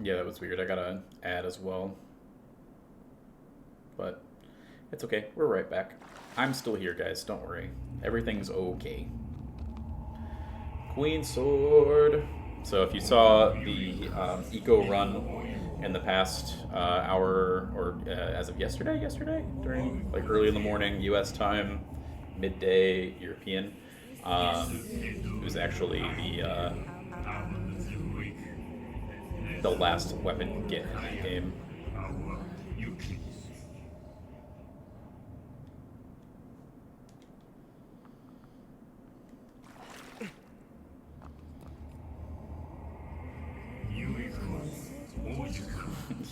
Yeah, that was weird. I gotta add as well. But it's okay. We're right back. I'm still here, guys. Don't worry. Everything's okay. Queen Sword. So if you saw the eco run in the past hour, or as of yesterday, during like early in the morning U.S. time, midday European, it was actually the last weapon you get in that game.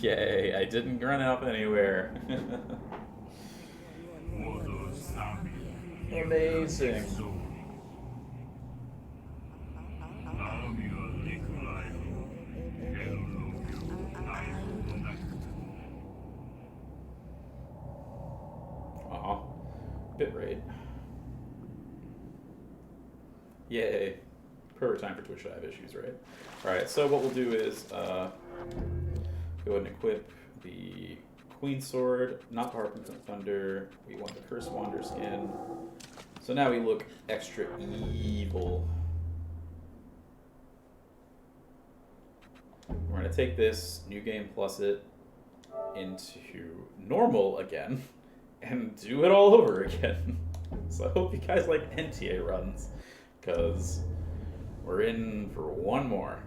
Yay, I didn't run up anywhere. Amazing. Aw, bitrate. Yay. Perfect time for Twitch to have issues, right? Alright, so what we'll do is go ahead and equip the Queen Sword, not the Harpoon of Thunder. We want the Cursed Wander skin. So now we look extra evil. We're going to take this, New Game Plus it, into normal again, and do it all over again. So I hope you guys like NTA runs, because we're in for one more.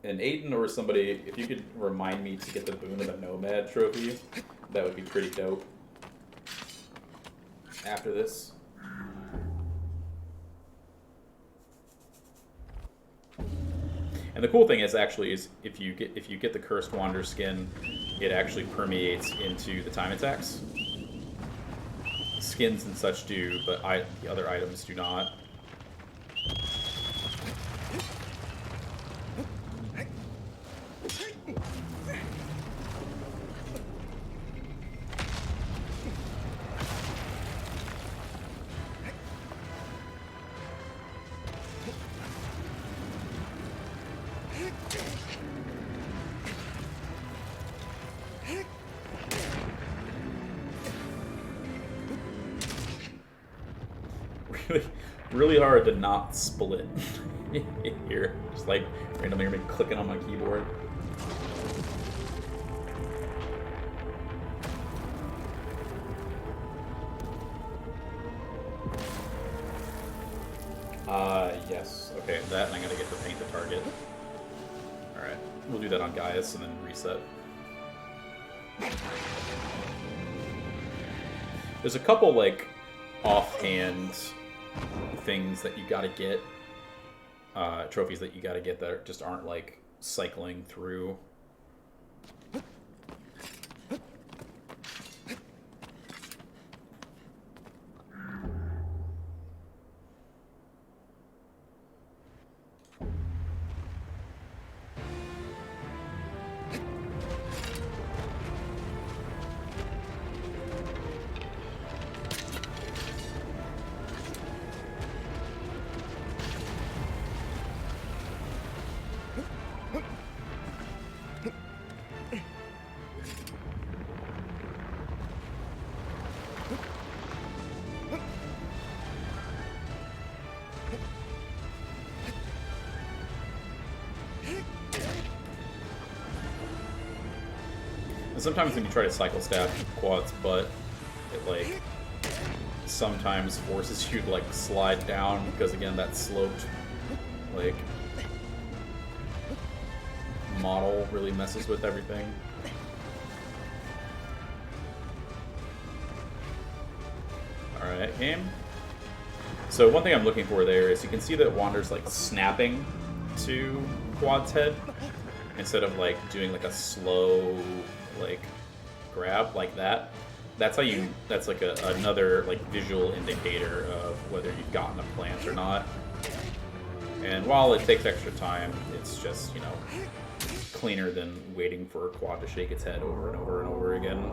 And Aiden or somebody, if you could remind me to get the Boon of the Nomad trophy, that would be pretty dope. After this. And the cool thing is actually is if you get the Cursed Wander skin, it actually permeates into the time attacks. Skins and such do, but the other items do not. Really hard to not split here. Just like randomly gonna be clicking on my keyboard. Yes. Okay, that and I gotta get to paint the target. Alright, we'll do that on Gaius and then reset. There's a couple, like, offhand things that you gotta get, trophies that you gotta get that just aren't, like, cycling through. And sometimes when you try to cycle stab quads, but it like sometimes forces you to like slide down because again that sloped like model really messes with everything. Alright, game. So one thing I'm looking for there is you can see that Wander's like snapping to Quad's head instead of like doing like a slow like grab like that. That's how you, that's like another like visual indicator of whether you've gotten a plant or not. And while it takes extra time, it's just, you know, cleaner than waiting for a Quad to shake its head over and over and over again.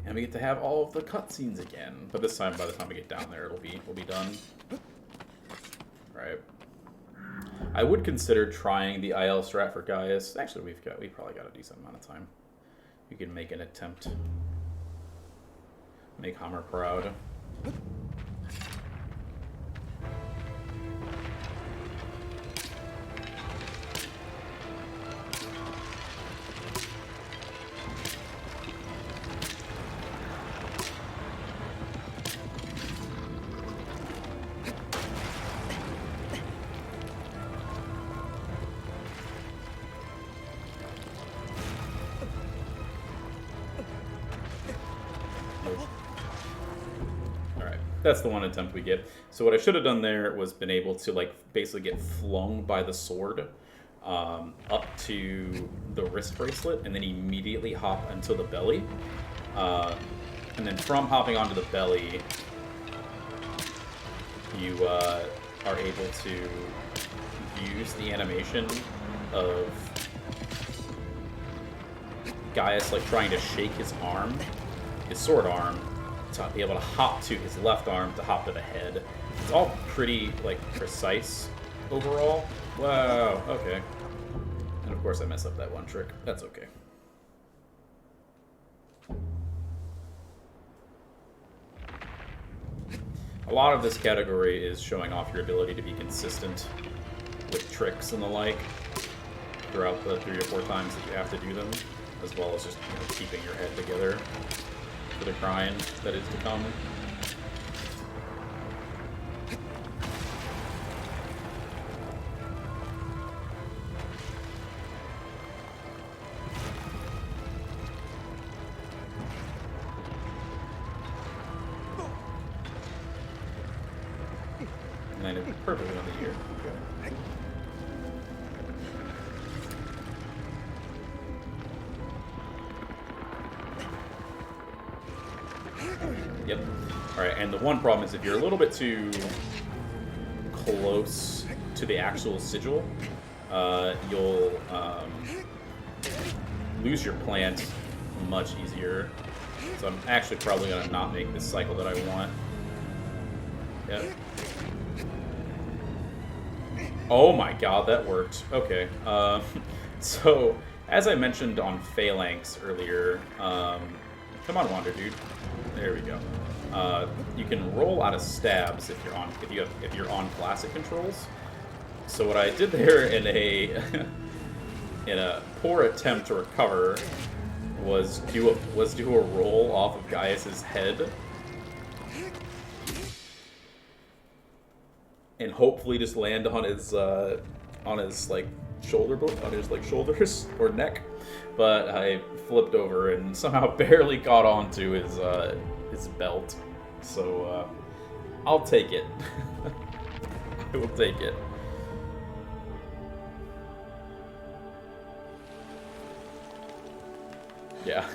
And we get to have all of the cutscenes again. But this time, by the time we get down there, we'll be done. Right. I would consider trying the IL strat for Gaius. Actually, we probably got a decent amount of time. You can make an attempt. Make Hammer proud. That's the one attempt we get. So what I should have done there was been able to like basically get flung by the sword up to the wrist bracelet and then immediately hop into the belly. And then from hopping onto the belly, you are able to use the animation of Gaius like trying to shake his arm, his sword arm, to be able to hop to his left arm to hop to the head. It's all pretty like precise overall. Wow, okay. And of course I mess up that one trick. That's okay. A lot of this category is showing off your ability to be consistent with tricks and the like throughout the 3 or 4 times that you have to do them, as well as just keeping your head together for the grind that is to come. Landed perfectly on the ear. Okay. Yep. Alright, and the one problem is if you're a little bit too close to the actual sigil, you'll lose your plant much easier. So I'm actually probably going to not make this cycle that I want. Yep. Oh my god, that worked. Okay. So, as I mentioned on Phalanx earlier, come on, Wander Dude. There we go. You can roll out of stabs if you're on classic controls. So what I did there in a in a poor attempt to recover was do a roll off of Gaius's head and hopefully just land on his like shoulders or neck. But I flipped over and somehow barely got onto his belt. So I'll take it. I will take it. Yeah.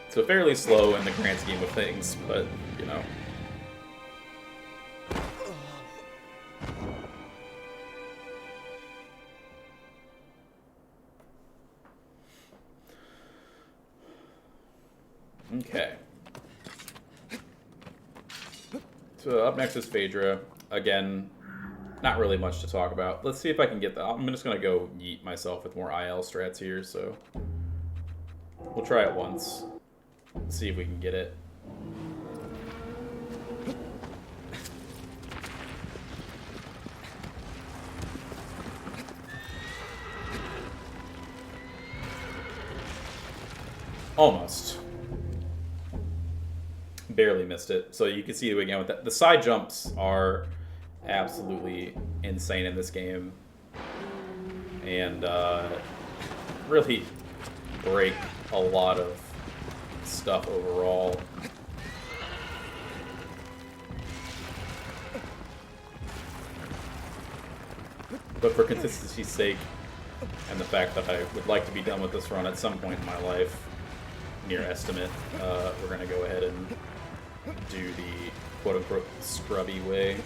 So fairly slow in the grand scheme of things, but you know. Okay. So up next is Phaedra. Again, not really much to talk about. Let's see if I can get that. I'm just going to go yeet myself with more IL strats here, so we'll try it once. See if we can get it. Almost. Barely missed it. So you can see it again with that. The side jumps are absolutely insane in this game. And really break a lot of stuff overall. But for consistency's sake, and the fact that I would like to be done with this run at some point in my life, near estimate, we're going to go ahead and do the quote-unquote scrubby way.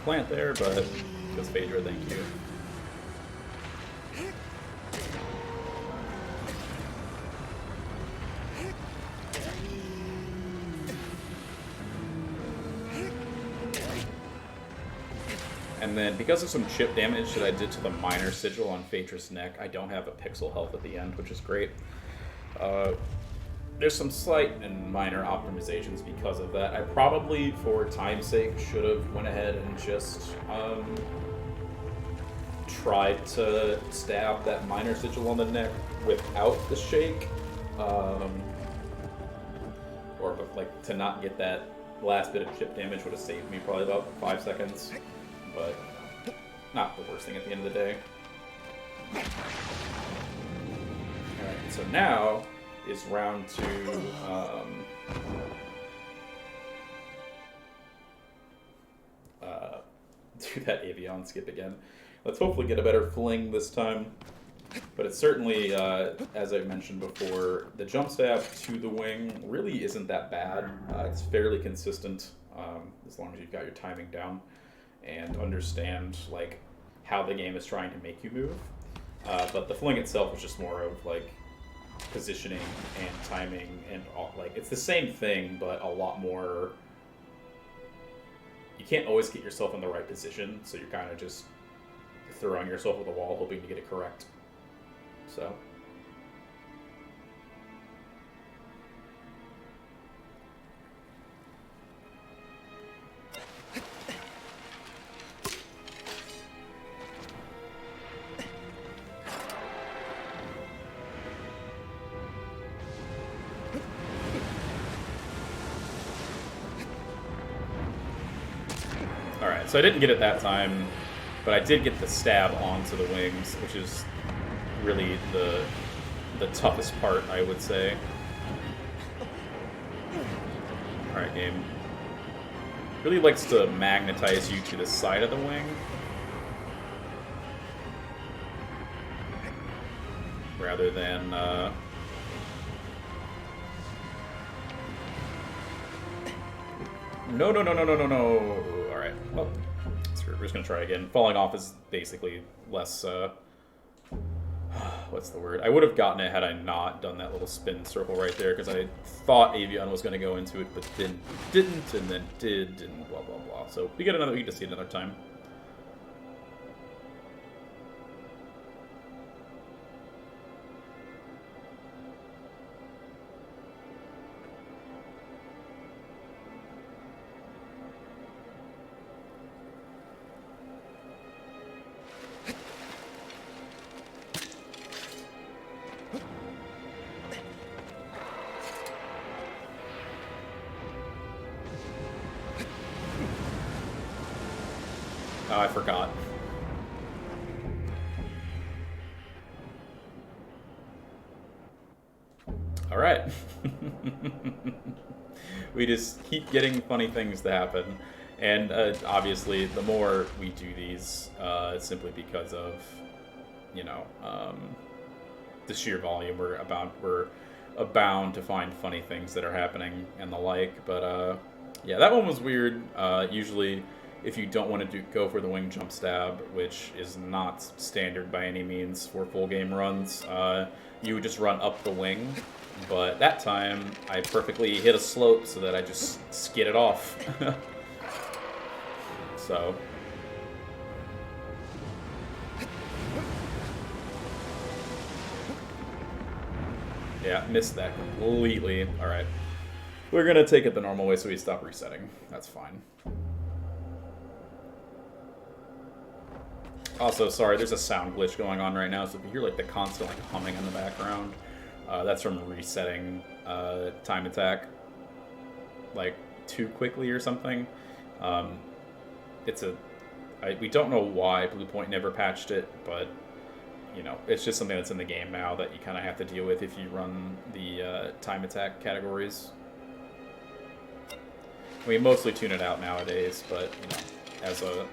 plant there, but because Phaedra, thank you. And then, because of some chip damage that I did to the minor sigil on Phaedra's neck, I don't have a pixel health at the end, which is great. There's some slight and minor optimizations because of that. I probably, for time's sake, should have went ahead and just tried to stab that minor sigil on the neck without the shake. Or, like, to not get that last bit of chip damage would have saved me probably about 5 seconds. But not the worst thing at the end of the day. Alright, so now is round 2. Do that Avion skip again. Let's hopefully get a better fling this time. But it's certainly, as I mentioned before, the jump stab to the wing really isn't that bad. It's fairly consistent, as long as you've got your timing down and understand like how the game is trying to make you move. But the fling itself is just more of like positioning and timing and all, like it's the same thing, but a lot more. You can't always get yourself in the right position, so you're kind of just throwing yourself at the wall, hoping to get it correct. So. Alright, so I didn't get it that time, but I did get the stab onto the wings, which is really the toughest part, I would say. Alright, game. Really likes to magnetize you to the side of the wing. Rather than, No. Alright, well, screw it. We're just gonna try again. Falling off is basically less, what's the word? I would have gotten it had I not done that little spin circle right there, because I thought Avion was gonna go into it, but then didn't, and then did, and blah, blah, blah. So we get to see it another time. Oh, I forgot. Alright. We just keep getting funny things to happen. And obviously, the more we do these, simply because of, you know, the sheer volume, we're abound to find funny things that are happening and the like. But yeah, that one was weird. Usually, if you don't want to go for the wing jump stab, which is not standard by any means for full game runs, you would just run up the wing. But that time, I perfectly hit a slope so that I just skid it off. So. Yeah, missed that completely. Alright. We're gonna take it the normal way so we stop resetting. That's fine. Also, sorry, there's a sound glitch going on right now, so if you hear like the constant like humming in the background, that's from resetting time attack like too quickly or something. We don't know why Bluepoint never patched it, but you know, it's just something that's in the game now that you kind of have to deal with if you run the time attack categories. We mostly tune it out nowadays, but you know, as a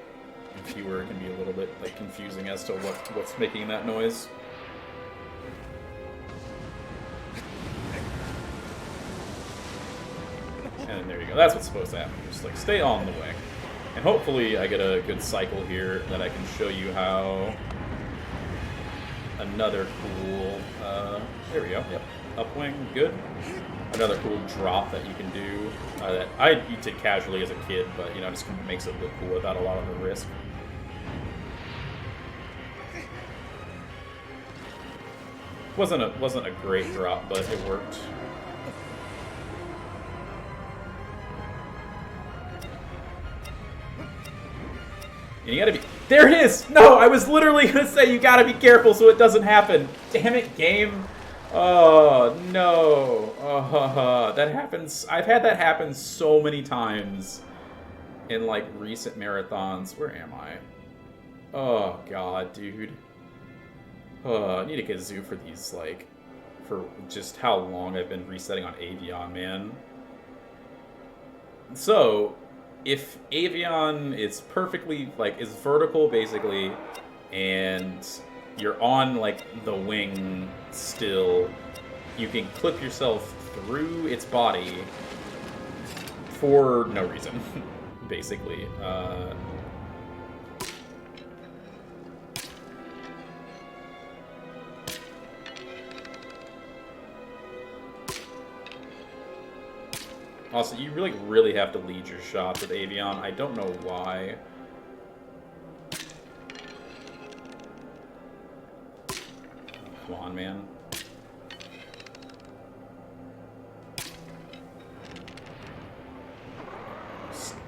viewer, it can be a little bit like confusing as to what's making that noise. And there you go. That's what's supposed to happen. Just like stay on the wing. And hopefully I get a good cycle here that I can show you how another cool, there we go, yep, upwing, good. Another cool drop that you can do that I did casually as a kid, but, you know, just makes it look cool without a lot of the risk. Wasn't a great drop, but it worked. And you gotta be... There it is! No, I was literally gonna say you gotta be careful so it doesn't happen. Damn it, game. Oh, no. That happens... I've had that happen so many times in, like, recent marathons. Where am I? Oh, God, dude. I need a kazoo for these, like... For just how long I've been resetting on Avion, man. So... If Avion is perfectly, like, is vertical, basically, and you're on, like, the wing still, you can clip yourself through its body for no reason, basically. Also, you really have to lead your shots with Avion. I don't know why. Come on, man.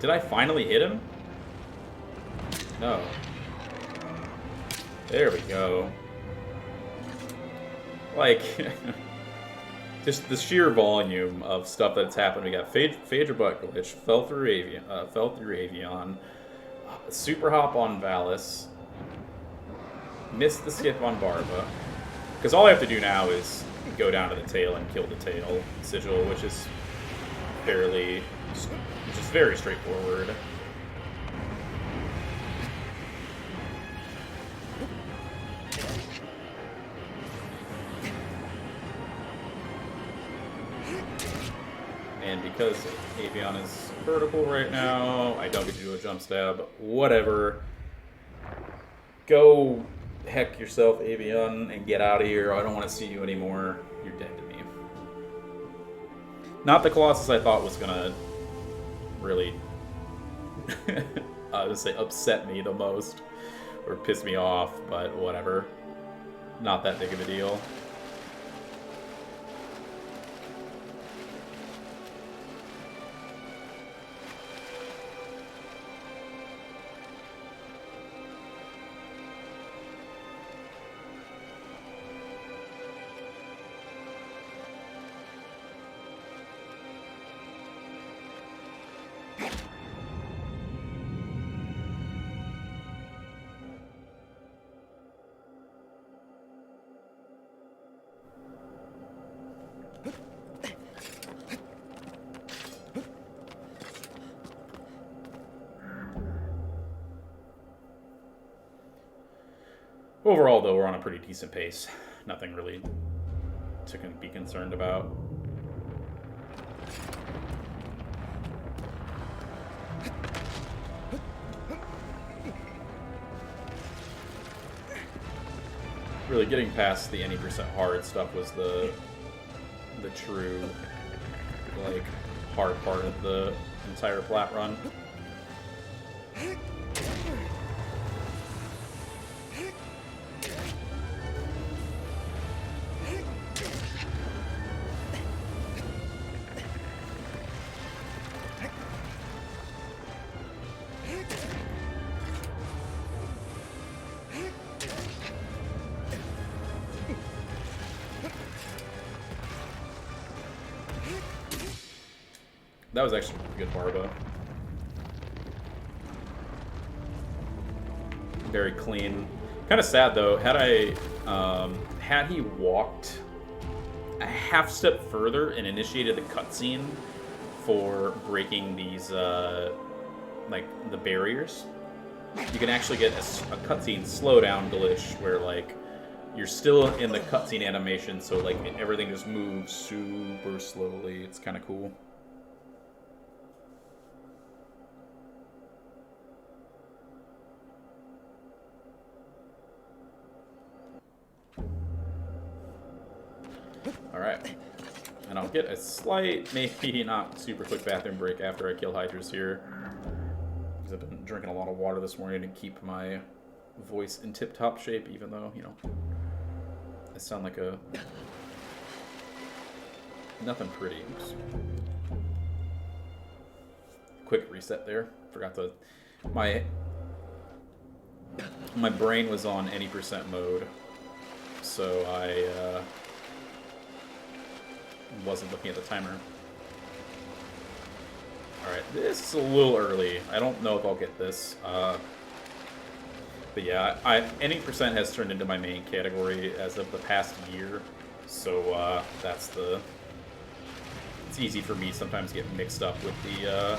Did I finally hit him? No. There we go. Like... Just the sheer volume of stuff that's happened. We got Phaedra butt glitch, fell through Avion, super hop on Valis, missed the skip on Barba. Because all I have to do now is go down to the tail and kill the tail sigil, which is fairly, just very straightforward. And because Avion is vertical right now, I don't get to do a jump stab. Whatever. Go heck yourself, Avion, and get out of here. I don't want to see you anymore. You're dead to me. Not the Colossus I thought was gonna really, I would say, upset me the most. Or piss me off, but whatever. Not that big of a deal. Overall, though, we're on a pretty decent pace. Nothing really to be concerned about. Really, getting past the any percent hard stuff was the true, like, hard part of the entire plat run. That was actually a good Barba. Very clean. Kind of sad though. Had he walked a half step further and initiated the cutscene for breaking these like the barriers, you can actually get a cutscene slowdown glitch where like you're still in the cutscene animation, so like everything just moves super slowly. It's kind of cool. get a slight, maybe not super quick bathroom break after I kill Hydras here. Because I've been drinking a lot of water this morning to keep my voice in tip-top shape, even though, you know, I sound like a... nothing pretty. Oops. Quick reset there. Forgot to... My brain was on any percent mode, so I wasn't looking at the timer. Alright, this is a little early. I don't know if I'll get this. But yeah, any percent has turned into my main category as of the past year, so that's the... It's easy for me sometimes to get mixed up with the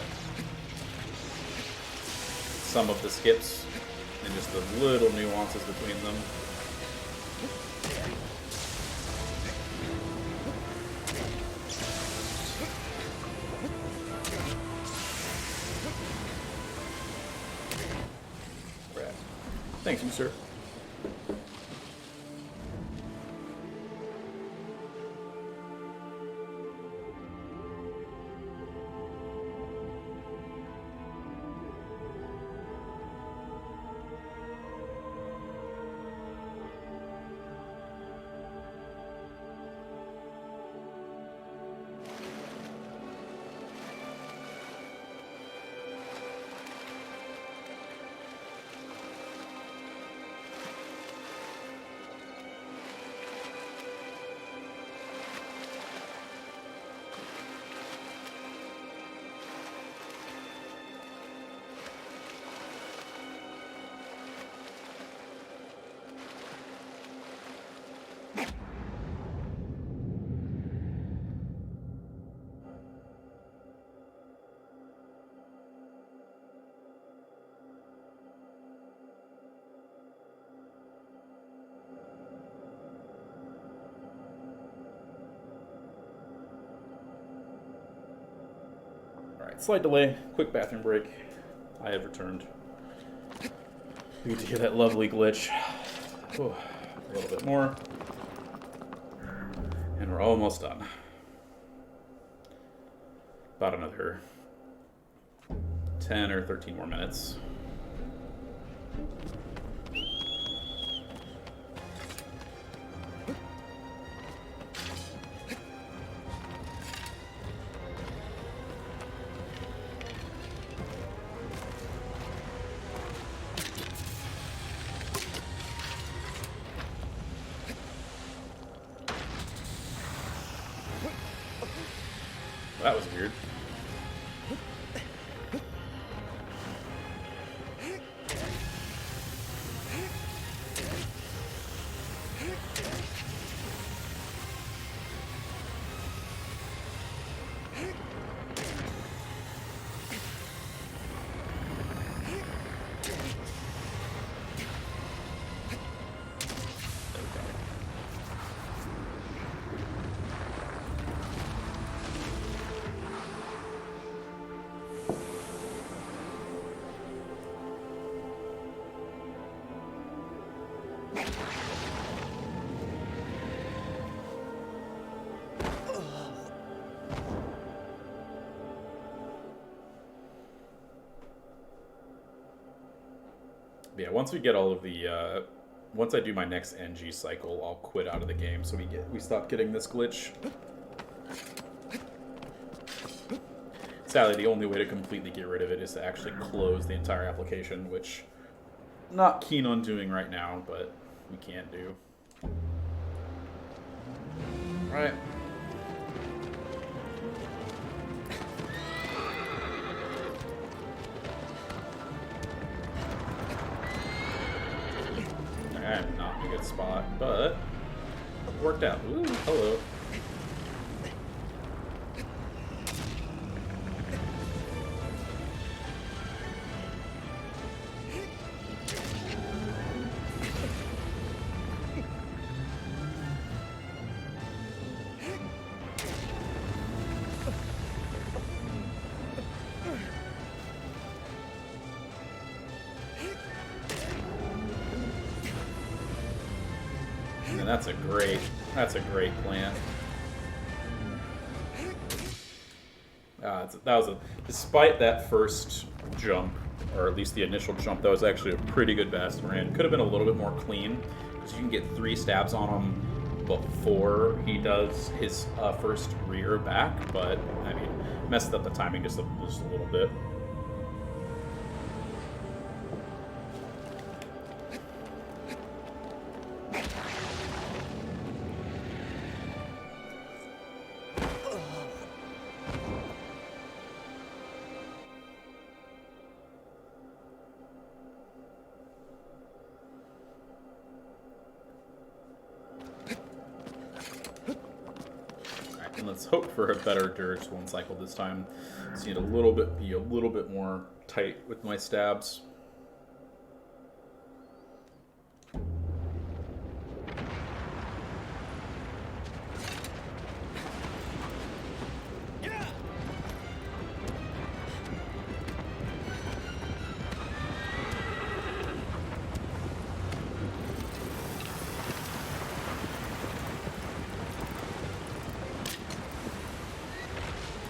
some of the skips and just the little nuances between them. Right. Thanks, you sir. Slight delay, quick bathroom break. I have returned. We get to hear that lovely glitch. Whew, a little bit more. And we're almost done. About another 10 or 13 more minutes. That was weird. Yeah, once we get all of the, once I do my next NG cycle, I'll quit out of the game so we stop getting this glitch. Sadly, the only way to completely get rid of it is to actually close the entire application, which I'm not keen on doing right now, but we can't do. All right. I'm not in a good spot, but it worked out. Ooh, hello. And that's a great plan. Despite that first jump, or at least the initial jump, that was actually a pretty good Bastaran. Could have been a little bit more clean, because you can get 3 stabs on him before he does his first rear back, but, I mean, messed up the timing just a little bit. Let's hope for a better Dirge one cycle this time. Just need be a little bit more tight with my stabs.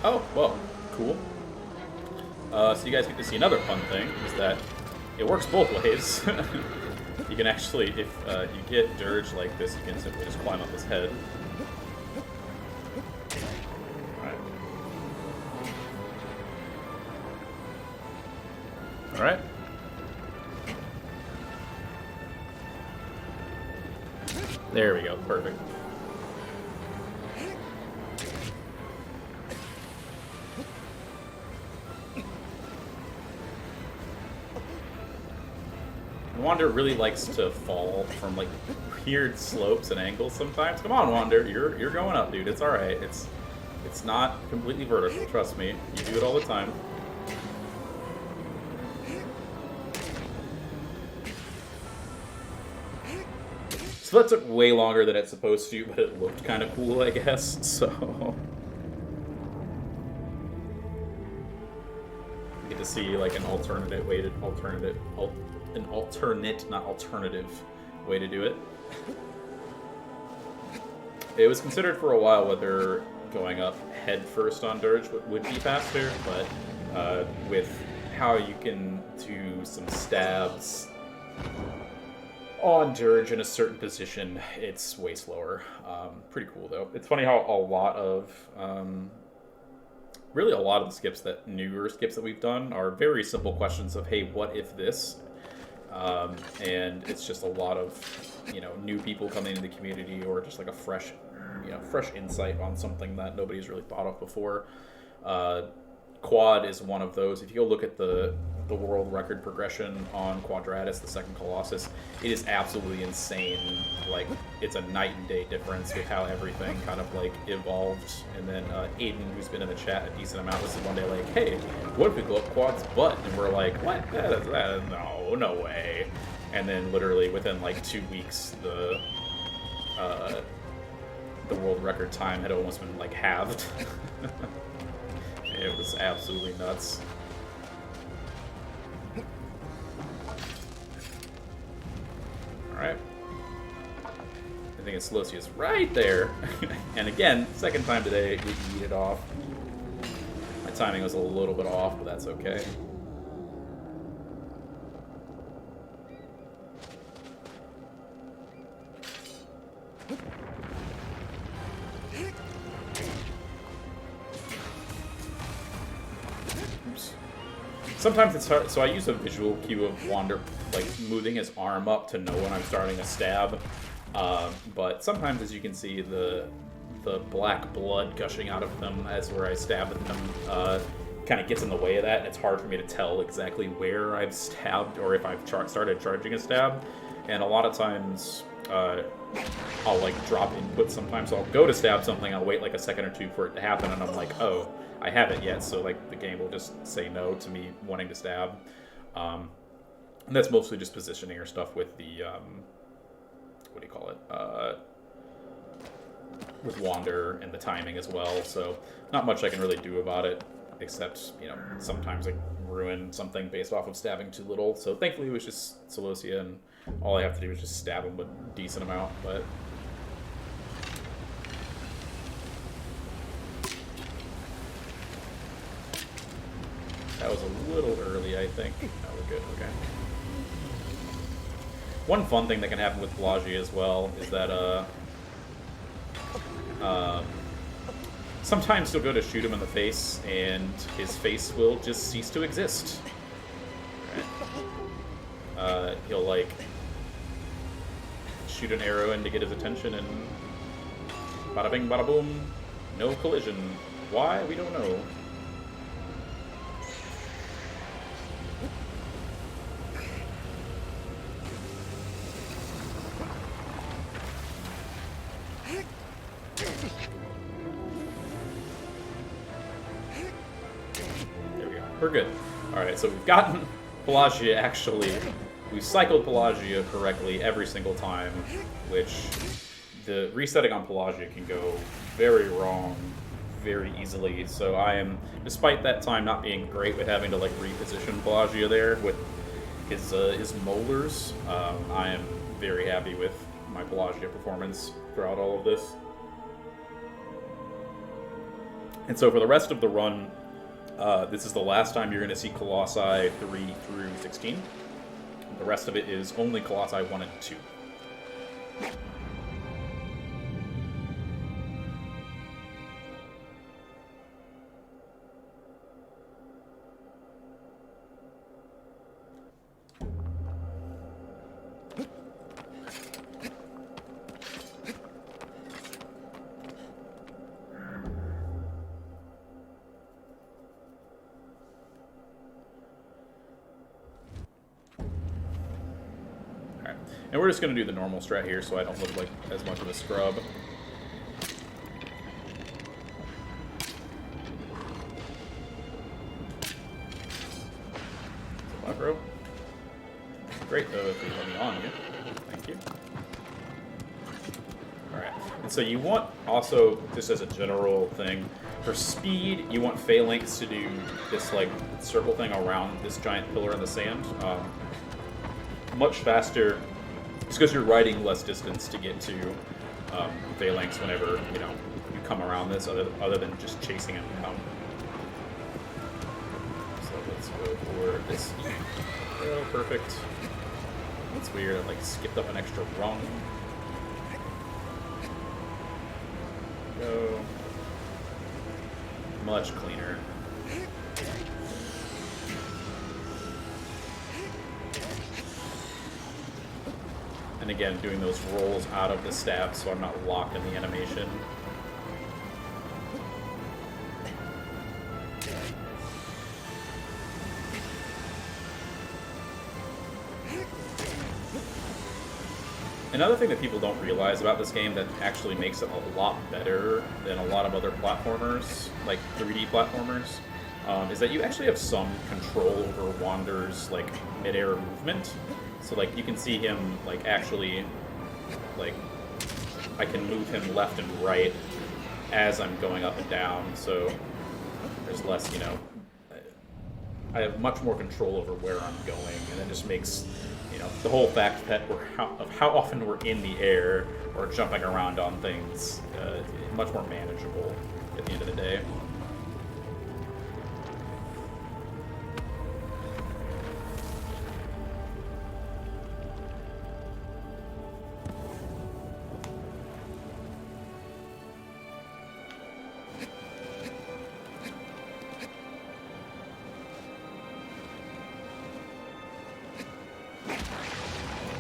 Oh, well, cool. So you guys get to see another fun thing, is that it works both ways. You can actually, if you get Dirge like this, you can simply just climb up his head. Alright. There we go, perfect. Wander really likes to fall from like weird slopes and angles sometimes. Come on, Wander, you're going up, dude. It's all right. It's not completely vertical. Trust me. You do it all the time. So that took way longer than it's supposed to, but it looked kind of cool, I guess. So you get to see like an alternative, not alternative way to do it. It was considered for a while whether going up head first on Dirge would be faster, but with how you can do some stabs on Dirge in a certain position, it's way slower. Pretty cool though. It's funny how a lot of the newer skips that we've done are very simple questions of, hey, what if this? And it's just a lot of, new people coming into the community, or just like a fresh insight on something that nobody's really thought of before. Quad is one of those. If you go look at the world record progression on Quadratus, the second Colossus, it is absolutely insane. Like, it's a night and day difference with how everything kind of like evolved. And then Aiden, who's been in the chat a decent amount, was one day like, hey, what if we go up Quad's butt? And we're like, what? No way. And then literally within like 2 weeks, the world record time had almost been like halved. It was absolutely nuts. Alright. I think it's Lucius right there. And again, second time today, we beat it off. My timing was a little bit off, but that's okay. Sometimes it's hard, so I use a visual cue of Wander, like, moving his arm up to know when I'm starting a stab. But sometimes, as you can see, the black blood gushing out of them as where I stab at them kind of gets in the way of that, and it's hard for me to tell exactly where I've stabbed or if I've started charging a stab. And a lot of times, I'll, like, drop input sometimes. So I'll go to stab something, I'll wait, like, a second or two for it to happen, and I'm like, oh, I haven't yet, so like the game will just say no to me wanting to stab. And that's mostly just positioning or stuff with the, what do you call it? With Wander and the timing as well, so not much I can really do about it, except, sometimes I ruin something based off of stabbing too little. So thankfully it was just Celosia, and all I have to do is just stab him with a decent amount, but... That was a little early, I think. No, we're good. Okay. One fun thing that can happen with Pelagi as well is that sometimes you'll go to shoot him in the face, and his face will just cease to exist. Right. He'll like shoot an arrow in to get his attention, and bada bing, bada boom, no collision. Why? We don't know. There we go. We're good. Alright, so we've gotten Pelagia actually. We've cycled Pelagia correctly every single time, which the resetting on Pelagia can go very wrong very easily. So I am, despite that time not being great with having to like reposition Pelagia there with his molars, I am very happy with my Pelagia performance throughout all of this. And so for the rest of the run, this is the last time you're going to see Colossi 3 through 16. The rest of it is only Colossi 1 and 2. And we're just going to do the normal strat here so I don't look like as much of a scrub. Left row. Great, though, if you let me on you. Thank you. Alright, and so you want also, just as a general thing, for speed, you want Phalanx to do this, like, circle thing around this giant pillar in the sand. Much faster. It's because you're riding less distance to get to Phalanx whenever, you know, you come around this, other than just chasing him down. So let's go for this. Oh, perfect. That's weird. I like skipped up an extra rung. Go. Much cleaner. And again, doing those rolls out of the stab so I'm not locked in the animation. Another thing that people don't realize about this game that actually makes it a lot better than a lot of other platformers, like 3D platformers, is that you actually have some control over Wander's like mid-air movement. So like you can see him like actually, like I can move him left and right as I'm going up and down. So there's less, you know, I have much more control over where I'm going, and it just makes, you know, the whole fact that how often we're in the air or jumping around on things much more manageable at the end of the day.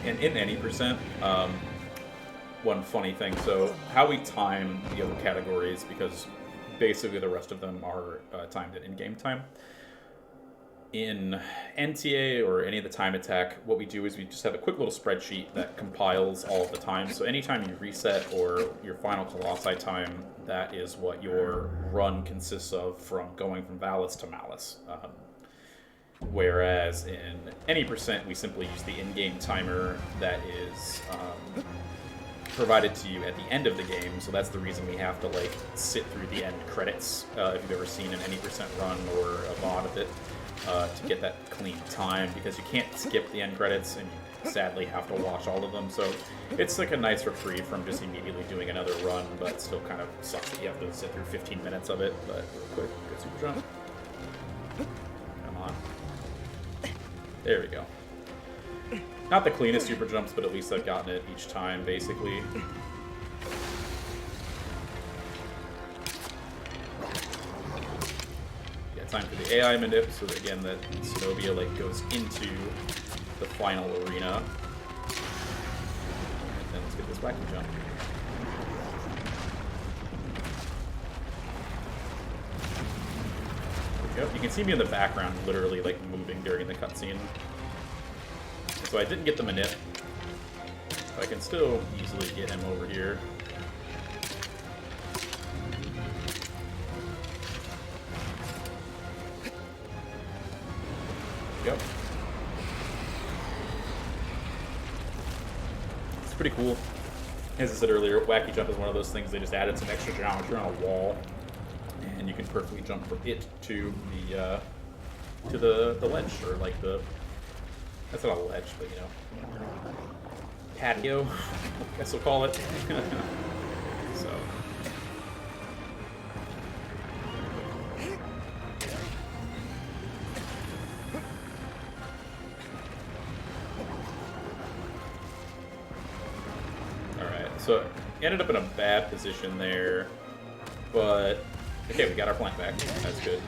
And in any percent, one funny thing, so how we time the other categories, because basically the rest of them are timed at in-game time. In NTA or any of the time attack, what we do is we just have a quick little spreadsheet that compiles all of the time. So anytime you reset or your final Colossi time, that is what your run consists of from going from Valis to Malice. Whereas in any percent, we simply use the in-game timer that is provided to you at the end of the game. So that's the reason we have to like sit through the end credits. If you've ever seen an any percent run or a VOD of it, to get that clean time, because you can't skip the end credits and you sadly have to watch all of them. So it's like a nice reprieve from just immediately doing another run, but still kind of sucks that you have to sit through 15 minutes of it. But real quick, good super jump. Come on. There we go. Not the cleanest super jumps, but at least I've gotten it each time, basically. Yeah, time for the AI manip, so that, again, that Zenobia, like, goes into the final arena. And then let's get this wacky jump. Yep, you can see me in the background literally like moving during the cutscene. So I didn't get the manip. But I can still easily get him over here. Yep. It's pretty cool. As I said earlier, Wacky Jump is one of those things they just added some extra geometry on a wall. And you can perfectly jump from it to the ledge, or like the, that's not a ledge, but you know, patio, I guess we'll call it. So. Alright, so ended up in a bad position there, but okay, we got our flank back. That's good.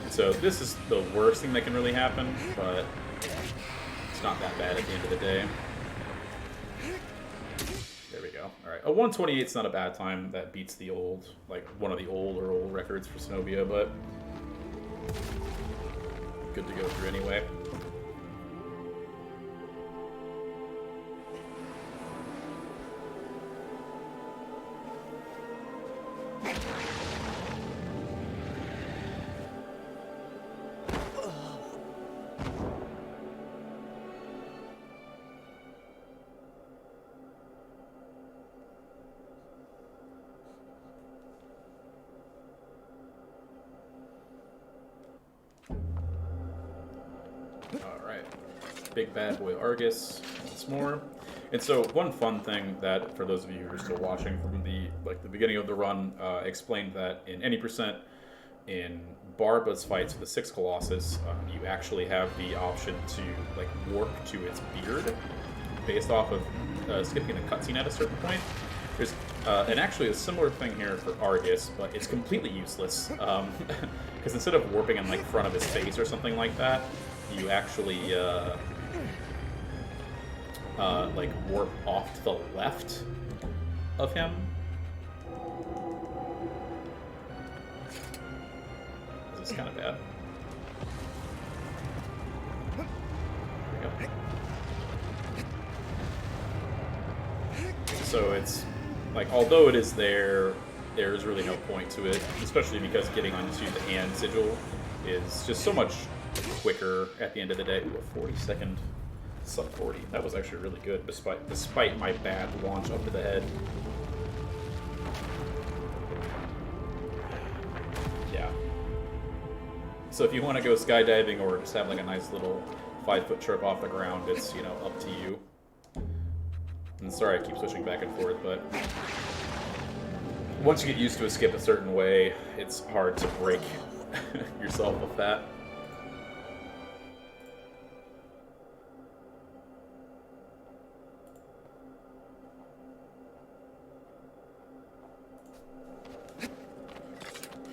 So this is the worst thing that can really happen, but it's not that bad at the end of the day. There we go. All right, a 128 is not a bad time. That beats the old, like one of the older records for Zenobia, but good to go through anyway. Big bad boy Argus once more. And so one fun thing that, for those of you who are still watching from the beginning of the run, explained that in any percent in Barba's fights with the 6th Colossus, you actually have the option to like warp to its beard based off of skipping the cutscene at a certain point. There's and actually a similar thing here for Argus, but it's completely useless because instead of warping in like front of his face or something like that, you actually like warp off to the left of him. This is kind of bad. There we go. So it's like, although it is there, there's really no point to it, especially because getting onto the hand sigil is just so much quicker at the end of the day. Ooh, a 40-second sub 40. That was actually really good, despite my bad launch up to the head. Yeah. So if you want to go skydiving or just have like a nice little 5-foot trip off the ground, it's, you know, up to you. And sorry I keep switching back and forth, but once you get used to a skip a certain way, it's hard to break yourself with that.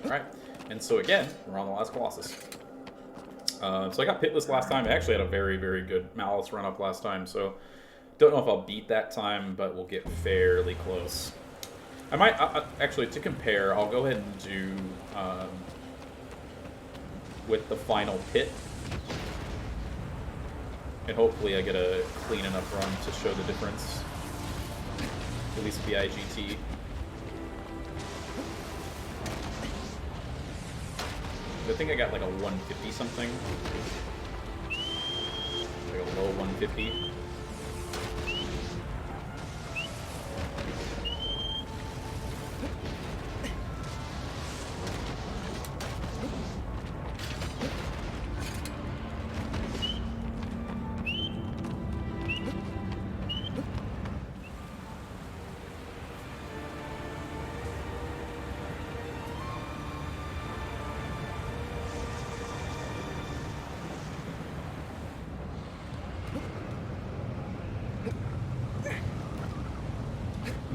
Alright, and so again, we're on the last Colossus. So I got pitless last time. I actually had a very, very good Malice run up last time, so don't know if I'll beat that time, but we'll get fairly close. I might, actually, to compare, I'll go ahead and do, with the final pit. And hopefully I get a clean enough run to show the difference. At least with the IGT. I think I got like a 150 something. Like a low 150.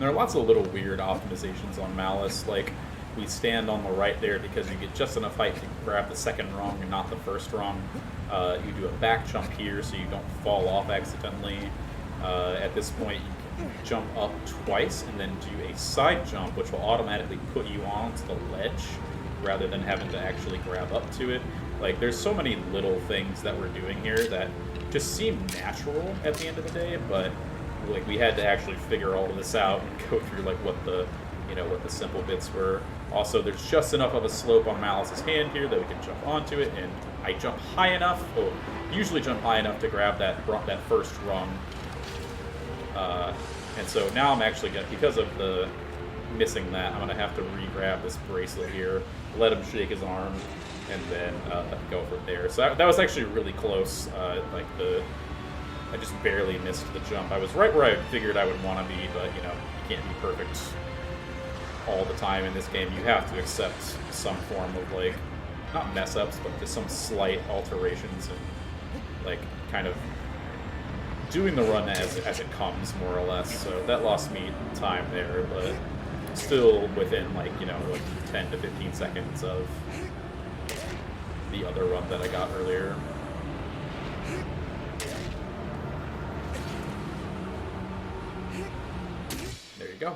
there are lots of little weird optimizations on Malice, like we stand on the right there because you get just enough height to grab the second rung and not the first rung. You do a back jump here so you don't fall off accidentally. At this point, you can jump up twice and then do a side jump, which will automatically put you onto the ledge rather than having to actually grab up to it. Like, there's so many little things that we're doing here that just seem natural at the end of the day, but like we had to actually figure all of this out and go through like what the simple bits were. Also, there's just enough of a slope on Malice's hand here that we can jump onto it, and I jump high enough, usually jump high enough to grab that first rung. And so now I'm actually gonna, because of the missing that, I'm gonna have to re-grab this bracelet here, let him shake his arm, and then go for there. So that was actually really close. I just barely missed the jump. I was right where I figured I would want to be, but you know, you can't be perfect all the time in this game. You have to accept some form of, like, not mess ups, but just some slight alterations and like kind of doing the run as it comes, more or less. So that lost me time there, but still within, like, you know, like 10 to 15 seconds of the other run that I got earlier. There you go.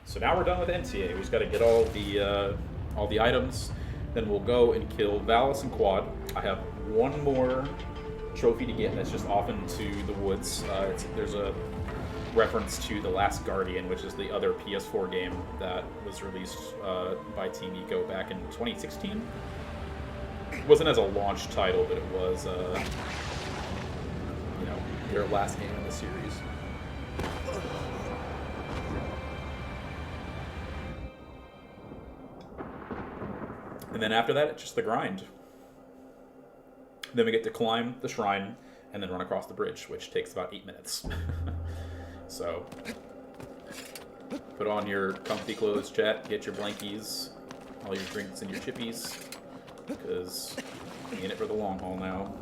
So now we're done with NTA. We just got to get all the items. Then we'll go and kill Valis and Quad. I have one more trophy to get, and that's just off into the woods. There's a reference to The Last Guardian, which is the other PS4 game that was released by Team Eco back in 2016. It wasn't as a launch title, but it was, you know, their last game in the series. And then after that, it's just the grind. Then we get to climb the shrine and then run across the bridge, which takes about 8 minutes. So, put on your comfy clothes, chat, get your blankies, all your drinks and your chippies, because we're in it for the long haul now.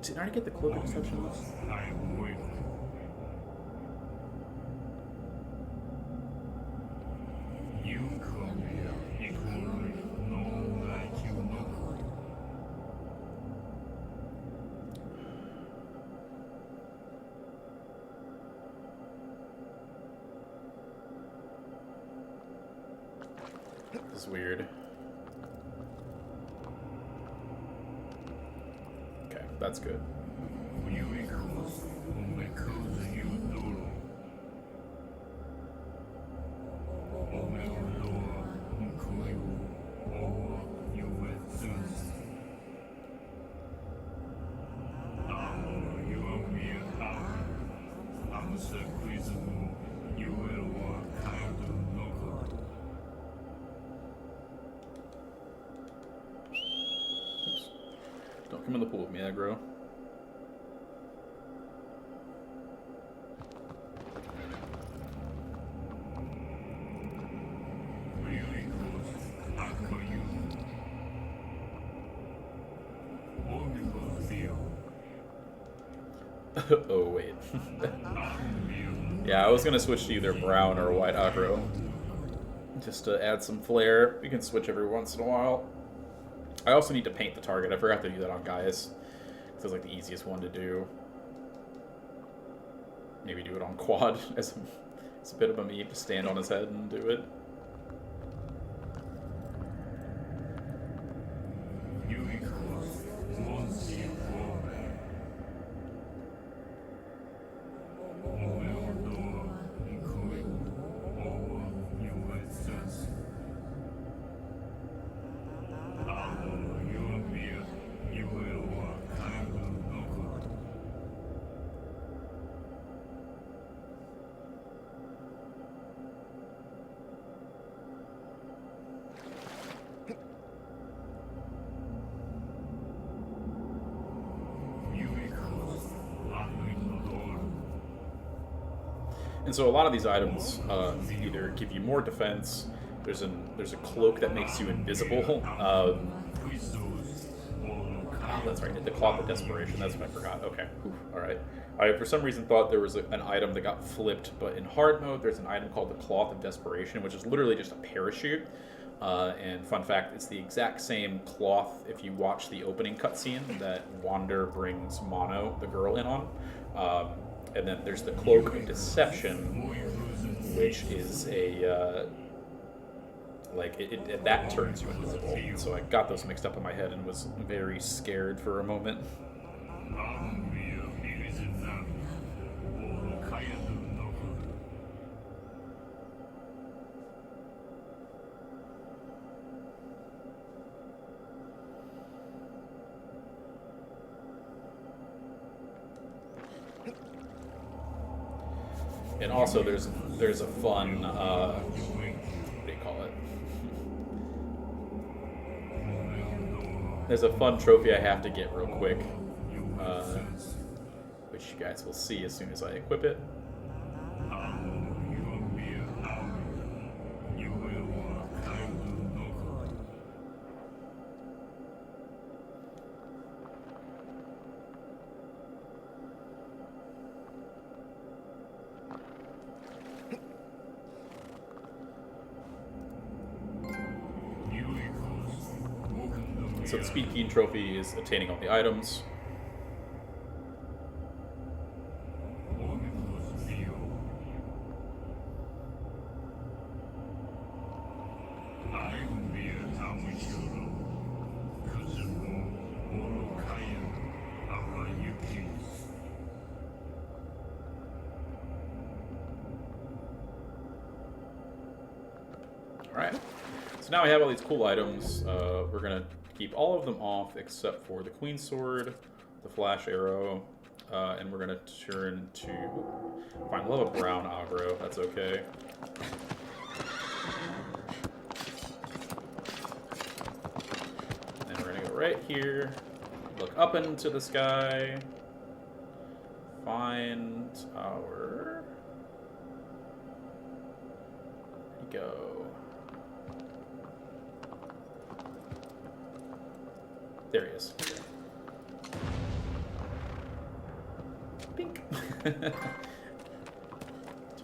Did I already get the cloak of deception? This is weird. Okay, that's good. Don't come in the pool with me, aggro. Oh, wait. Yeah, I was gonna switch to either brown or white aggro. Just to add some flair. We can switch every once in a while. I also need to paint the target. I forgot to do that on Gaius. This is like the easiest one to do. Maybe do it on Quad as it's a bit of a meme to stand on his head and do it. And so a lot of these items either give you more defense. There's a cloak that makes you invisible. that's right. The Cloth of Desperation. That's what I forgot. Okay. Alright. I, for some reason, thought there was an item that got flipped, but in hard mode, there's an item called the Cloth of Desperation, which is literally just a parachute. And fun fact, it's the exact same cloth if you watch the opening cutscene that Wander brings Mono, the girl, in on. And then there's the Cloak of Deception, which is a... that turns you invisible. So I got those mixed up in my head and was very scared for a moment. And also there's a fun, what do you call it? There's a fun trophy I have to get real quick, which you guys will see as soon as I equip it. So the Speed Keen trophy is attaining all the items. Alright, so now we have all these cool items. We're going to keep all of them off except for the Queen Sword, the Flash Arrow, and we're going to turn to... Fine, we'll have a brown aggro, that's okay. And we're going to go right here, look up into the sky, find our... There we go. There he is. Pink. Do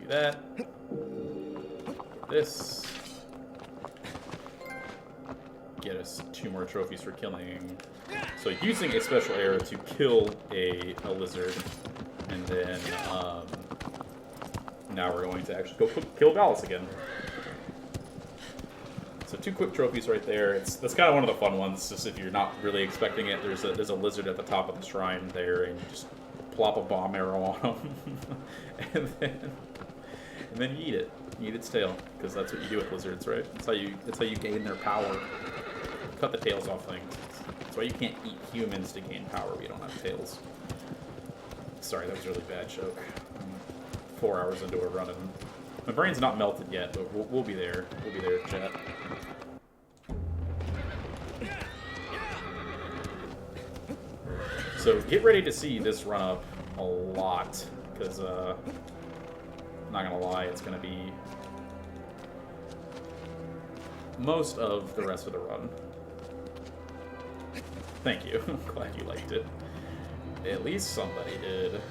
that. Get this. Get us 2 more trophies for killing. So using a special arrow to kill a lizard, and then now we're going to actually go kill Gallus again. So 2 quick trophies right there. That's kind of one of the fun ones, just if you're not really expecting it. There's a lizard at the top of the shrine there, and you just plop a bomb arrow on him, and then you eat it. You eat its tail, because that's what you do with lizards, right? That's how you gain their power. Cut the tails off things. That's why you can't eat humans to gain power. We don't have tails. Sorry, that was a really bad joke. I'm 4 hours into a run, and my brain's not melted yet, but we'll be there. We'll be there, chat. So get ready to see this run up a lot, because I'm not gonna lie, it's gonna be most of the rest of the run. Thank you. I'm glad you liked it. At least somebody did.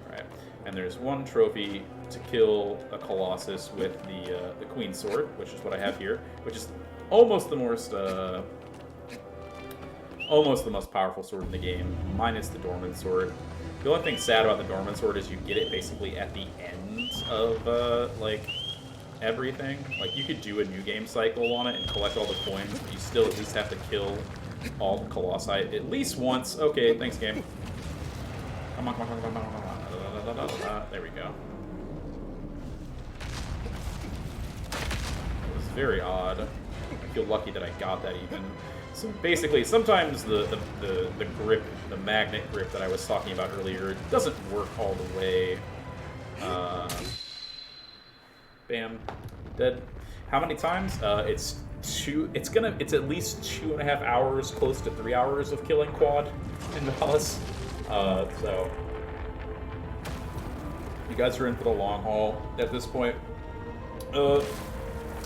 Alright, and there's 1 trophy to kill a Colossus with the Queen Sword, which is what I have here, which is almost the most powerful sword in the game, minus the Dorman Sword. The only thing sad about the Dorman Sword is you get it basically at the end of, like, everything. Like, you could do a new game cycle on it and collect all the coins, but you still at least have to kill all the Colossi at least once. Okay, thanks, game. Come on, come on, come on, come on, come on. There we go. It was very odd. I feel lucky that I got that even. So basically, sometimes the grip, the magnet grip that I was talking about earlier, doesn't work all the way. Bam, dead. How many times? It's at least 2.5 hours, close to 3 hours of killing Quad in Dallas. So you guys are in for the long haul at this point.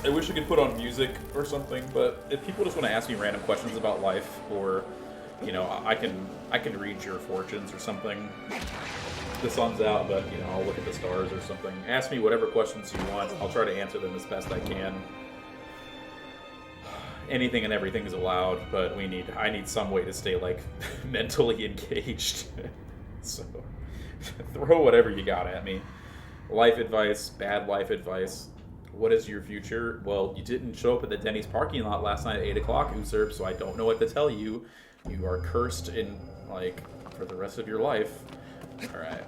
I wish I could put on music or something, but if people just want to ask me random questions about life, or, you know, I can read your fortunes or something. The sun's out, but, you know, I'll look at the stars or something. Ask me whatever questions you want. I'll try to answer them as best I can. Anything and everything is allowed, but I need some way to stay, like, mentally engaged. So, throw whatever you got at me. Life advice, bad life advice. What is your future? Well, you didn't show up at the Denny's parking lot last night at 8 o'clock, Usurp, so I don't know what to tell you. You are cursed in, like, for the rest of your life. Alright.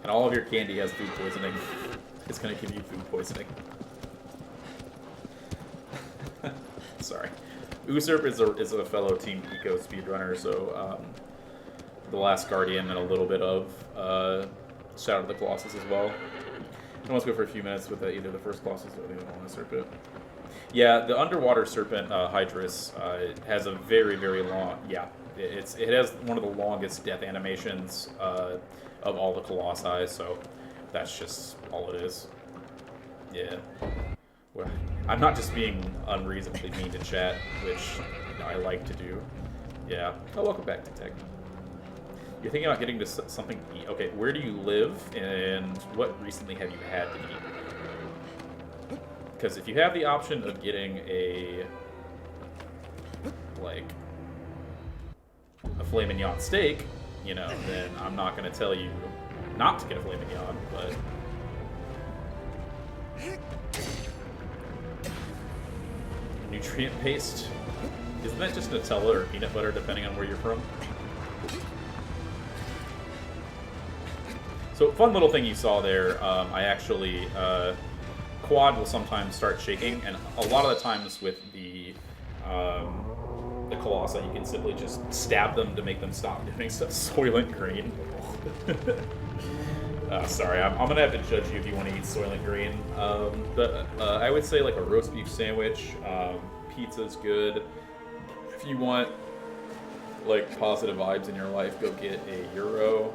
And all of your candy has food poisoning. It's gonna give you food poisoning. Sorry. Usurp is a fellow Team Eco speedrunner, so The Last Guardian and a little bit of Shadow of the Colossus as well. I want to go for a few minutes with either the first Colossus or the other one, Serpent. Yeah, the underwater serpent Hydrus has a very, very long. Yeah, it has one of the longest death animations of all the Colossi, so that's just all it is. Yeah. Well, I'm not just being unreasonably mean to chat, which I like to do. Yeah. Oh, welcome back to Tech. You're thinking about getting to something to eat. Okay, where do you live, and what recently have you had to eat? Because if you have the option of getting a filet mignon steak, you know, then I'm not going to tell you not to get a filet mignon, but... Nutrient paste? Isn't that just Nutella or peanut butter, depending on where you're from? So, fun little thing you saw there, I actually... quad will sometimes start shaking, and a lot of the times with the Colossi, you can simply just stab them to make them stop doing stuff. Soylent Green. Sorry, I'm gonna have to judge you if you want to eat Soylent Green. But I would say like a roast beef sandwich. Pizza's good. If you want like positive vibes in your life, go get a gyro.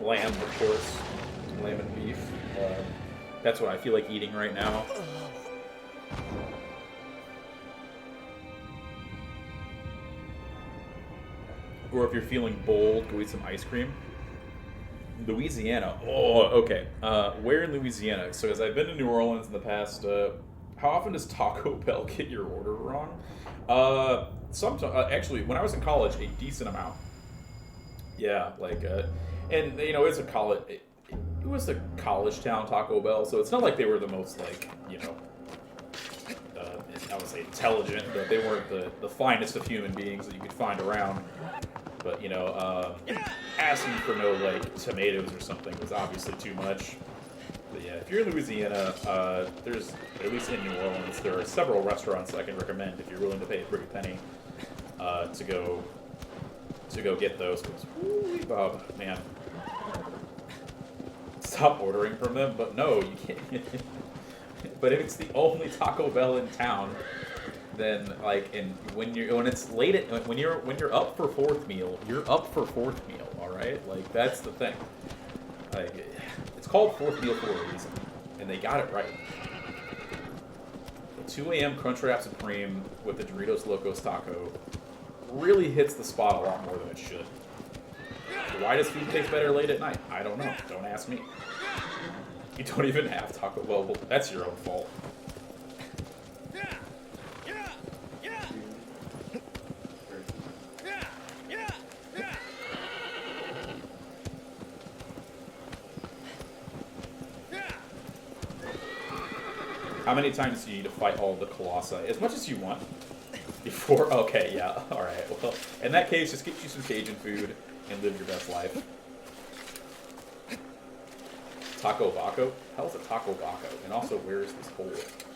Lamb, of course. Lamb and beef. That's what I feel like eating right now. Or if you're feeling bold, go eat some ice cream. Louisiana. Oh, okay. Where in Louisiana? So, as I've been to New Orleans in the past, how often does Taco Bell get your order wrong? Actually, when I was in college, a decent amount. Yeah, like, and you know, it's a college. It was a college town Taco Bell, so it's not like they were the most, like, you know, I would say intelligent, but they weren't the finest of human beings that you could find around. But, you know, asking for no, like, tomatoes or something was obviously too much. But yeah, if you're in Louisiana, there's, at least in New Orleans, there are several restaurants I can recommend if you're willing to pay a pretty penny to go get those. Woo, Bob, man. Stop ordering from them, but no, you can't. But if it's the only Taco Bell in town, then like, and when it's late at when you're up for fourth meal, you're up for fourth meal. All right, like that's the thing. Like, it's called fourth meal for a reason, and they got it right. The 2 a.m. Crunchwrap Supreme with the Doritos Locos Taco really hits the spot a lot more than it should. Why does food taste better late at night? I don't know. Don't ask me. You don't even have Taco Bell. Well, that's your own fault. How many times do you need to fight all the Colossi? As much as you want. Before? Okay, yeah. Alright. Well, in that case, just get you some Cajun food and live your best life. Taco Baco? How's a Taco Baco? And also, where is this hole?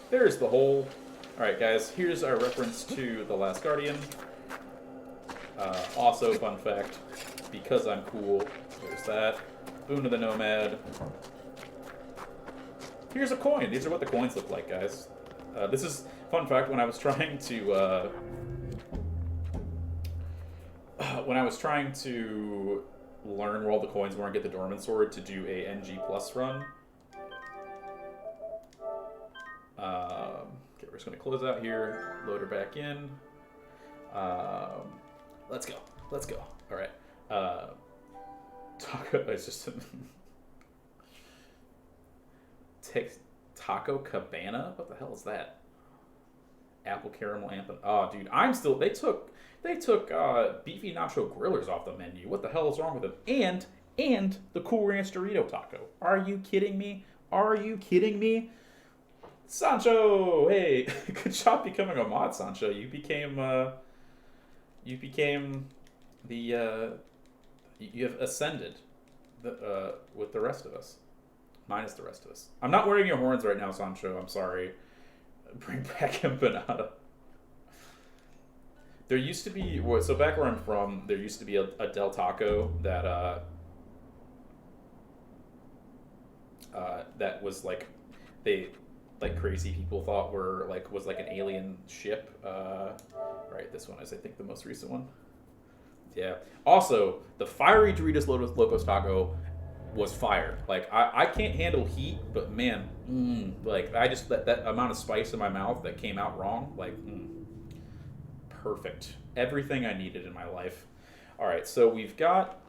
There's the hole. Alright, guys, here's our reference to The Last Guardian. Also, fun fact, because I'm cool, there's that. Boon to the Nomad. Here's a coin. These are what the coins look like, guys. This is, fun fact, when I was trying to, learn where all the coins were and get the Dormant Sword to do a NG plus run. Okay, we're just going to close out here, load her back in. Let's go. Let's go. All right. Taco is just Taco Cabana. What the hell is that? Apple caramel ampin. Oh, dude, I'm still. They took beefy nacho grillers off the menu. What the hell is wrong with them? And the Cool Ranch Dorito taco. Are you kidding me? Are you kidding me? Sancho, hey, good job becoming a mod, Sancho. You became you have ascended with the rest of us, minus the rest of us. I'm not wearing your horns right now, Sancho. I'm sorry. Bring back empanada. There used to be, so back where I'm from, there used to be a Del Taco that that was like, crazy people thought was like an alien ship. Right, this one is, I think, the most recent one. Yeah. Also, the fiery Doritos Locos Taco was fire. Like, I can't handle heat, but man, like, I just, that amount of spice in my mouth that came out wrong, like, perfect. Everything I needed in my life. All right, so we've got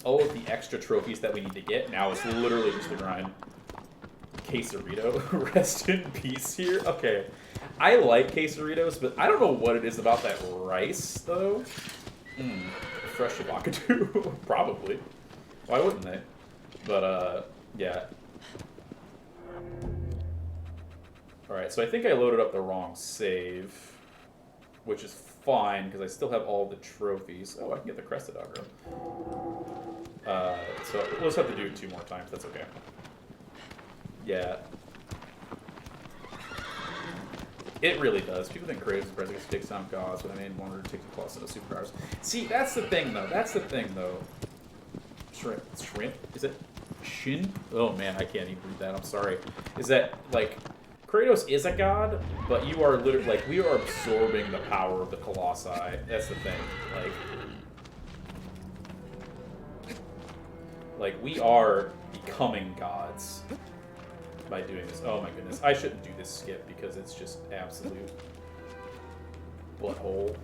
all of the extra trophies that we need to get. Now it's literally just the grind. Quesarito, rest in peace here. Okay, I like quesaritos, but I don't know what it is about that rice, though. Fresh avocado, probably. Why wouldn't they? But, yeah. Alright, so I think I loaded up the wrong save, which is fine, because I still have all the trophies. Oh, I can get the Crested Aggro. So we'll just have to do it 2 more times, that's okay. Yeah. It really does. People think Kratos is present against takes down gods, but I made one to take the Colossus of superpowers. See, that's the thing, though. That's the thing, though. Shrimp? Is it? Shin? Oh, man, I can't even read that. I'm sorry. Is that, like, Kratos is a god, but you are literally, like, we are absorbing the power of the Colossi. That's the thing. Like, we are becoming gods by doing this. Oh my goodness. I shouldn't do this skip because it's just absolute butthole.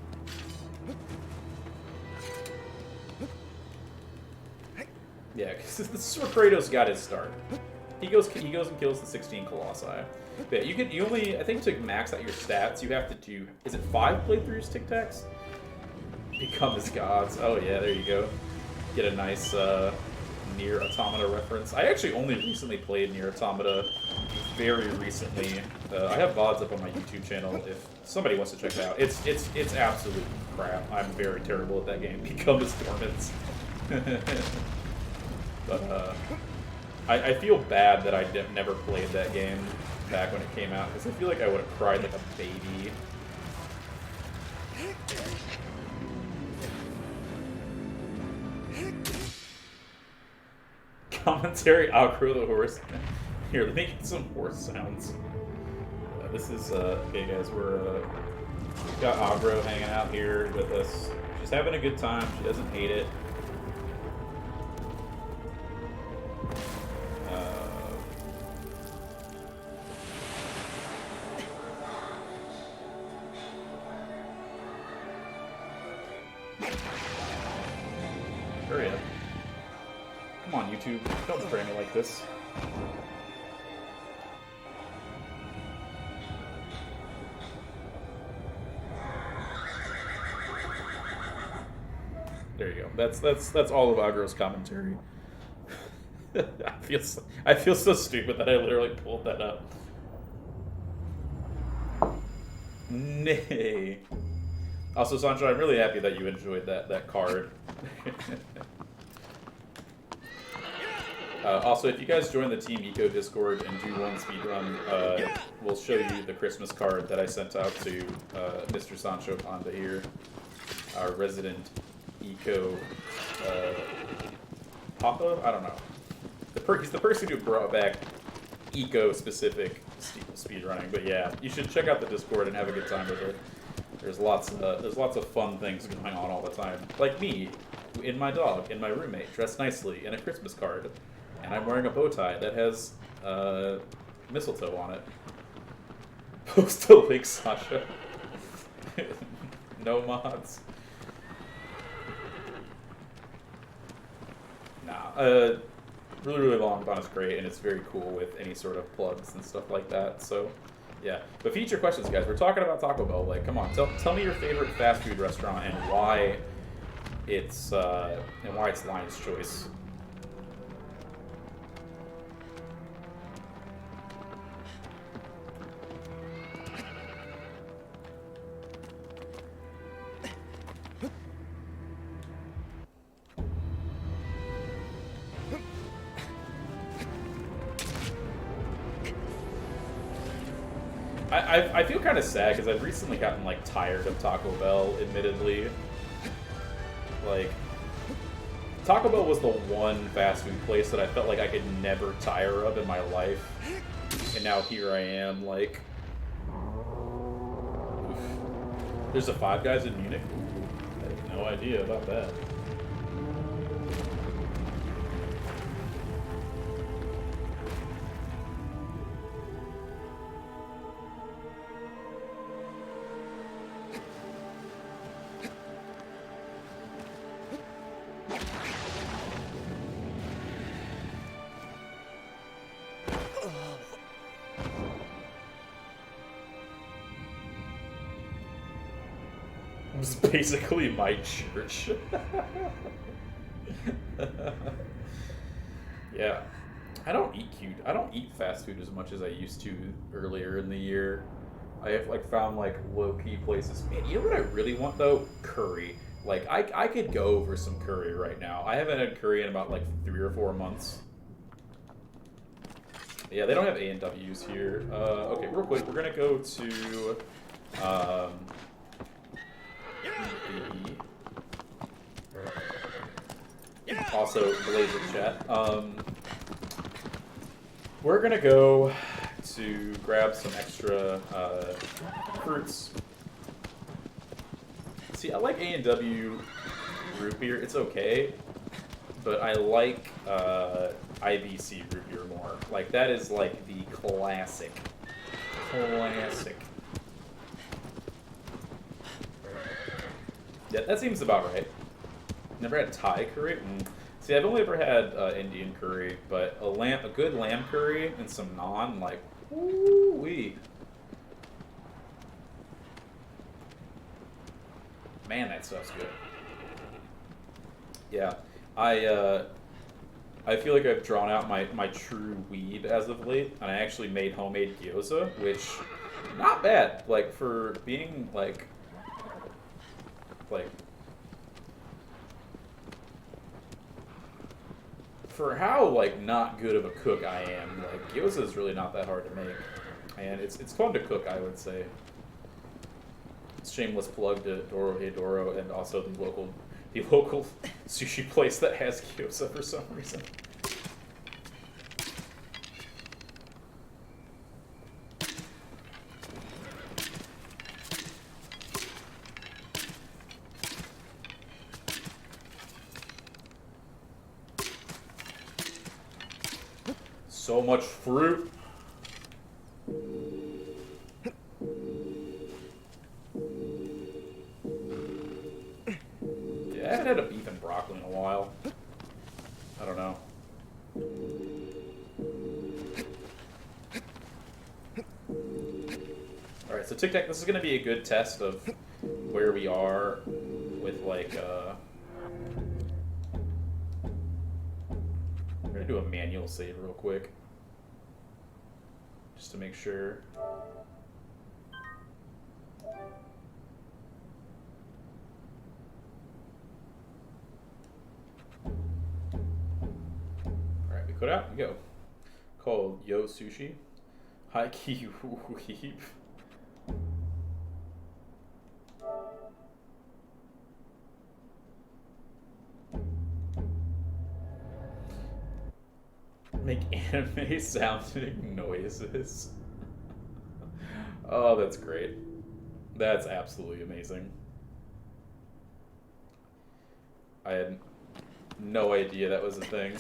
Yeah, because this is where Kratos got his start. He goes and kills the 16 Colossi. But you only, I think, to max out your stats, you have to do, is it 5 playthroughs, Tic Tacs? Become as gods. Oh yeah, there you go. Get a nice Nier Automata reference. I actually only recently played Nier Automata, very recently. I have VODs up on my YouTube channel if somebody wants to check it out. It's absolute crap. I'm very terrible at that game. Become as Dormants. But I feel bad that I never played that game back when it came out, because I feel like I would have cried like a baby. Commentary, outgrow the horse. Here, let me get some horse sounds. This is, okay guys, we've got Agro hanging out here with us. She's having a good time, she doesn't hate it. Hurry up. Come on, YouTube. Don't frame it like this. There you go. That's all of Agro's commentary. I feel so stupid that I literally pulled that up. Nay. Also, Sancho, I'm really happy that you enjoyed that card. Also, if you guys join the Team Eco Discord and do one speedrun, we'll show you the Christmas card that I sent out to Mr. Sancho Panda here, our resident Eco Papa? I don't know. He's the person who brought back Eco-specific speedrunning. But yeah, you should check out the Discord and have a good time with it. There's lots of fun things going on all the time. Like me, in my dog, and my roommate, dressed nicely, and a Christmas card. And I'm wearing a bow tie that has mistletoe on it. Post a link, Sasha. No mods. Nah, really long fun is great, and it's very cool with any sort of plugs and stuff like that. So, yeah. But feature questions, guys. We're talking about Taco Bell. Like, come on, tell me your favorite fast food restaurant and why it's Lion's choice. I feel kind of sad because I've recently gotten like tired of Taco Bell, admittedly. Like, Taco Bell was the one fast food place that I felt like I could never tire of in my life. And now here I am, like... Oof. There's a Five Guys in Munich? I have no idea about that. It was basically my church. Yeah. I don't eat fast food as much as I used to earlier in the year. I have like found like low-key places. Man, you know what I really want though? Curry. Like I could go for some curry right now. I haven't had curry in about like 3 or 4 months. Yeah, they don't have A&Ws here. Okay, real quick, we're gonna go to also Blazer chat. We're gonna go to grab some extra fruits. See, I like A&W root beer. It's okay, but I like IBC root beer more. Like that is like the classic. Yeah, that seems about right. Never had Thai curry. See, I've only ever had Indian curry, but a good lamb curry and some naan, like, woo-wee. Man, that stuff's good. Yeah, I feel like I've drawn out my true weeb as of late, and I actually made homemade gyoza, which, not bad. Like, for being, like, for how, like, not good of a cook I am, like, gyoza is really not that hard to make. And it's fun to cook, I would say. Shameless plug to Doro Hey Doro, and also the local sushi place that has gyoza for some reason. So much fruit. Yeah, I haven't had a beef and broccoli in a while. I don't know. Alright, so Tic Tac, this is going to be a good test of where we are with, like, we're going to do a manual save real quick. Just to make sure. Alright, we put out, you go. Called Yo Sushi. Hi Ki Weep. Make anime sounding noises. Oh, that's great. That's absolutely amazing. I had no idea that was a thing.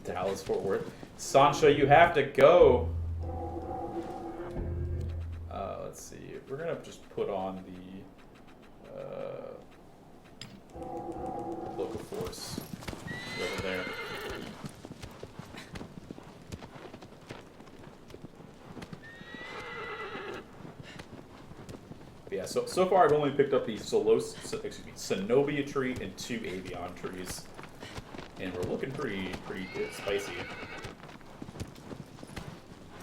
Dallas Fort Worth. Sancho, you have to go. Let's see. We're gonna just put on the local force over there. But yeah. So far I've only picked up the Cenobia tree and 2 Avion trees. And we're looking pretty good, spicy.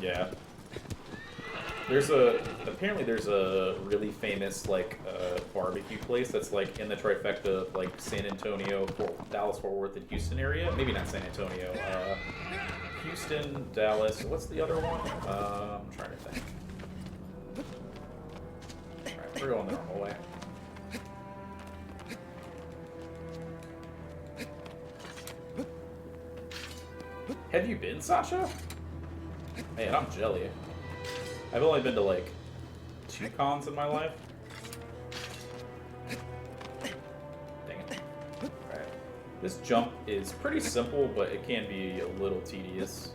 Yeah. Apparently there's a really famous like barbecue place that's like in the trifecta of like San Antonio, Dallas, Fort Worth, and Houston area. Maybe not San Antonio. Houston, Dallas. What's the other one? I'm trying to think. All right, we're going the normal way. Have you been, Sasha? Man, I'm jelly. I've only been to like 2 cons in my life. Dang it. Alright. This jump is pretty simple, but it can be a little tedious.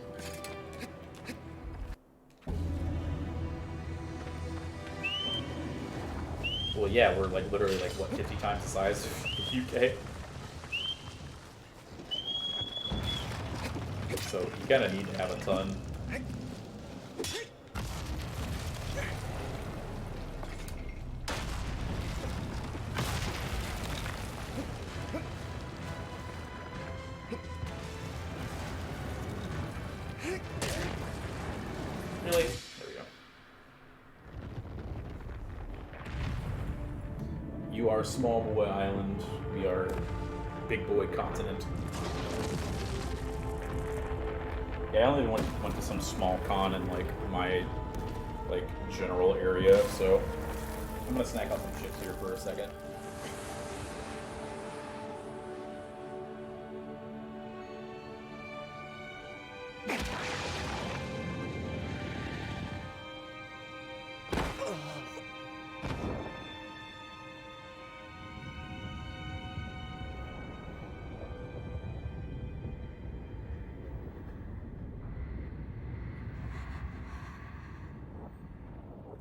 Well, yeah, we're like literally like, what, 50 times the size of the UK? So you kind of need to have a ton. Really? There we go. You are small boy island. We are big boy continent. Yeah, I only went to some small con in like my like general area, so I'm gonna snack on some chips here for a second.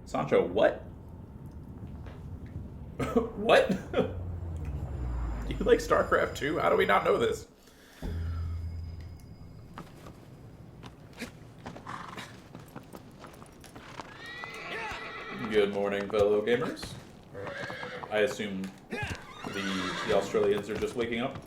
Sancho, what? What? You like StarCraft 2? How do we not know this? Good morning, fellow gamers. I assume the Australians are just waking up.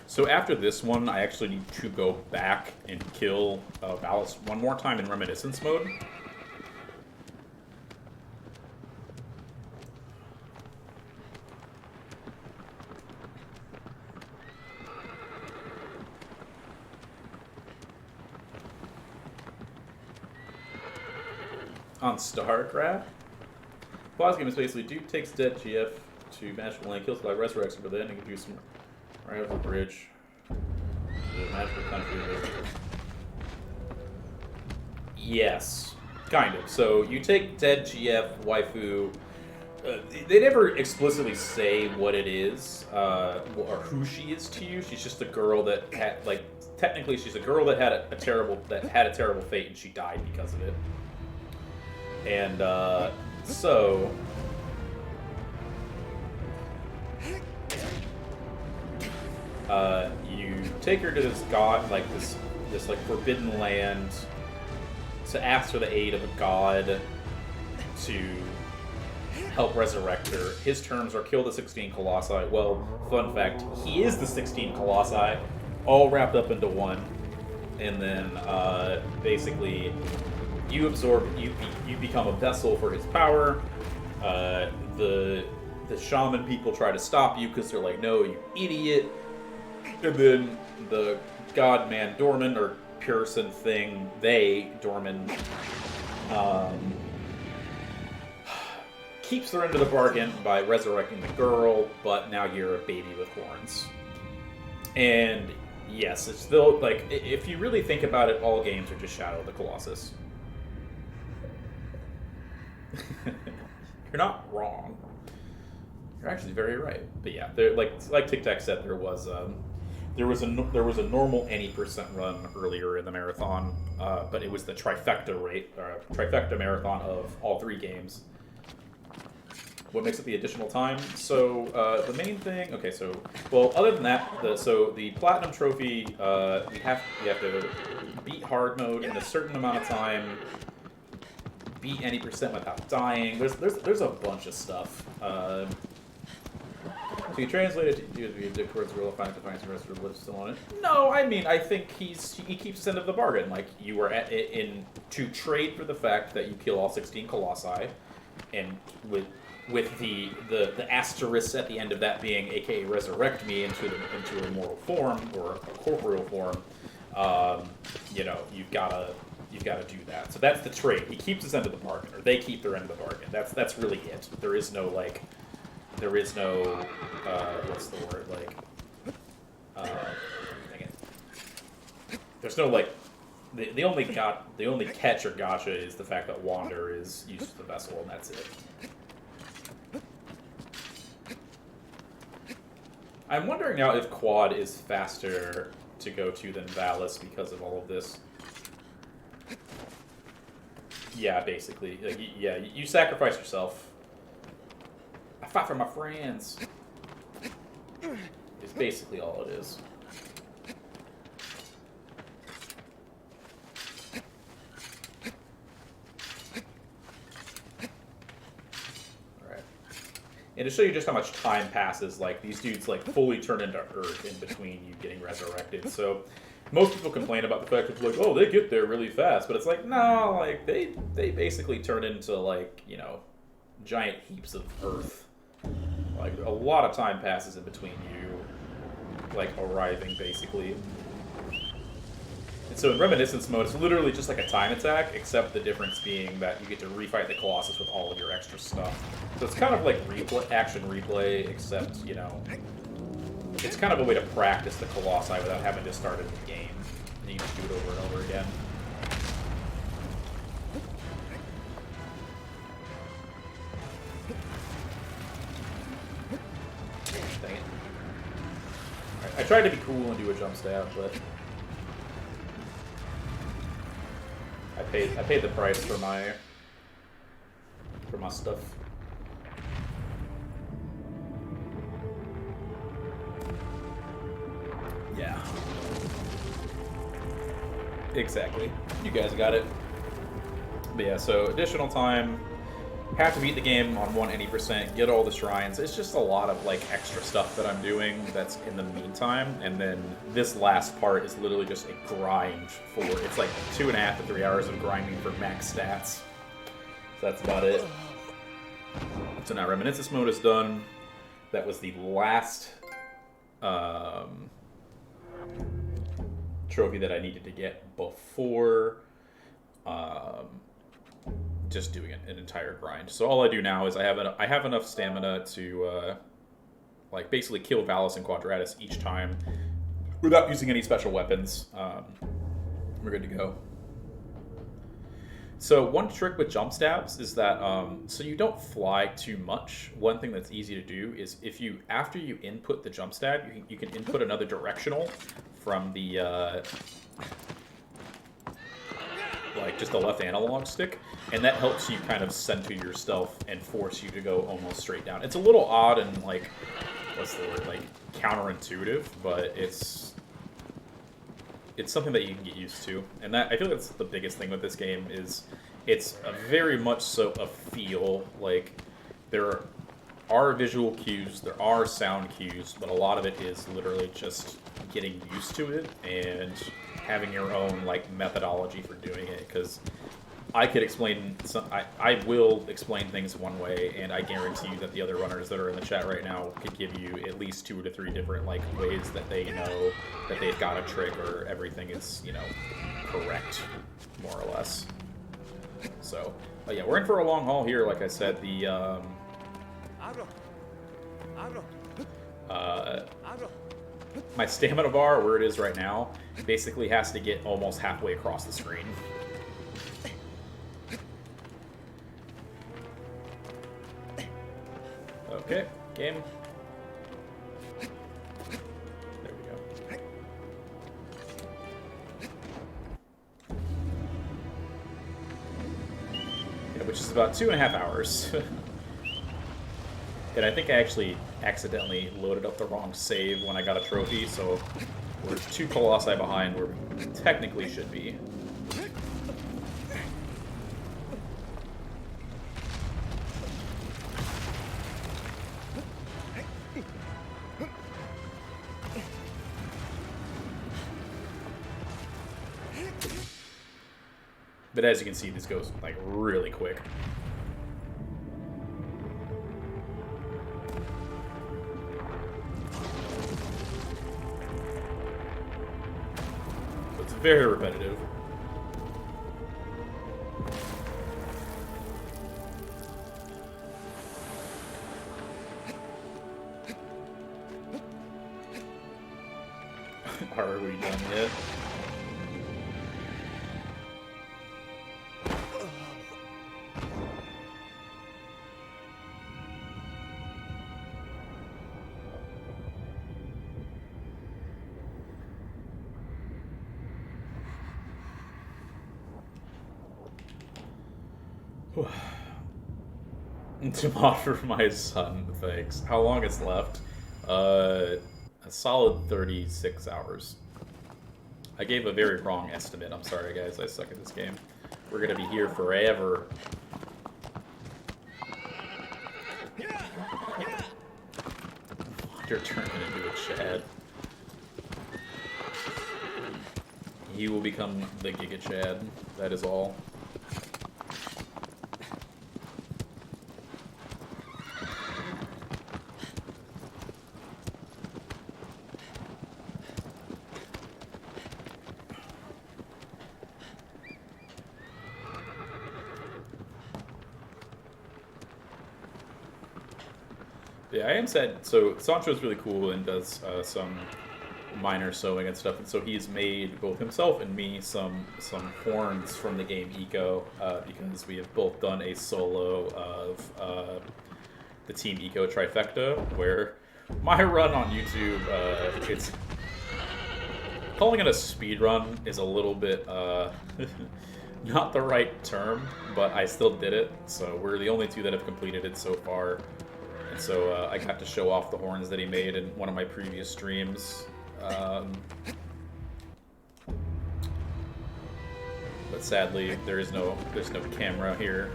So after this one, I actually need to go back and kill Valis one more time in Reminiscence mode. On StarCraft? Boss game is basically dude takes dead GF to magical land, kills like resurrects, but then he can do some right over the bridge. The magical country. Yes, kind of. So you take dead GF waifu. They never explicitly say what it is or who she is to you. She's just a girl that had, like, technically she's a girl that had a terrible fate and she died because of it. And so you take her to this god, like this like forbidden land, to ask for the aid of a god to help resurrect her. His terms are kill the 16 Colossi. Well, fun fact, he is the 16 Colossi, all wrapped up into one. And then basically you absorb, you become a vessel for his power. The shaman people try to stop you because they're like, no, you idiot. And then the god-man Dorman, or Pearson thing, Dorman, keeps their end of the bargain by resurrecting the girl, but now you're a baby with horns. And yes, it's still, like, if you really think about it, all games are just Shadow of the Colossus. You're not wrong. You're actually very right. But yeah, like Tic Tac said, there was a normal any percent run earlier in the marathon, but it was the trifecta marathon of all three games. What makes it the additional time? So the main thing. Okay, so well, other than that, the platinum trophy, you have to beat hard mode in a certain amount of time. Beat any percent without dying. There's a bunch of stuff. So you translate it to towards real final defiance and rest of the still on it. No, I mean I think he keeps his end of the bargain. Like you were to trade for the fact that you kill all 16 Colossi, and with the asterisk at the end of that being AKA resurrect me into a mortal form or a corporeal form. You've gotta do that. So that's the trade. He keeps his end of the bargain, or they keep their end of the bargain. That's really it. There is no what's the word, dang it. There's no the only catch or gotcha is the fact that Wander is used as the vessel, and that's it. I'm wondering now if Quad is faster to go to than Valis because of all of this. Yeah, basically. You sacrifice yourself. I fight for my friends. It's basically all it is. Alright. And to show you just how much time passes, these dudes fully turn into Earth in between you getting resurrected. So most people complain about the fact that oh, they get there really fast, but it's no, they basically turn into giant heaps of Earth. A lot of time passes in between you, arriving, basically. And so in Reminiscence mode, it's literally just like a time attack, except the difference being that you get to refight the Colossus with all of your extra stuff. So it's kind of like action replay, except, it's kind of a way to practice the Colossi without having to start a new game. And you just do it over and over again. I tried to be cool and do a jump stab, but I paid the price for my stuff. Yeah. Exactly. You guys got it. But yeah, so additional time. Have to beat the game on 180%, get all the shrines. It's just a lot of extra stuff that I'm doing that's in the meantime, and then this last part is literally just a grind for, it's 2.5 to 3 hours of grinding for max stats. So that's about it. So now Reminiscence mode is done. That was the last trophy that I needed to get before just doing an entire grind. So all I do now is I have enough stamina to basically kill Valis and Quadratus each time without using any special weapons. We're good to go. So one trick with jump stabs is that so you don't fly too much. One thing that's easy to do is after you input the jump stab, you can input another directional from the just the left analog stick, and that helps you kind of center yourself and force you to go almost straight down. It's a little odd and what's the word, counterintuitive, but it's something that you can get used to. And that, I feel that's the biggest thing with this game is it's a very much so a feel. Like, there are visual cues, there are sound cues, but a lot of it is literally just getting used to it and having your own, like, methodology for doing it. Because I could explain I will explain things one way, and I guarantee you that the other runners that are in the chat right now could give you at least 2 to 3 different, like, ways that they know that they've got a trick or everything is, you know, correct, more or less. So, but yeah, we're in for a long haul here. Like I said, the my stamina bar, where it is right now, basically has to get almost halfway across the screen. Okay, game. There we go. Yeah, which is about 2.5 hours. And I think I actually accidentally loaded up the wrong save when I got a trophy, so we're 2 Colossi behind where we technically should be. But as you can see, this goes, like, really quick. So it's very repetitive. Are we done yet? To mod for my son, thanks. How long is left? A solid 36 hours. I gave a very wrong estimate. I'm sorry, guys. I suck at this game. We're gonna be here forever. You're turning into a Chad. He will become the Giga Chad. That is all. Yeah, I am sad. So Sancho's really cool and does some minor sewing and stuff, and so he's made both himself and me some horns from the game Eco, because we have both done a solo of the Team Eco trifecta, where my run on YouTube, it's calling it a speed run is a little bit not the right term, but I still did it. So we're the only 2 that have completed it so far. And so I got to show off the horns that he made in one of my previous streams. But sadly, there's no camera here.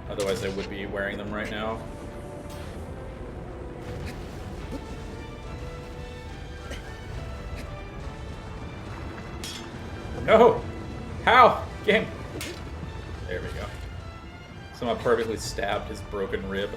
Otherwise, I would be wearing them right now. No! How? Game! There we go. Someone perfectly stabbed his broken rib.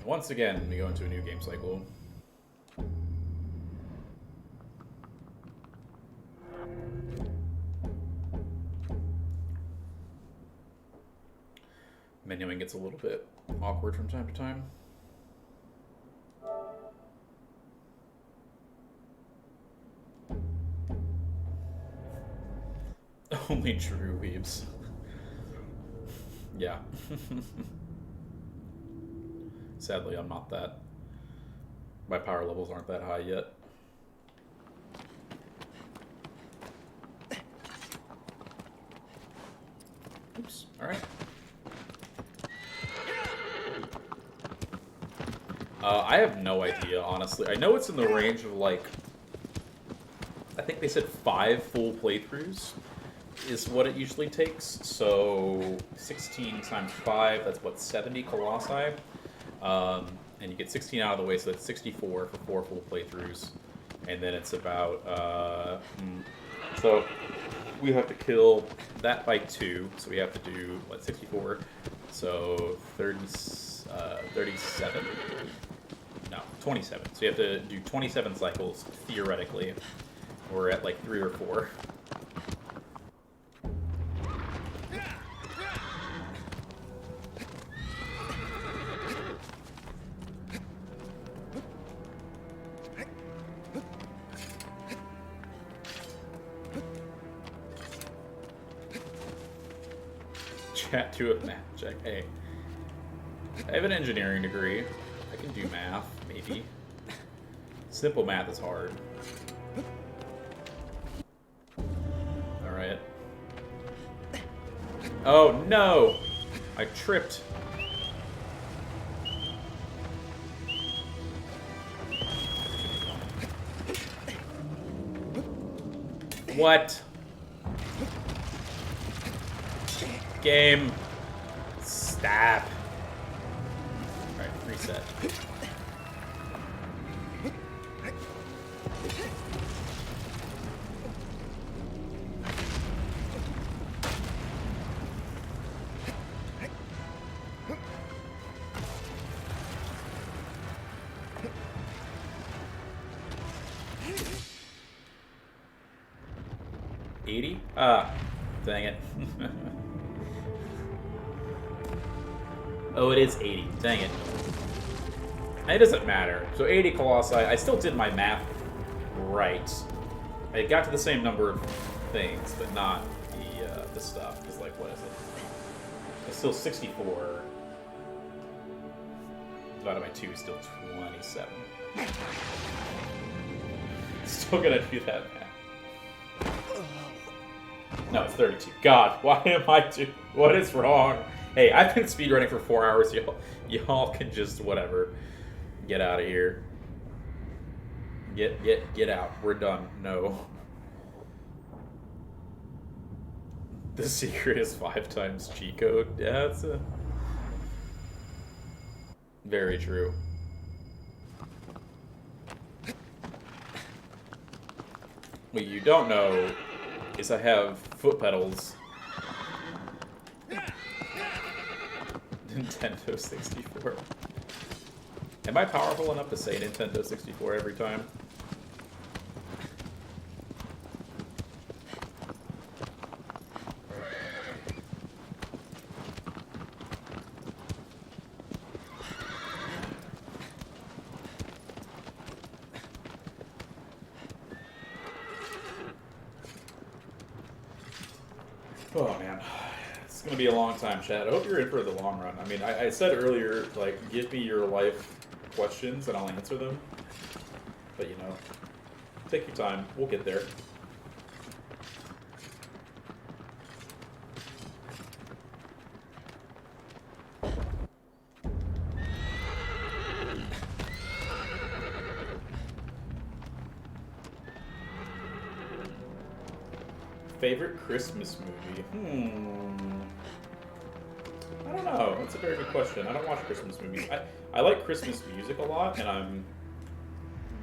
once again, we go into a new game cycle. Menuing gets a little bit awkward from time to time. Only true weebs. Yeah. Sadly, I'm not that. My power levels aren't that high yet. Oops. Alright. I have no idea, honestly. I know it's in the range of, like, I think they said 5 full playthroughs is what it usually takes. So 16 times 5, that's what, 70 Colossi? And you get 16 out of the way, so that's 64 for 4 full playthroughs. And then it's about, so we have to kill that by 2, so we have to do, what, 64? So 37? No, 27. So you have to do 27 cycles, theoretically. We're at like 3 or 4. Chat to a math check. Hey, I have an engineering degree. I can do math, maybe. Simple math is hard. Alright. Oh no! I tripped. What? Game. Stop. Alright, reset. Ah, dang it. Oh, it is 80. Dang it. It doesn't matter. So 80 Colossi. I still did my math right. I got to the same number of things, but not the stuff. Because, like, what is it? It's still 64. Divided by 2 is still 27. Still gonna do that math. No, it's 32. God, why am I doing... What is wrong? Hey, I've been speedrunning for 4 hours. Y'all can just, whatever. Get out of here. Get out. We're done. No. The secret is 5 times cheat code. Yeah, that's a... Very true. What you don't know is I have foot pedals. Nintendo 64. Am I powerful enough to say Nintendo 64 every time? Oh man, it's gonna be a long time, chat. I hope you're in for the long run. I mean, I said earlier, like, give me your life questions and I'll answer them. But you know, take your time. We'll get there. Favorite Christmas movie? I don't know. That's a very good question. I don't watch Christmas movies. I like Christmas music a lot, and I'm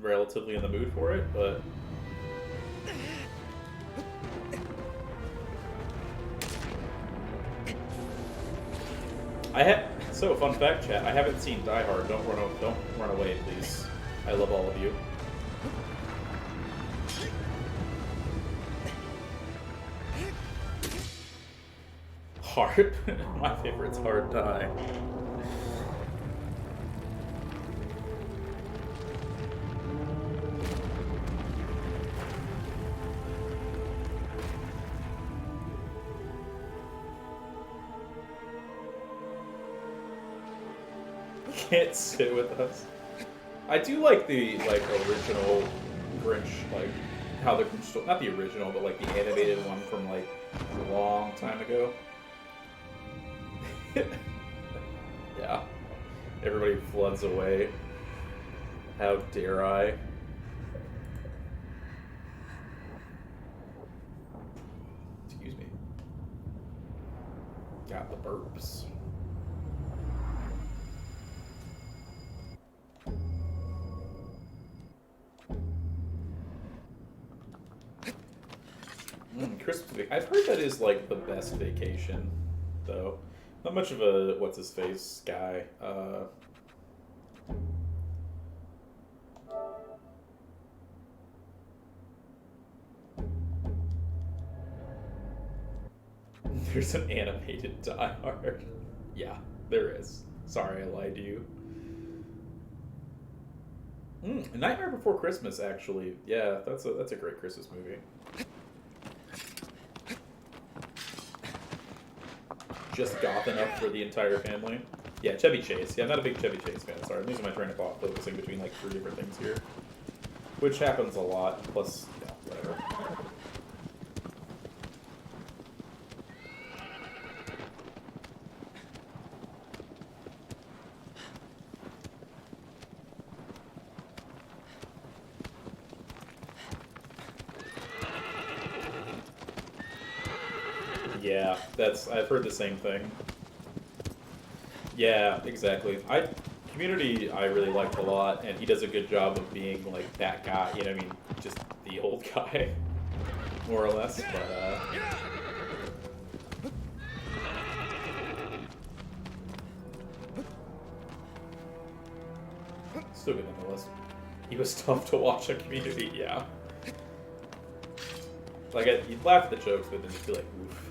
relatively in the mood for it, but... So, fun fact, chat. I haven't seen Die Hard. Don't run away, please. I love all of you. Hard. My favorite's Hard Die. Can't sit with us. I do like the original Grinch, like how the Grinch, not the original, but like the animated one from like a long time ago. Yeah. Everybody floods away. How dare I? Excuse me. Got the burps. Christmas vacation. I've heard that is like the best vacation, though. Not much of a what's his face guy. There's an animated Die Hard. Yeah, there is. Sorry, I lied to you. Nightmare Before Christmas, actually. Yeah, that's a great Christmas movie. Just goth enough for the entire family. Yeah, Chevy Chase. Yeah, I'm not a big Chevy Chase fan. Sorry, I'm losing my train of thought focusing between like 3 different things here. Which happens a lot, plus, yeah, whatever. Yeah, I've heard the same thing. Yeah, exactly. Community I really liked a lot, and he does a good job of being like that guy, you know what I mean? Just the old guy, more or less, but still good nonetheless. He was tough to watch on Community, yeah. Like, you'd laugh at the jokes, but then you'd be like, oof.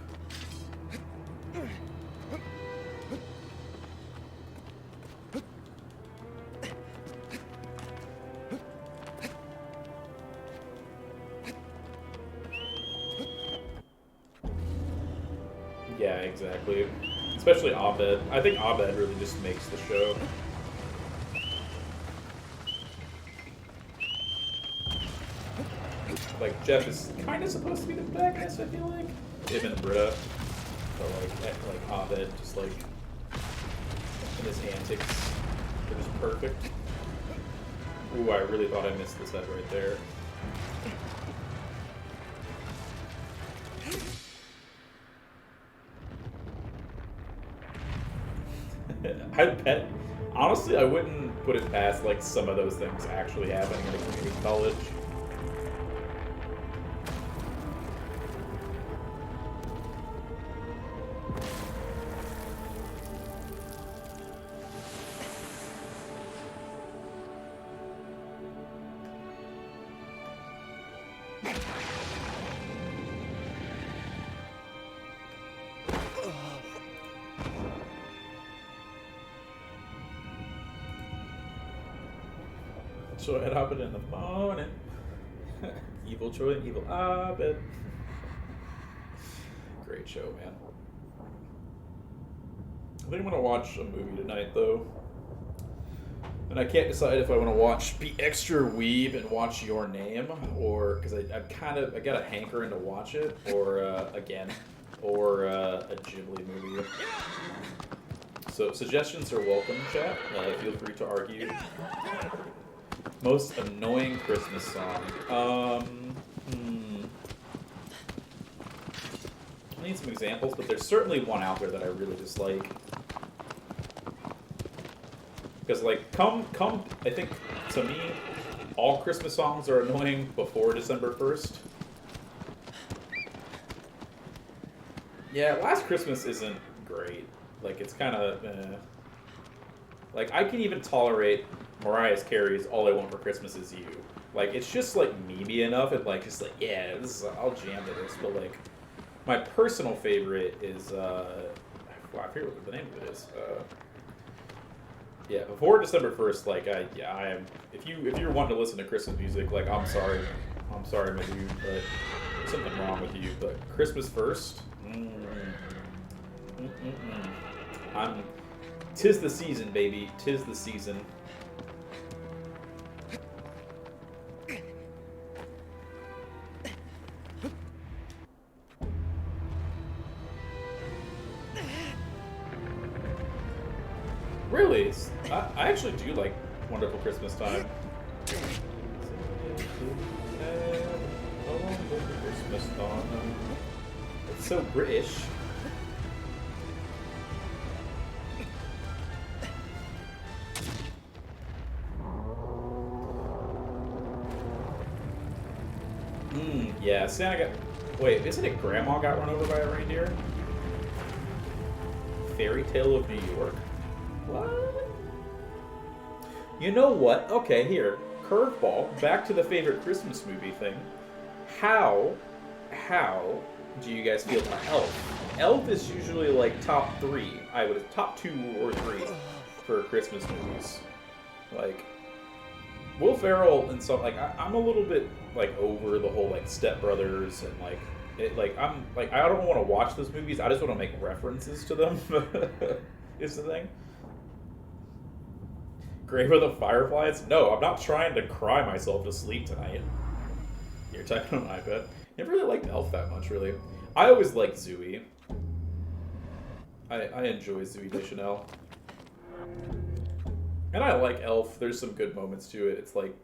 Yeah, exactly. Especially Abed. I think Abed really just makes the show. Like, Jeff is kind of supposed to be the bad guy, I feel like. Him and Britta. But like Abed, just like, in his antics, are just perfect. Ooh, I really thought I missed this head right there. I bet, honestly, I wouldn't put it past like some of those things actually happening in a community college. So it happened in the morning. Evil Troy and Evil Abed. Great show, man. I think I'm gonna watch a movie tonight, though. And I can't decide if I want to be extra weeb and watch Your Name, or because I got a hankering to watch it, or again, or a Ghibli movie. So suggestions are welcome, chat. Feel free to argue. Most annoying Christmas song. I need some examples, but there's certainly one out there that I really dislike. Because, like, I think, to me, all Christmas songs are annoying before December 1st. Yeah, Last Christmas isn't great. Like, it's kind of, Like, I can even tolerate Mariah Carey's All I Want for Christmas Is You. Like, it's just, like, memey enough, and, like, just, like, yeah, this is, I'll jam to this, but, like, my personal favorite is, well, I forget what the name of it is. Yeah, before December 1st, like, I am, if you're wanting to listen to Christmas music, like, I'm sorry, my dude, but there's something wrong with you, but Christmas First, tis the season, baby, tis the season. Really? I actually do like Wonderful Christmas Time. It's so British. Yeah, Santa got... Wait, isn't it Grandma got run over by a reindeer? Fairy Tale of New York. What? You know what? Okay, here. Curveball. Back to the favorite Christmas movie thing. How do you guys feel about Elf? Elf is usually like top 3. I would top 2 or 3 for Christmas movies. Like, Will Ferrell and stuff. Like, I'm a little bit like over the whole like Step Brothers and like it. Like, I'm like I don't want to watch those movies. I just want to make references to them. Is the thing. Grave of the Fireflies? No, I'm not trying to cry myself to sleep tonight. You're typing on iPad. Never really liked Elf that much, really. I always liked Zooey. I enjoy Zooey Deschanel. And I like Elf. There's some good moments to it. It's like...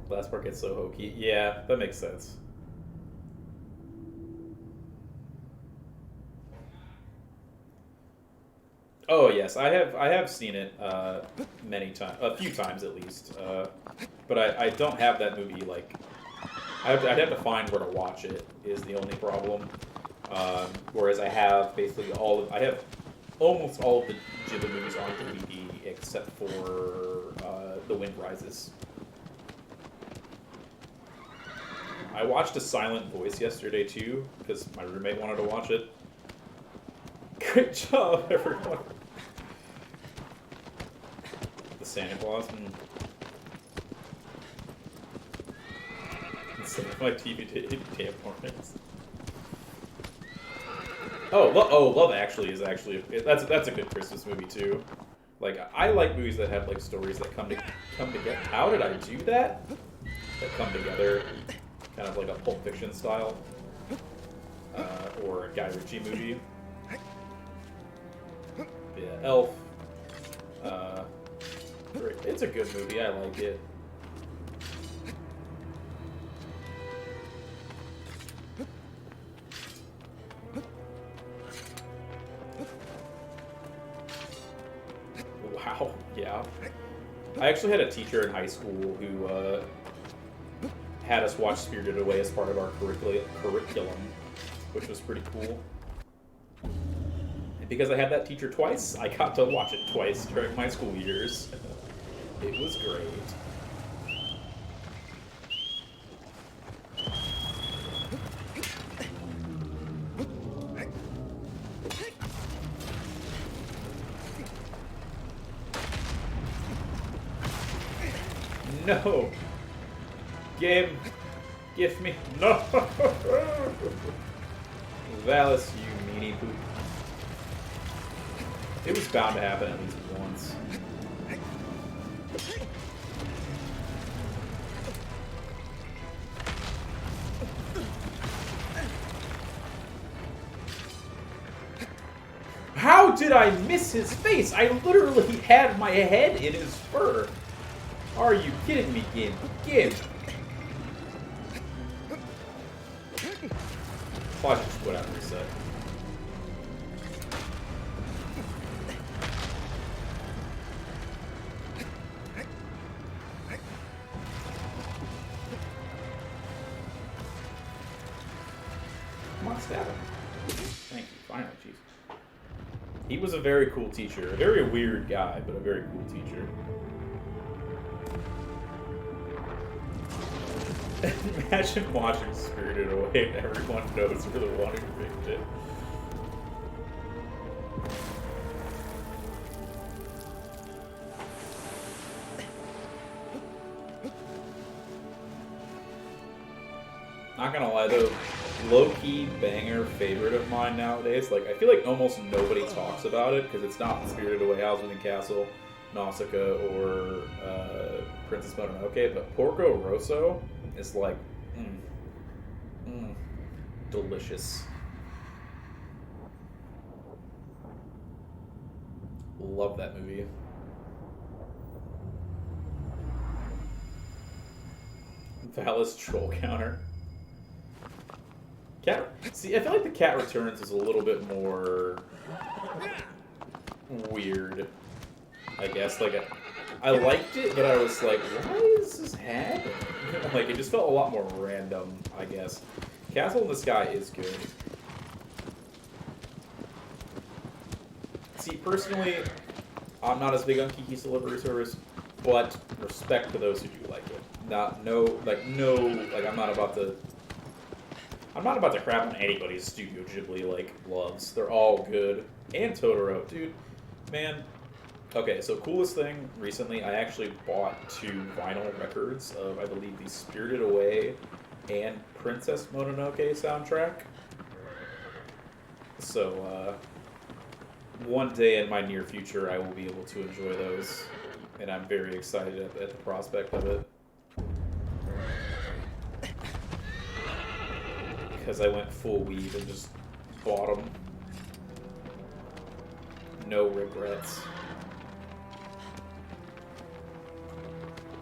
Last part gets so hokey. Yeah, that makes sense. Oh yes, I have seen it many times, a few times at least. But I don't have that movie like. I'd have to find where to watch it. Is the only problem. Whereas I have basically I have almost all of the Ghibli movies on DVD except for The Wind Rises. I watched A Silent Voice yesterday too because my roommate wanted to watch it. Great job, everyone. The Santa Claus. Instead of my TV tampons. Love Actually is that's a good Christmas movie too. Like I like movies that have like stories that come together. How did I do that? That come together, kind of like a Pulp Fiction style, or a Guy Ritchie movie. Yeah, Elf. It's a good movie. I like it. Wow. Yeah. I actually had a teacher in high school who had us watch Spirited Away as part of our curriculum, which was pretty cool. Because I had that teacher twice, I got to watch it twice during my school years. It was great. No! Game! Give me... No! Valis, you meanie poop. It was bound to happen at least once. How did I miss his face? I literally had my head in his fur. Are you kidding me, Gim? Gim! Watch it just put out reset. stab him. Thank you. Finally, jeez. He was a very cool teacher. A very weird guy, but a very cool teacher. Imagine watching Spirited Away and everyone knows where the water picked it. Not gonna lie though, low-key banger favorite of mine nowadays. Like, I feel like almost nobody talks about it because it's not Spirited Away, Howl's Moving Castle, Nausicaa, or Princess Mononoke, but Porco Rosso is like, delicious. Love that movie. Valis troll counter. Cat. See, I feel like the Cat Returns is a little bit more weird. I guess like I liked it, but I was like, why is this happening? Like it just felt a lot more random. I guess. Castle in the Sky is good. See, personally, I'm not as big on Kiki's Delivery Service, but respect to those who do like it. I'm not about to crap on anybody's Studio Ghibli, like, loves. They're all good. And Totoro. Dude, man. Okay, so coolest thing recently, I actually bought 2 vinyl records of, I believe, the Spirited Away and Princess Mononoke soundtrack. So, one day in my near future, I will be able to enjoy those. And I'm very excited at the prospect of it. Because I went full weed and just bought them. No regrets.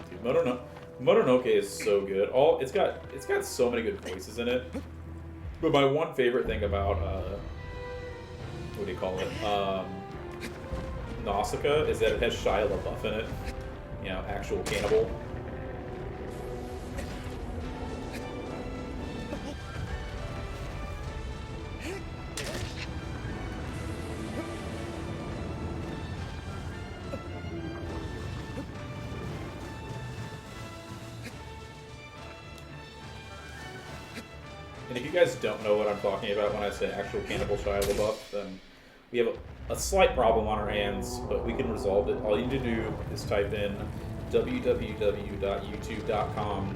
Dude, Mononoke is so good. It's got so many good voices in it. But my one favorite thing about what do you call it? Nausicaa is that it has Shia LaBeouf in it. You know, actual cannibal. And if you guys don't know what I'm talking about when I say actual cannibal Shia LaBeouf, then we have a slight problem on our hands, but we can resolve it. All you need to do is type in www.youtube.com,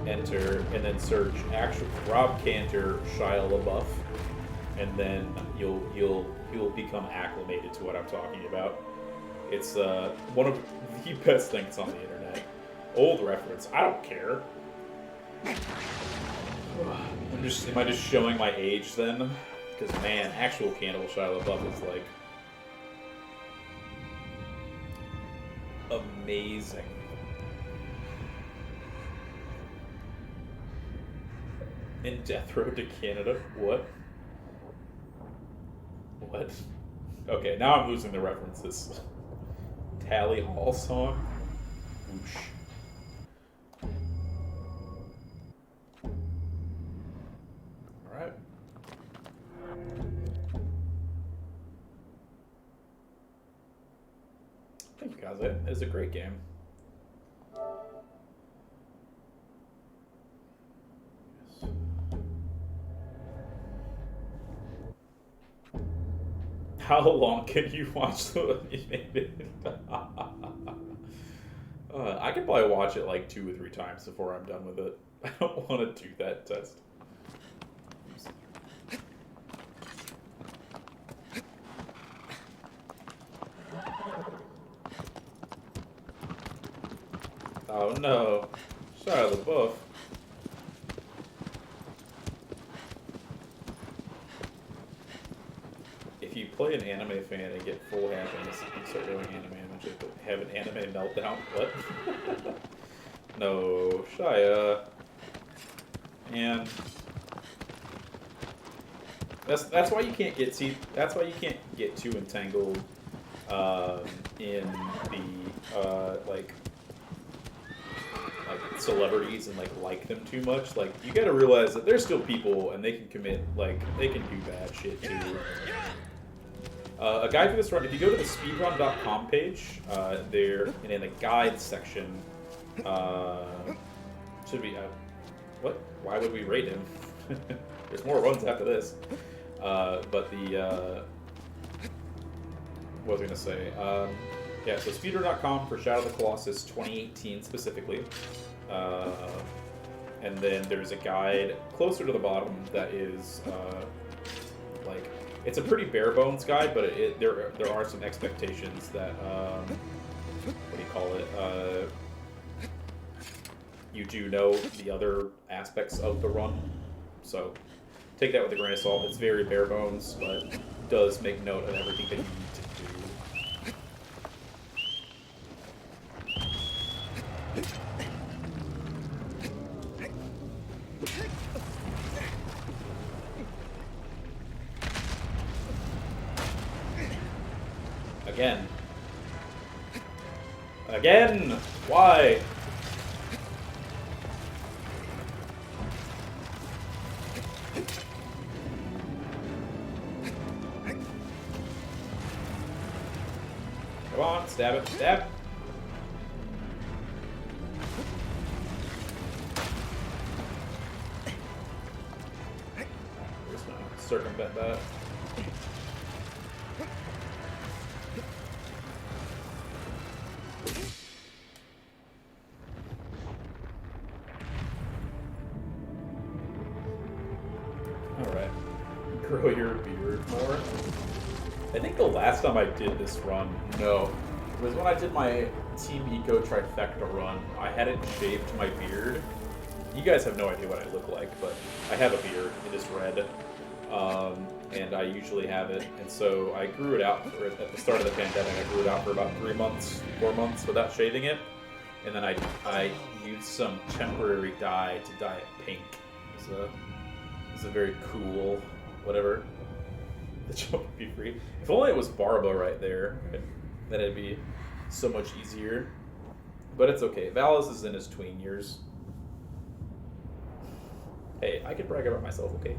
enter, and then search actual Rob Cantor Shia LaBeouf, and then you'll become acclimated to what I'm talking about. It's one of the best things on the internet. Old reference. I don't care. Am I just showing my age then? Because man, actual cannibal Shia LaBeouf is like amazing. In Death Road to Canada? What? What? Okay, now I'm losing the references. Tally Hall song? Whoosh. Alright. Thank you guys, it was a great game. How long can you watch the I could probably watch it like 2 or 3 times before I'm done with it. I don't want to do that test. Oh no, Shia LaBeouf. If you play an anime fan and get full happiness, you start doing anime and just have an anime meltdown. What? No, Shia. And that's why you can't get that's why you can't get too entangled in the like celebrities and like them too much. Like, you gotta realize that they're still people and they can commit, like, they can do bad shit too. A guide for this run, if you go to the speedrun.com page, there, and in the guide section, should be, what? Why would we rate him? There's more runs after this. But the, what was I gonna say? Yeah, so speedrun.com for Shadow of the Colossus 2018 specifically. And then there's a guide closer to the bottom that is, like, it's a pretty bare bones guide, but there are some expectations that, what do you call it? You do know the other aspects of the run, so take that with a grain of salt. It's very bare bones, but does make note of everything that you need to do. Again! Why? Come on, stab it, stab! We're just gonna circumvent that. Alright. Grow your beard more. I think the last time I did this run, was when I did my Team Eco Trifecta run. I hadn't shaved my beard. You guys have no idea what I look like, but I have a beard. It is red. And I usually have it. And so I grew it out at the start of the pandemic. I grew it out for about 3 months, 4 months without shaving it. And then I used some temporary dye to dye it pink. It's a very cool, whatever. The jump would be free. If only it was Barba right there, then it'd be so much easier. But it's okay. Valis is in his tween years. Hey, I can brag about myself, okay?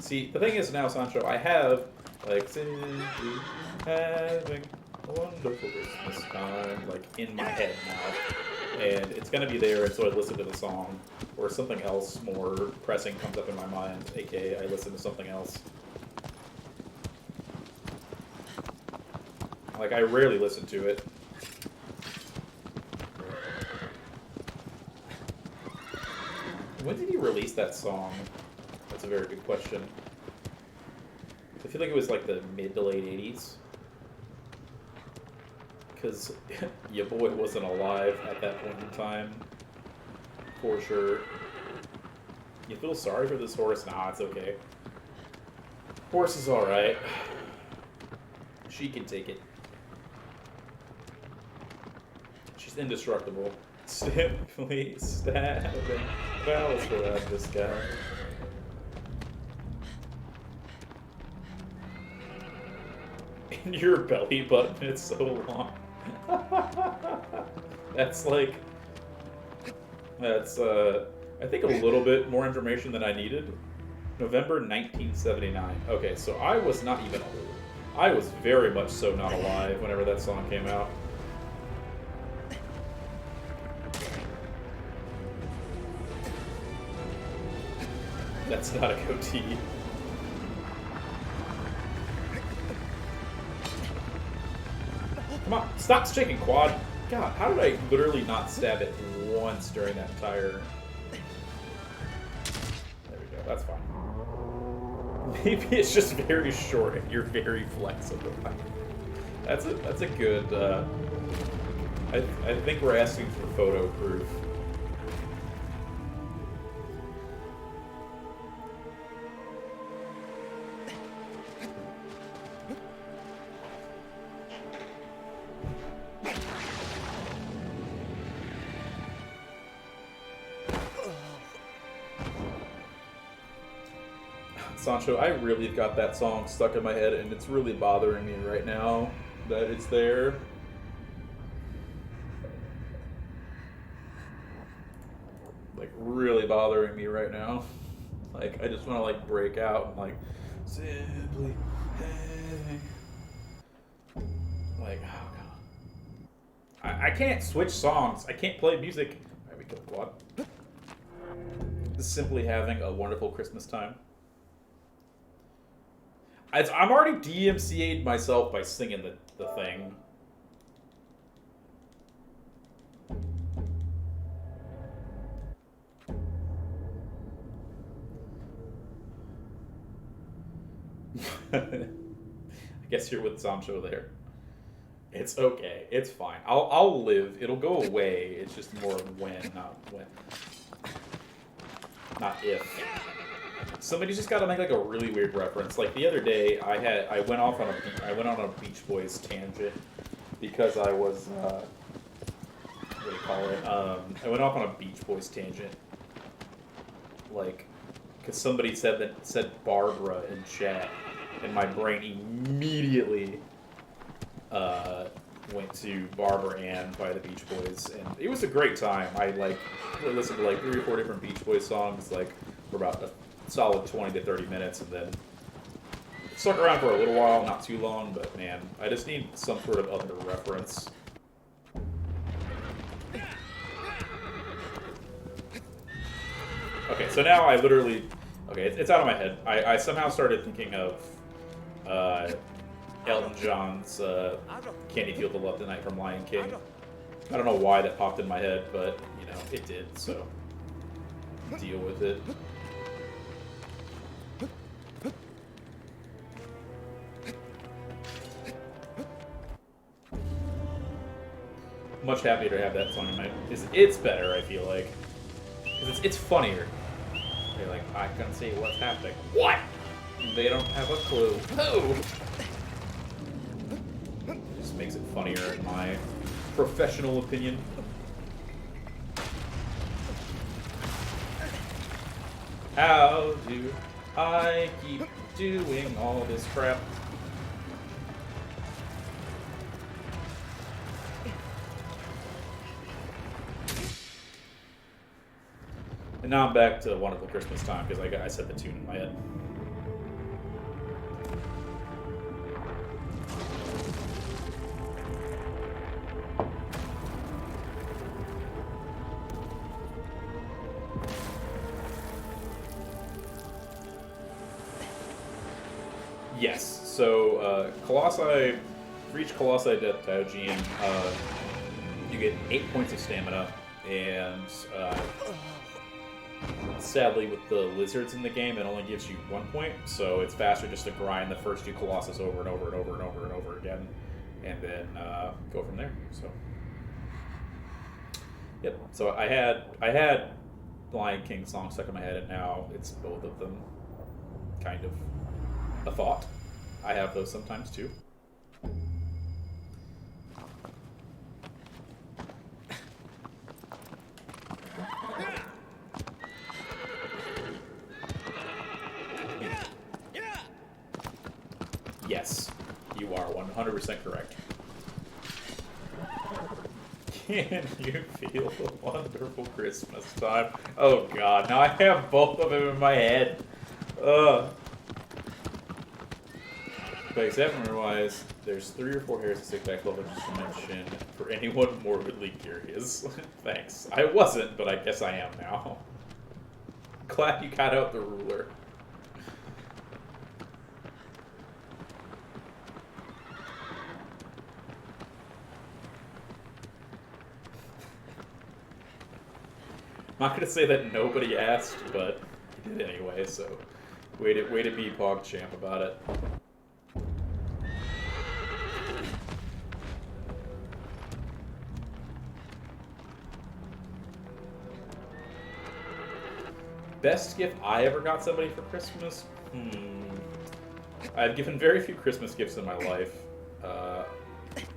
See, the thing is now, Sancho, I have, like, simply having a wonderful Christmas time, like, in my head now. And it's gonna be there until I listen to the song, or something else more pressing comes up in my mind, aka I listen to something else. Like, I rarely listen to it. When did he release that song? That's a very good question. I feel like it was like the mid to late 80s. Because your boy wasn't alive at that point in time. For sure. You feel sorry for this horse? Nah, it's okay. Horse is alright. She can take it. She's indestructible. Simply stabbing Valis around this guy. And your belly button is so long. That's like... That's, I think a little bit more information than I needed. November 1979. Okay, so I was not even old. I was very much so not alive whenever that song came out. That's not a goatee. Come on, stop shaking, Quad. God, how did I literally not stab it once during that entire... There we go, that's fine. Maybe it's just very short and you're very flexible. That's a good, I think we're asking for photo proof. Sancho, I really got that song stuck in my head, and it's really bothering me right now that it's there. Like, really bothering me right now. Like, I just want to, like, break out and, like, simply having... Like, oh, God. I can't switch songs. I can't play music. Alright, we killed Quad. Simply having a wonderful Christmas time. I'm already DMCA'd myself by singing the thing. I guess you're with Sancho there. It's okay. It's fine. I'll live. It'll go away. It's just more when, not when. Not if. Somebody's just got to make like a really weird reference. Like the other day, I went on a Beach Boys tangent because I was what do you call it? I went off on a Beach Boys tangent, like because somebody said Barbara in chat, and my brain immediately went to Barbara Ann by the Beach Boys, and it was a great time. I listened to like 3 or 4 different Beach Boys songs, like for about a solid 20 to 30 minutes, and then stuck around for a little while, not too long, but man, I just need some sort of other reference. Okay, so now I literally, okay, it's out of my head. I somehow started thinking of Elton John's Can You Feel the Love Tonight from Lion King. I don't know why that popped in my head, but, you know, it did, so deal with it. Much happier to have that song in my... It's better, I feel like. Because it's funnier. They're like, I can see what's happening. What? They don't have a clue. Who? Just makes it funnier in my professional opinion. How do I keep doing all this crap? And now I'm back to Wonderful Christmas Time because I set the tune in my head. Yes, so Colossi, for each Colossi Death Taugean, you get 8 points of stamina, and sadly with the lizards in the game, it only gives you 1 point, so it's faster just to grind the first 2 Colossus over and over and over and over and over again, and then go from there. So, yep. So I had Lion King song stuck in my head, and now it's both of them, kind of a thought. I have those sometimes too. Yes, you are 100% correct. Can you feel the wonderful Christmas time? Oh god, now I have both of them in my head. Ugh. But examiner-wise, there's 3 or 4 hairs to stick back level just to mention for anyone morbidly curious. Thanks. I wasn't, but I guess I am now. Glad you got out the ruler. I'm not gonna say that nobody asked, but you did anyway, so way to be PogChamp about it. Best gift I ever got somebody for Christmas? I've given very few Christmas gifts in my life,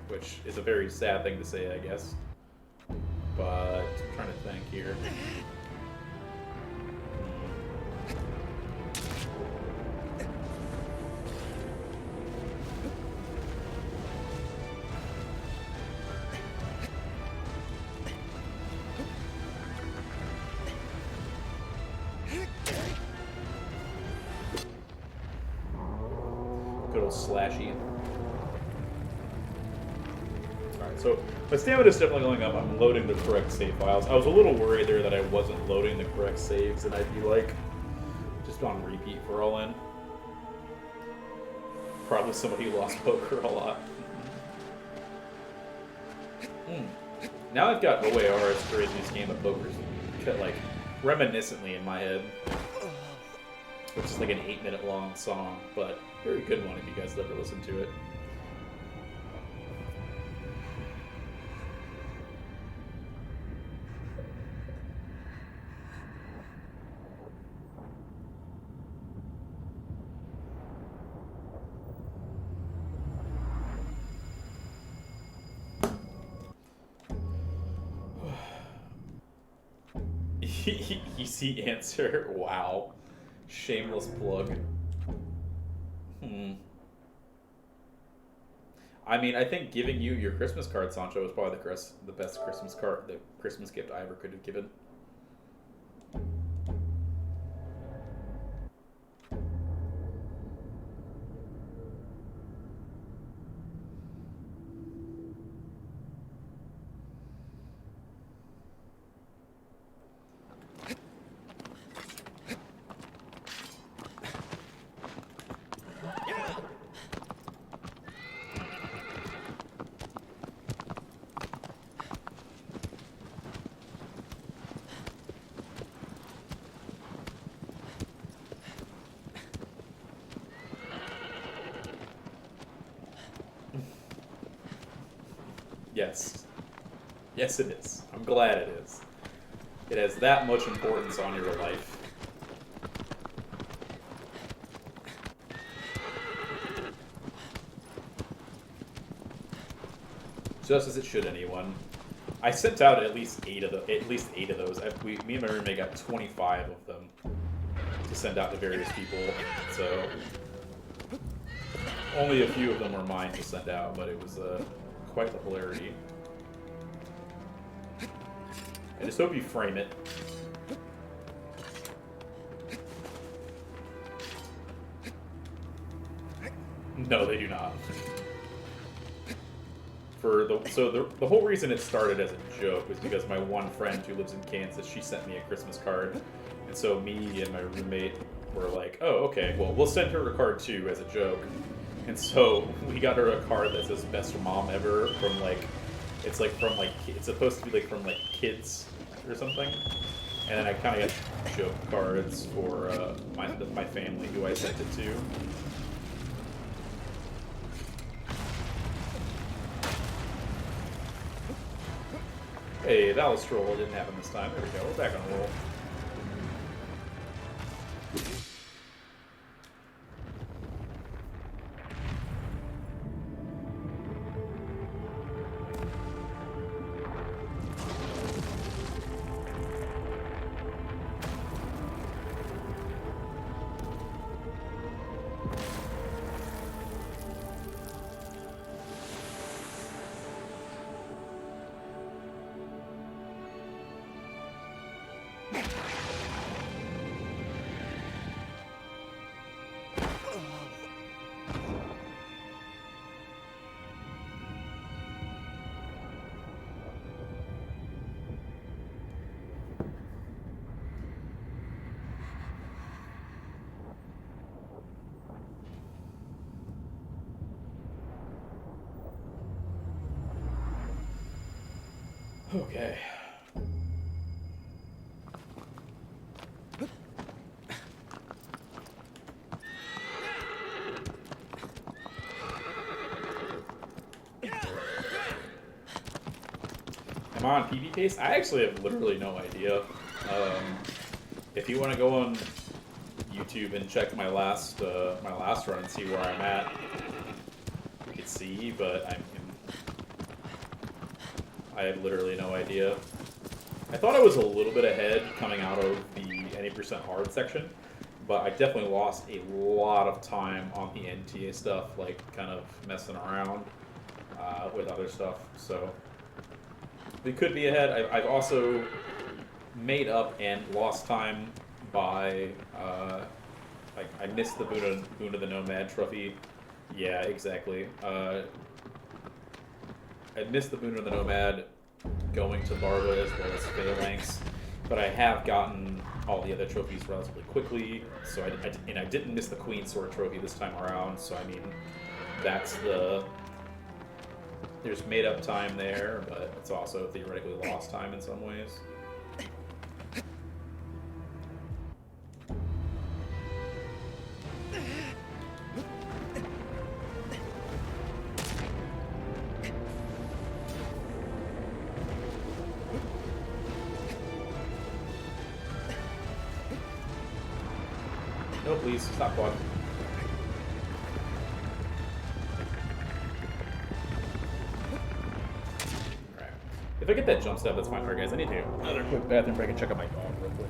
which is a very sad thing to say, I guess. But I'm trying to think here. real slashy. Alright, so my stamina is definitely going up. I'm loading the correct save files. I was a little worried there that I wasn't loading the correct saves, and I'd be like, just on repeat for all in. Probably somebody who lost poker a lot. Now I've got OAR as craziest game of poker, like, reminiscently in my head. Which is like an 8-minute long song, but very good one if you guys ever listen to it. Easy answer. Wow. Shameless plug. I mean, I think giving you your Christmas card, Sancho, was probably the best Christmas gift I ever could have given. Yes. Yes, it is. I'm glad it is. It has that much importance on your life. Just as it should anyone. I sent out at least eight of those. Me and my roommate got 25 of them to send out to various people. So only a few of them were mine to send out, but it was quite the hilarity. I just hope you frame it. No, they do not. The whole reason it started as a joke was because my one friend who lives in Kansas, she sent me a Christmas card, and so me and my roommate were like, "Oh, okay, well, we'll send her a card too as a joke." And so we got her a card that says "Best Mom Ever" from it's supposed to be like from kids or something. And then I kind of got joke cards for my family who I sent it to. Hey, that was troll. It didn't happen this time. There we go. We're back on roll. Okay. Am I on PB pace? I actually have literally no idea. If you want to go on YouTube and check my last run and see where I'm at, you can see, but I have literally no idea. I thought I was a little bit ahead coming out of the any percent hard section, but I definitely lost a lot of time on the NTA stuff, like kind of messing around with other stuff. So we could be ahead. I've also made up and lost time by I missed the Boon of the Nomad trophy Yeah, exactly. I missed the Boon of the Nomad going to Barba as well as Phalanx, but I have gotten all the other trophies relatively quickly, so I didn't miss the Queen Sword trophy this time around, so I mean, that's the... There's made-up time there, but it's also theoretically lost time in some ways. No, please, stop quad. Alright. If I get that jump step, that's fine. Alright, guys, I need to take another quick bathroom break and check out my dog real quick.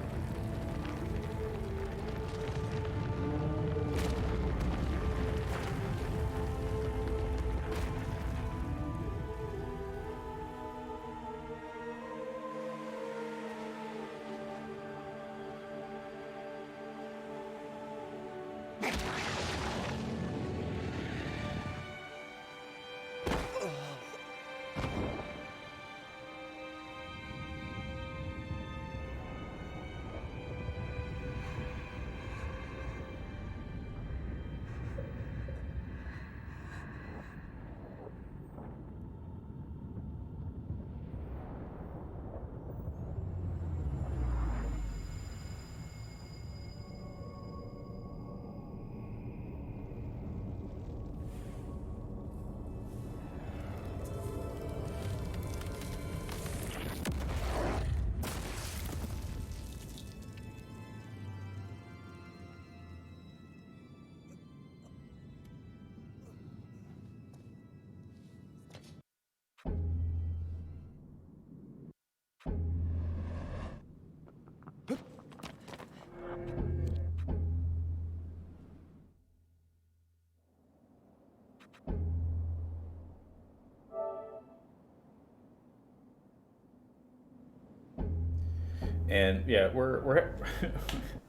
And yeah, we're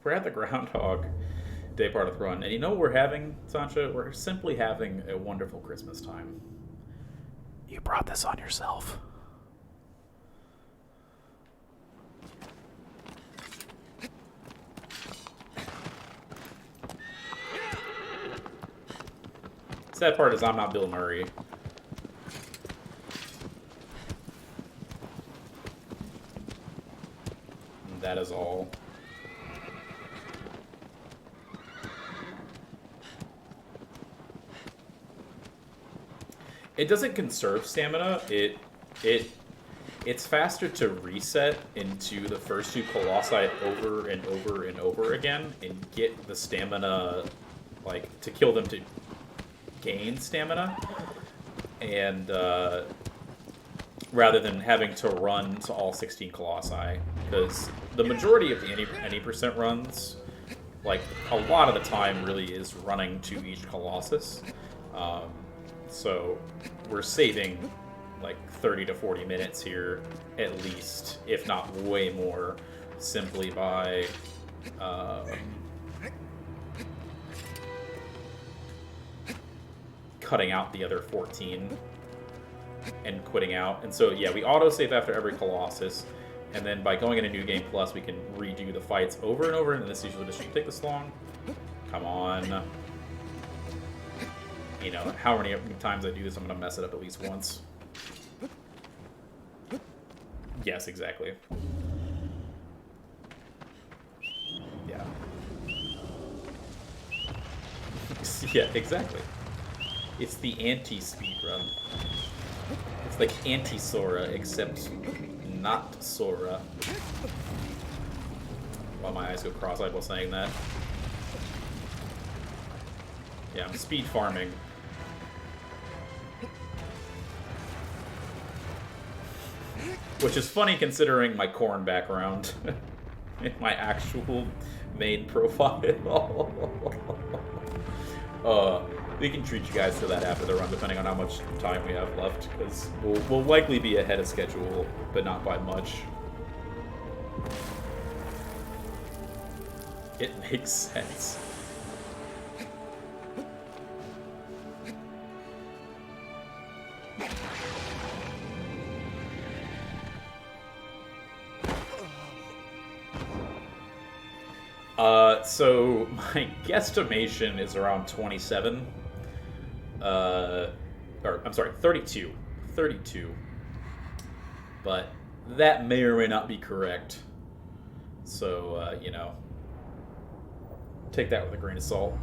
we're at the Groundhog Day part of the run, and you know what we're having, Sancha? We're simply having a wonderful Christmas time. You brought this on yourself. Sad part is I'm not Bill Murray. And that is all. It doesn't conserve stamina. It's faster to reset into the first two Colossi over and over and over again and get the stamina, like, to kill them to gain stamina, and rather than having to run to all 16 Colossi, because the majority of the any percent runs, like, a lot of the time really is running to each Colossus. So we're saving like 30 to 40 minutes here, at least, if not way more, simply by cutting out the other 14 and quitting out. And so, yeah, we autosave after every Colossus, and then by going into New Game Plus, we can redo the fights over and over, and this usually just shouldn't take this long. Come on. You know, how many times I do this, I'm going to mess it up at least once. Yes, exactly. Yeah. Yeah, exactly. It's the anti-speed run. It's like anti-Sora, except not Sora. While my eyes go cross-eyed while saying that. Yeah, I'm speed farming. Which is funny considering my corn background. In my actual main profile. We can treat you guys to that after the run, depending on how much time we have left, because we'll likely be ahead of schedule, but not by much. It makes sense. So my guesstimation is around 27. Or I'm sorry, 32. 32. But that may or may not be correct. So, you know, take that with a grain of salt.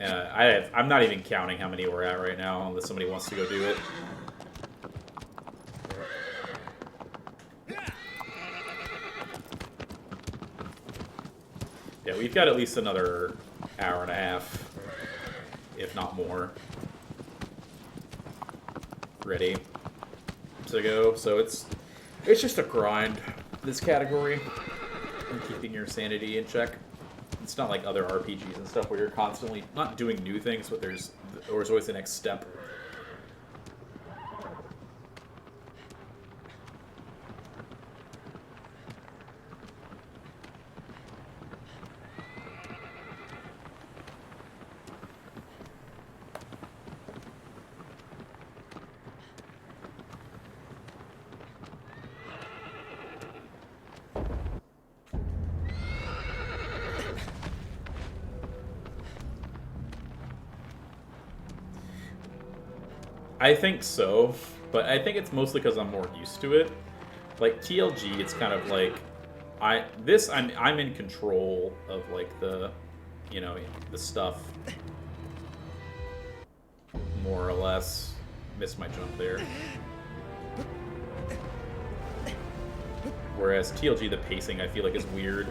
I'm not even counting how many we're at right now, unless somebody wants to go do it. Yeah, we've got at least another hour and a half, if not more, ready to go. So it's just a grind, this category, and keeping your sanity in check. It's not like other RPGs and stuff where you're constantly not doing new things, but there's always the next step. I think so, but I think it's mostly because I'm more used to it. Like TLG, it's kind of like I'm in control of like the, you know, the stuff more or less. Missed my jump there. Whereas TLG, the pacing I feel like is weird.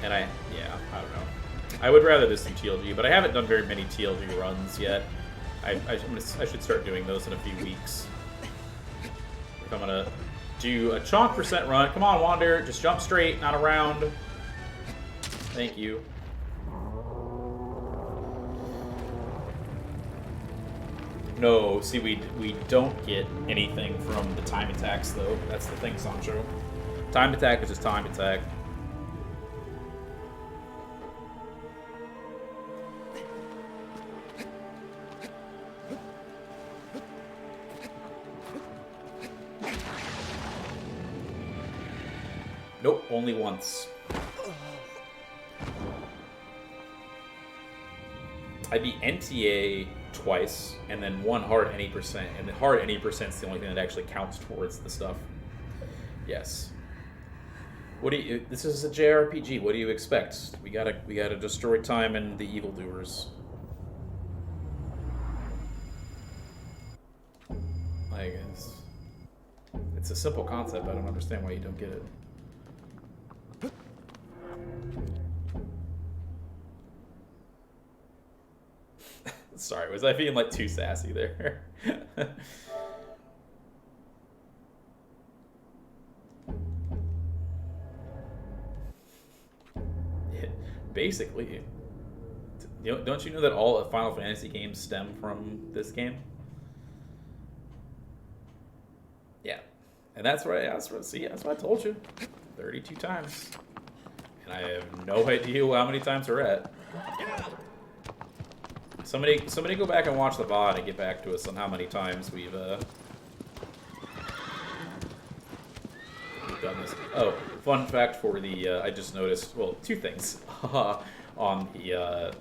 And I don't know. I would rather this than TLG, but I haven't done very many TLG runs yet. I should start doing those in a few weeks. If I'm gonna do a chonk percent run. Come on, Wander, just jump straight, not around. Thank you. No, see, we don't get anything from the time attacks, though. That's the thing, Sancho. Time attack is just time attack. Nope, only once. I beat NTA twice, and then one hard any percent, and the hard any percent is the only thing that actually counts towards the stuff. Yes. What do you? This is a JRPG. What do you expect? We gotta destroy time and the evildoers. I guess it's a simple concept. I don't understand why you don't get it. Sorry, was I being like too sassy there? Yeah, basically, don't you know that all Final Fantasy games stem from this game? Yeah, and that's what I told you, 32 times, and I have no idea how many times we're at. Somebody go back and watch the VOD and get back to us on how many times we've done this. Oh, fun fact for the I just noticed. Well, two things on the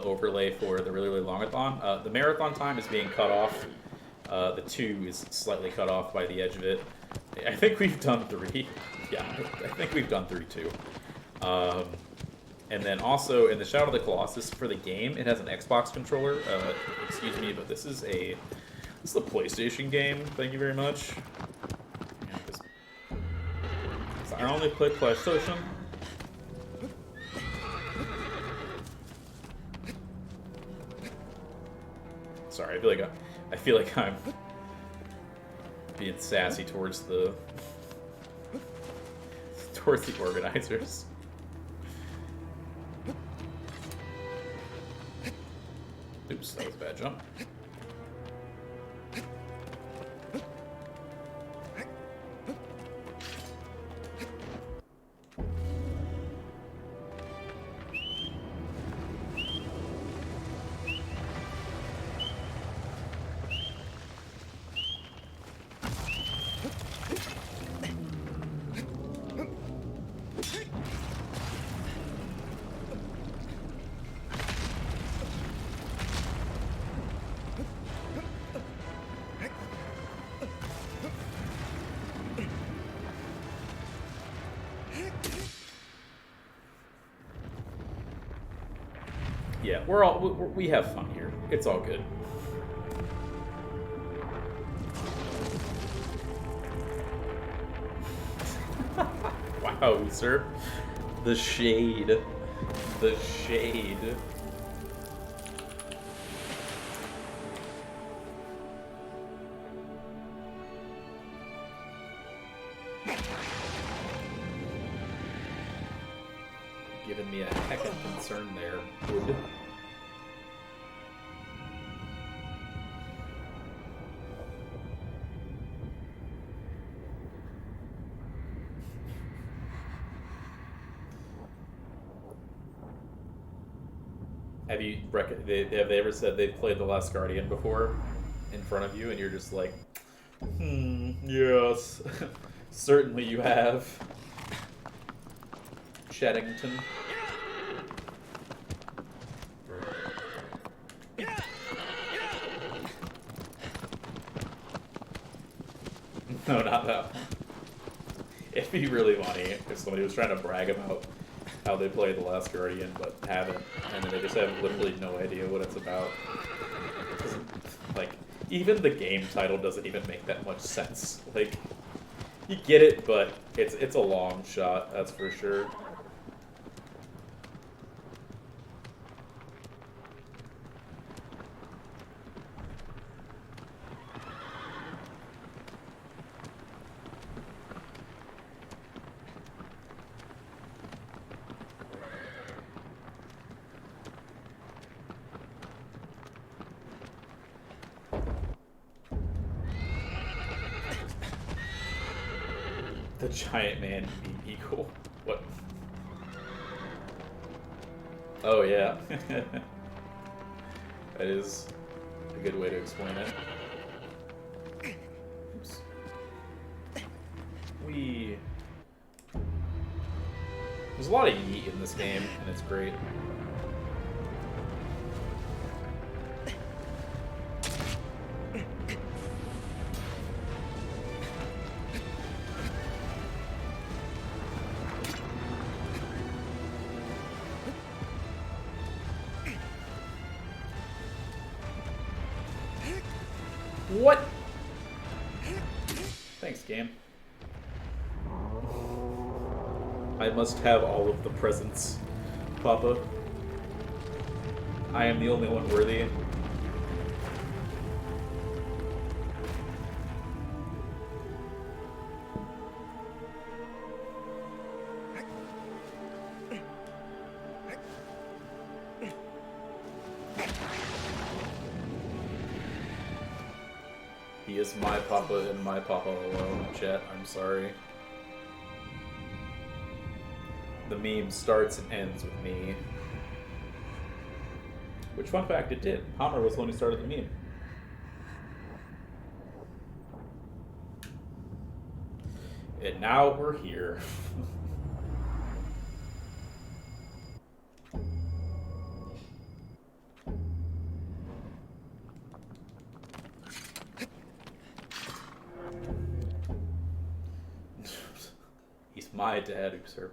overlay for the really longathon. The marathon time is being cut off. The 2 is slightly cut off by the edge of it. I think we've done 3. Yeah, I think we've done 3 too. And then also in the Shadow of the Colossus for the game, it has an Xbox controller. Excuse me, but this is a PlayStation game. Thank you very much. Yeah, 'cause I only play PlayStation. Sorry, I feel like I'm being sassy towards the organizers. Oops, that was a bad jump. Yeah, we have fun here. It's all good. Wow, sir. The shade. The shade. Giving me a heck of concern there, Wood. Have they ever said they've played The Last Guardian before in front of you, and you're just like, yes, certainly you have, Sheddington. No, not that one. It'd be really funny if somebody was trying to brag about how they played The Last Guardian, but haven't, and then they just have literally no idea what it's about. Like, even the game title doesn't even make that much sense. Like, you get it, but it's a long shot, that's for sure. The giant man beat eagle. What? Oh yeah. That is a good way to explain it. Oops. There's a lot of yeet in this game, and it's great. What? Thanks, game. I must have all of the presents, Papa. I am the only one worthy. He is my Papa and my Papa alone, chat. I'm sorry. The meme starts and ends with me. Which, fun fact, it did. Hammer was the one who started the meme. And now we're here. He's my dad, Usurp.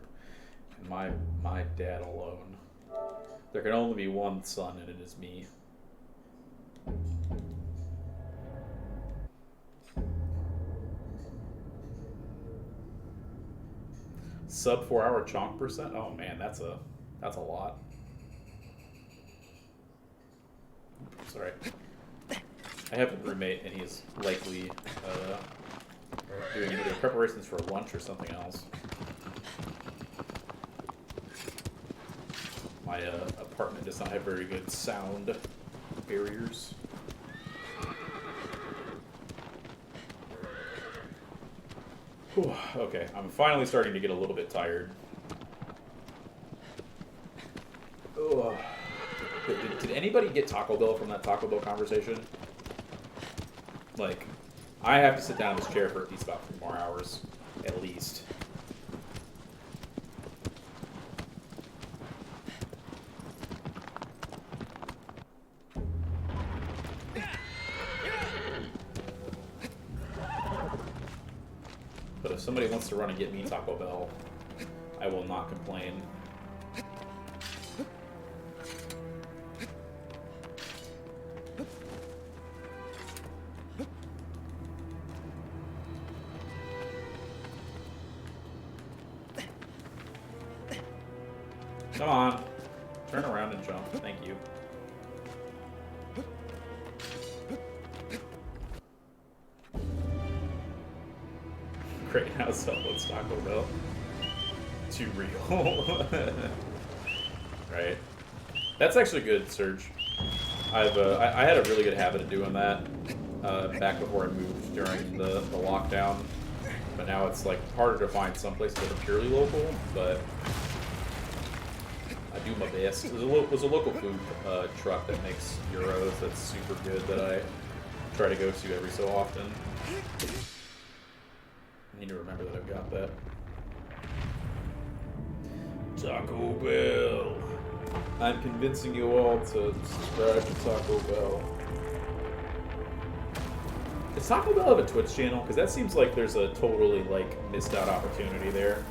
And my dad alone. There can only be one son, and it is me. Sub 4 hour chonk percent? Oh man, that's a lot. Sorry. I have a roommate, and he's likely doing either preparations for lunch or something else. My apartment does not have very good sound barriers. Whew, okay, I'm finally starting to get a little bit tired. Ugh. Did anybody get Taco Bell from that Taco Bell conversation? Like, I have to sit down in this chair for at least about 3 more hours, at least. But if somebody wants to run and get me Taco Bell, I will not complain. Come on. Turn around and jump. Thank you. Great house uploads Taco Bell. Too real. Right. That's actually good, Serge. I had a really good habit of doing that back before I moved during the lockdown. But now it's like harder to find some places that are purely local, but I do my best. There's a local food truck that makes gyros that's super good that I try to go to every so often. I need to remember that I've got that. Taco Bell. I'm convincing you all to subscribe to Taco Bell. Does Taco Bell have a Twitch channel? Because that seems like there's a totally, like, missed out opportunity there.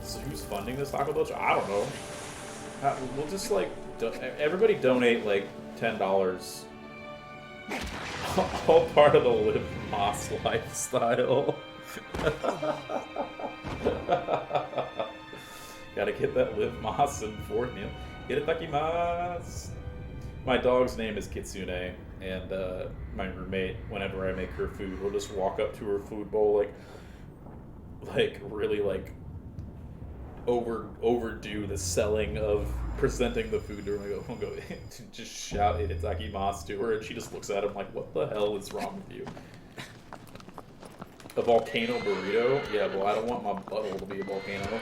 So who's funding this Taco Bell? I don't know. We'll just, like, everybody donate, like, $10. All part of the Live Moss lifestyle. Gotta get that Live Moss in fourth meal. Itadakimasu. My dog's name is Kitsune, and my roommate, whenever I make her food, will just walk up to her food bowl like really like overdo the selling of presenting the food to her. I'll go just shout Itadakimasu to her, and she just looks at him like, "What the hell is wrong with you?" A volcano burrito? Yeah, well, I don't want my butthole to be a volcano.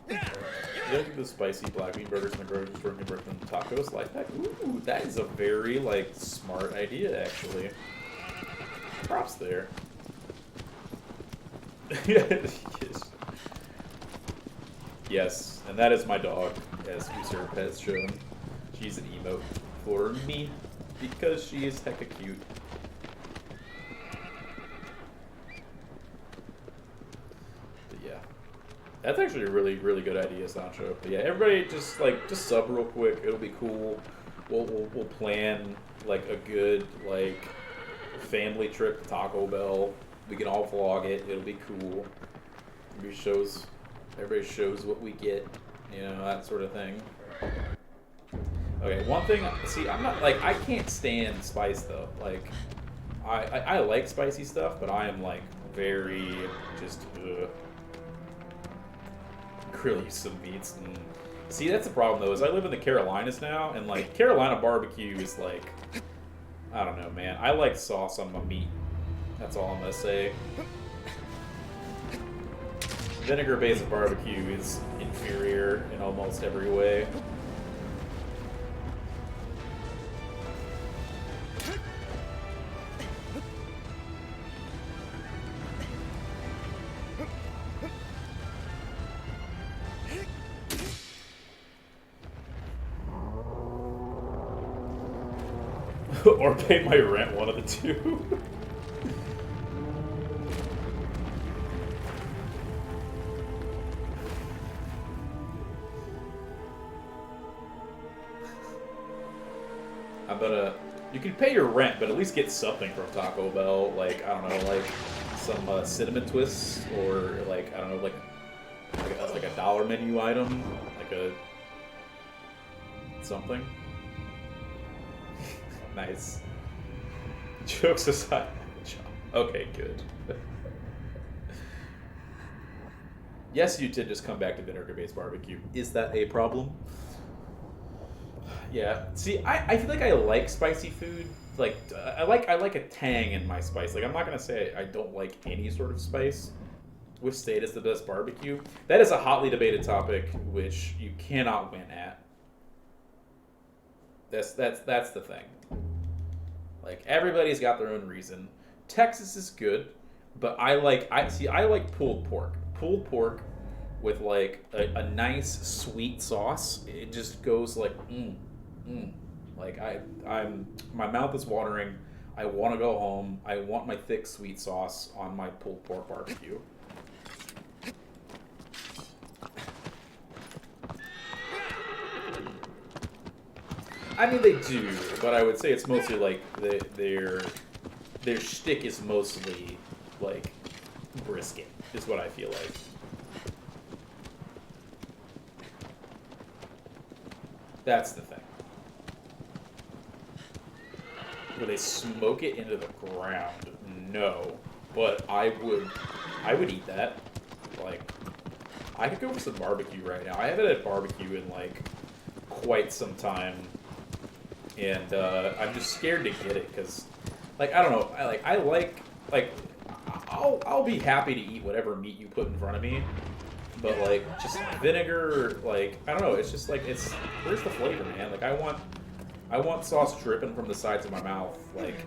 You like the spicy black bean burgers in the grocery store and break them tacos like that? Ooh, that is a very, like, smart idea, actually. Props there. Yes, and that is my dog, as Usurp has shown. She's an emote for me, because she is hecka cute. That's actually a really, really good idea, Sancho. But yeah, everybody just sub real quick. It'll be cool. We'll plan like a good like family trip to Taco Bell. We can all vlog it. It'll be cool. Everybody shows what we get. You know, that sort of thing. Okay, one thing. See, I'm not like I can't stand spice though. Like, I like spicy stuff, but I am like very just. Really some meats and see that's the problem though is I live in the Carolinas now and like Carolina barbecue is like I don't know man I like sauce on my meat, that's all I'm gonna say. Vinegar based barbecue is inferior in almost every way. Or pay my rent, one of the two. You can pay your rent, but at least get something from Taco Bell. Like, I don't know, like some cinnamon twists, or like, I don't know, like a dollar menu item, like a something. Nice. Jokes aside. Okay, good. Yes, you did just come back to vinegar-based barbecue. Is that a problem? Yeah. See, I feel like I like spicy food. Like I like a tang in my spice. Like I'm not gonna say I don't like any sort of spice. Which state is the best barbecue? That is a hotly debated topic, which you cannot win at. That's the thing. Like everybody's got their own reason. Texas is good, but I like pulled pork. Pulled pork with like a nice sweet sauce. It just goes like Like I'm my mouth is watering. I want to go home. I want my thick sweet sauce on my pulled pork barbecue. I mean, they do, but I would say it's mostly like their shtick is mostly like brisket, is what I feel like. That's the thing. Would they smoke it into the ground? No. But I would eat that. Like, I could go for some barbecue right now. I haven't had barbecue in, like, quite some time. And, I'm just scared to get it, because, like, I don't know. I'll be happy to eat whatever meat you put in front of me. But, like, just vinegar, like, I don't know. It's just, like, where's the flavor, man? Like, I want sauce dripping from the sides of my mouth, like,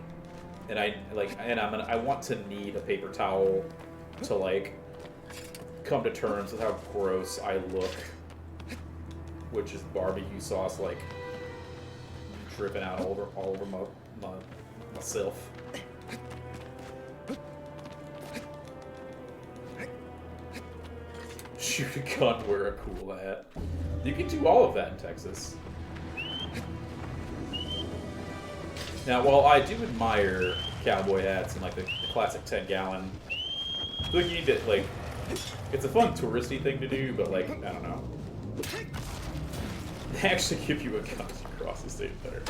and I want to need a paper towel to, like, come to terms with how gross I look, which is barbecue sauce, like, dripping out all over myself. Shoot a gun, wear a cool hat. You can do all of that in Texas. Now, while I do admire cowboy hats and, like, the classic 10-gallon, I feel like you need to, like, it's a fun touristy thing to do, but, like, I don't know. They actually give you a gun to cross the state better.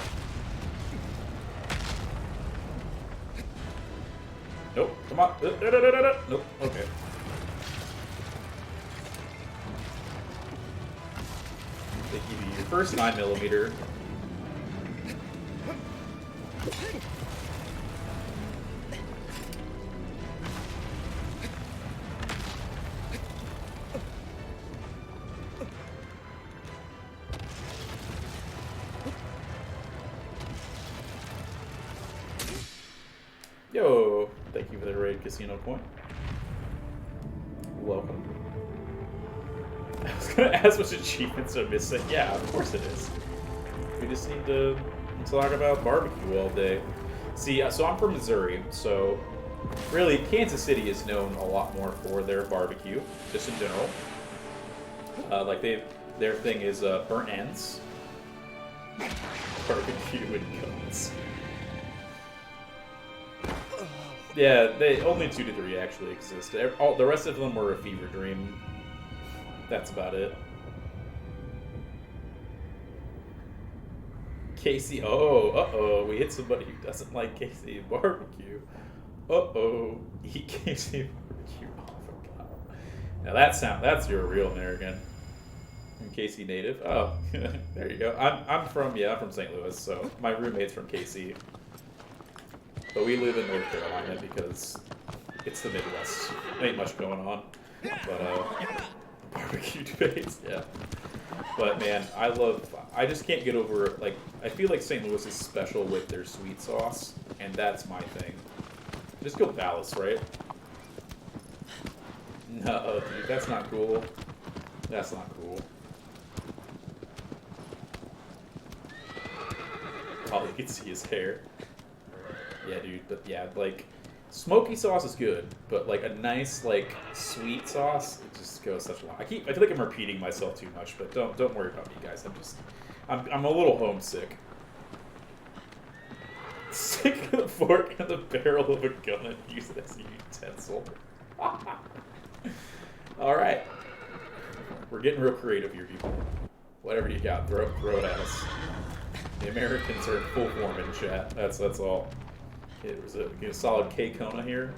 Nope, come on. Nope, okay. They give you your first 9mm. Yo, thank you for the raid casino point. Welcome. I was gonna ask which achievements are missing. Yeah, of course it is. We just need to talk about barbecue all day. See, so I'm from Missouri, so really Kansas City is known a lot more for their barbecue, just in general. Like their thing is burnt ends, barbecue and guns. Yeah, only 2 to 3 actually exist. The rest of them were a fever dream. That's about it. Casey, uh-oh, we hit somebody who doesn't like Casey barbecue. Uh-oh, eat Casey barbecue. Oh, my God. Now that's your real American. Casey native. Oh, there you go. I'm from St. Louis, so my roommate's from KC. But we live in North Carolina because it's the Midwest. Ain't much going on. But, barbecue debates, yeah. But, man, I just can't get over, like, I feel like St. Louis is special with their sweet sauce, and that's my thing. Just go Dallas, right? No, dude, that's not cool. That's not cool. All you can see is hair. Yeah, dude, but yeah, like, smoky sauce is good, but, like, a nice, like, sweet sauce, it just goes such a long. I feel like I'm repeating myself too much, but don't worry about me, guys. I'm a little homesick. Stick the fork in the barrel of a gun and use it as a utensil. All-right. We're getting real creative here, people. Whatever you got, throw it at us. The Americans are in full form in chat. That's all. It was a solid K Kona here.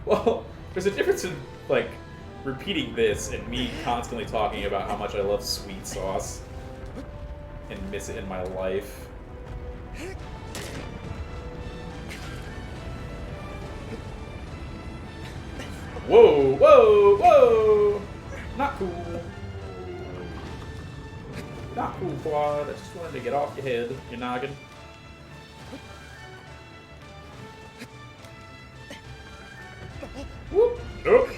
Well, there's a difference in, like, repeating this and me constantly talking about how much I love sweet sauce and miss it in my life. Whoa, whoa, whoa! Not cool. Not cool, Quad. I just wanted to get off your head, your noggin. Whoop! Nope.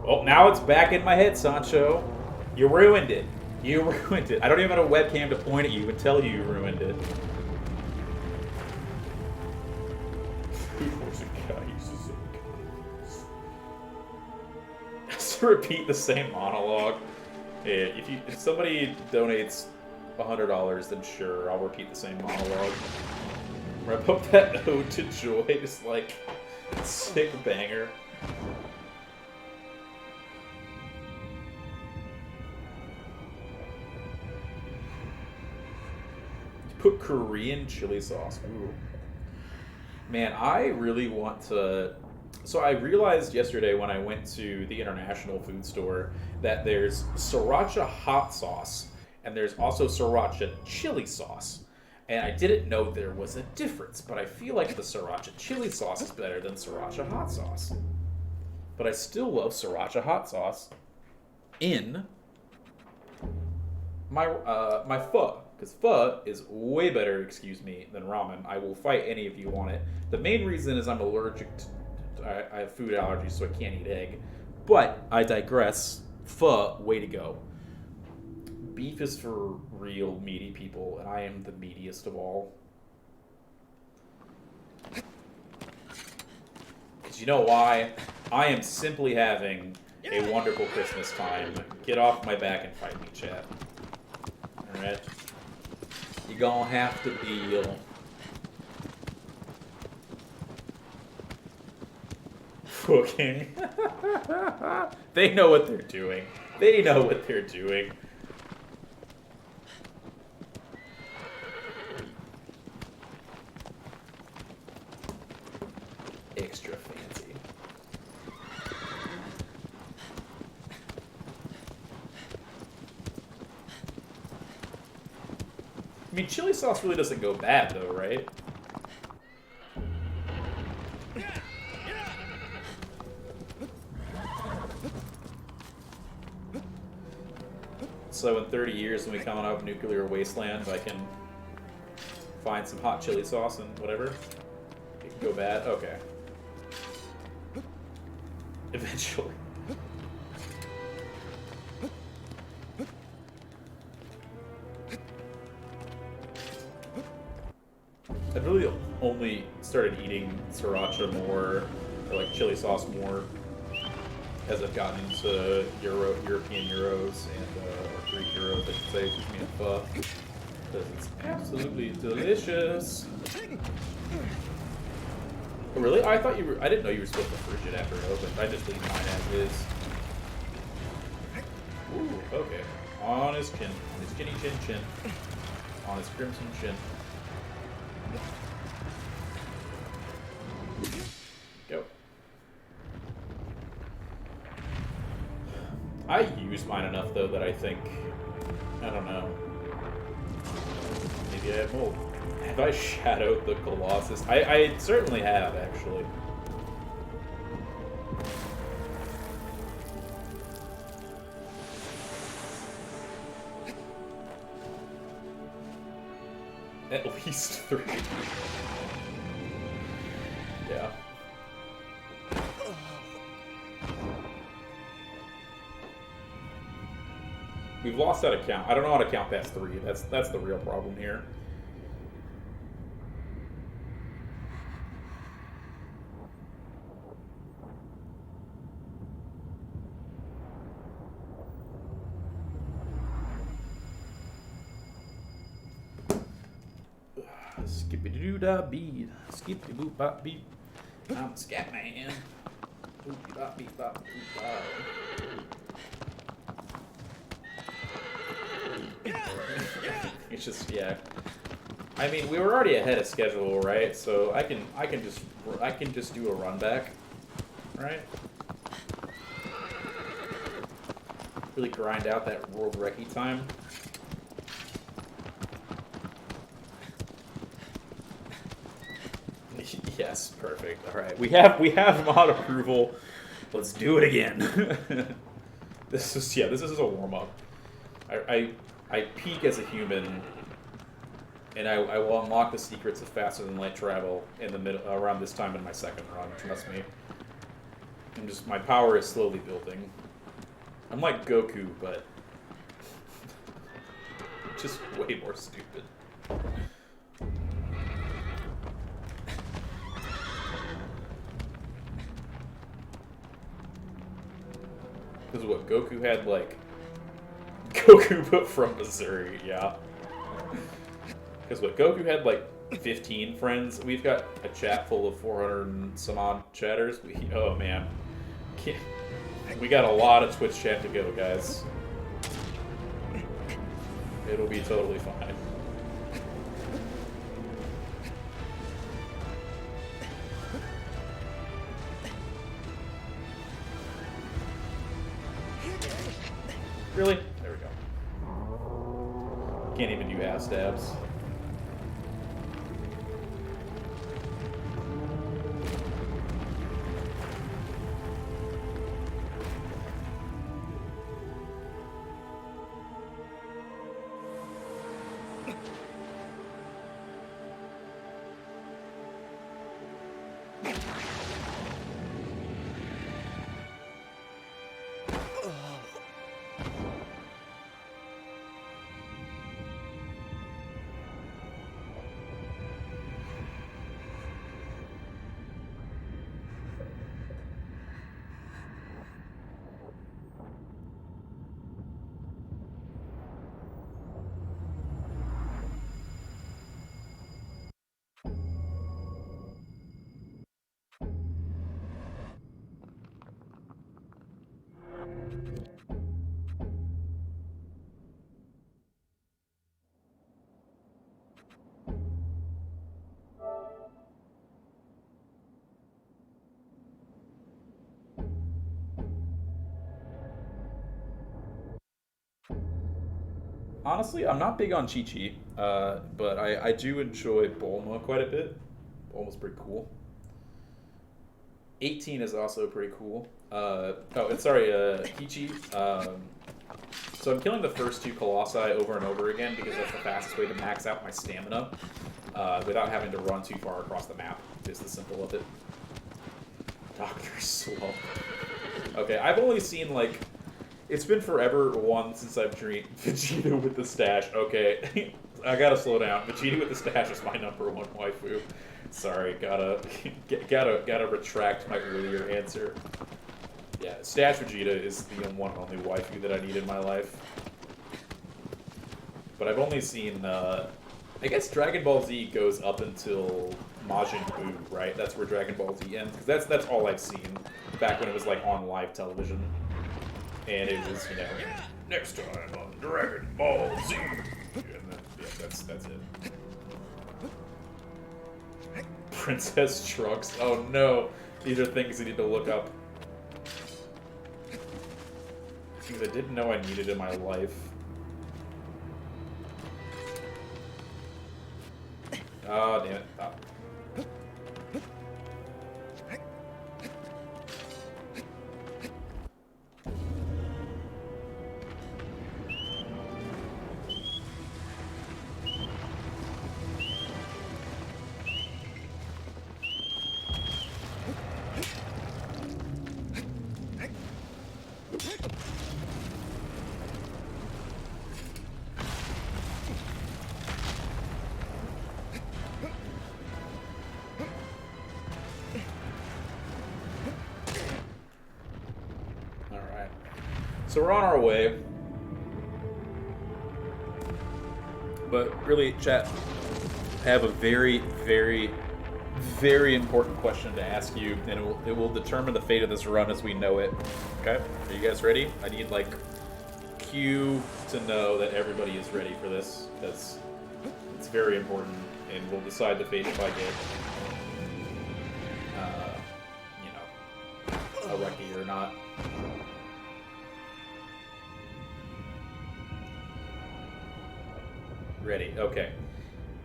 Well, now it's back in my head, Sancho. You ruined it. You ruined it. I don't even have a webcam to point at you and tell you ruined it. to repeat the same monologue. Yeah, if somebody donates $100, then sure, I'll repeat the same monologue. Wrap up that ode to joy, just like sick banger. Put Korean chili sauce. Ooh. Man, I really want to... So I realized yesterday when I went to the international food store that there's sriracha hot sauce and there's also sriracha chili sauce. And I didn't know there was a difference, but I feel like the sriracha chili sauce is better than sriracha hot sauce. But I still love sriracha hot sauce in my my pho. Because pho is way better, excuse me, than ramen. I will fight any of you on it. The main reason is I'm allergic to... I have food allergies, so I can't eat egg. But I digress. Pho, way to go. Beef is for real meaty people, and I am the meatiest of all. Because you know why? I am simply having a wonderful Christmas time. Get off my back and fight me, chat. Alright? You're gonna have to deal. Cooking. They know what they're doing. They know what they're doing. Extra fancy. I mean, chili sauce really doesn't go bad, though, right? So in 30 years, when we come out of nuclear wasteland, I can find some hot chili sauce and whatever. It can go bad. Okay. Eventually. I've really only started eating sriracha more, or like chili sauce more, as I've gotten into European Euros and or Greek Euros, I should say, which means pho, because it's absolutely delicious. Oh, really? I thought you were. I didn't know you were supposed to fridge it after it opened. I just leave mine as is. Ooh, okay. On his chin, on his chinny chin chin, on his crimson chin. Go. I use mine enough, though, that I think... I don't know. Maybe I have mold. Have I shadowed the Colossus? I certainly have, actually. At least 3. Yeah. We've lost that account. I don't know how to count past 3. That's the real problem here. Skippy-doo-dah-bead. Skippy-boop-bop-beep. I'm a scat man. Boop-bop-beep-bop-boop-bop. It's just, yeah. I mean, we were already ahead of schedule, right? So I can just do a run back, right? Really grind out that world recce time. Yes, perfect. All right, we have mod approval. Let's do it again. This is a warm up. I peak as a human, and I will unlock the secrets of faster than light travel in the middle around this time in my second run. Trust me. My power is slowly building. I'm like Goku, but just way more stupid. Because what, Goku had, like... Goku but from Missouri, yeah. Because what, Goku had, like, 15 friends. We've got a chat full of 400 and some odd chatters. Oh, man. We got a lot of Twitch chat to go, guys. It'll be totally fine. Really? There we go. Can't even do ass stabs. Honestly, I'm not big on Chi-Chi, but I do enjoy Bulma quite a bit. Bulma's pretty cool. 18 is also pretty cool. Chi-Chi. So I'm killing the first two Colossi over and over again because that's the fastest way to max out my stamina without having to run too far across the map. Is the simple of it. Dr. Slump. Okay, I've only seen, like... It's been forever, since I've dreamed Vegeta with the stash. Okay, I gotta slow down. Vegeta with the stash is my #1 waifu. Sorry, gotta retract my earlier answer. Yeah, Stash Vegeta is the one and only waifu that I need in my life. But I've only seen, I guess Dragon Ball Z goes up until Majin Buu, right? That's where Dragon Ball Z ends, because that's all I've seen back when it was, like, on live television. And it was, you know, next time on Dragon Ball Z. And then, yeah, that's it. Princess Trunks. Oh no. These are things I need to look up. Things I didn't know I needed in my life. Oh, damn it. Oh. So we're on our way. But really, chat, I have a very, very, very important question to ask you, and it will determine the fate of this run as we know it. Okay? Are you guys ready? I need, like, Q to know that everybody is ready for this, because it's very important, and we'll decide the fate if I get, a Reki or not. Ready. Okay.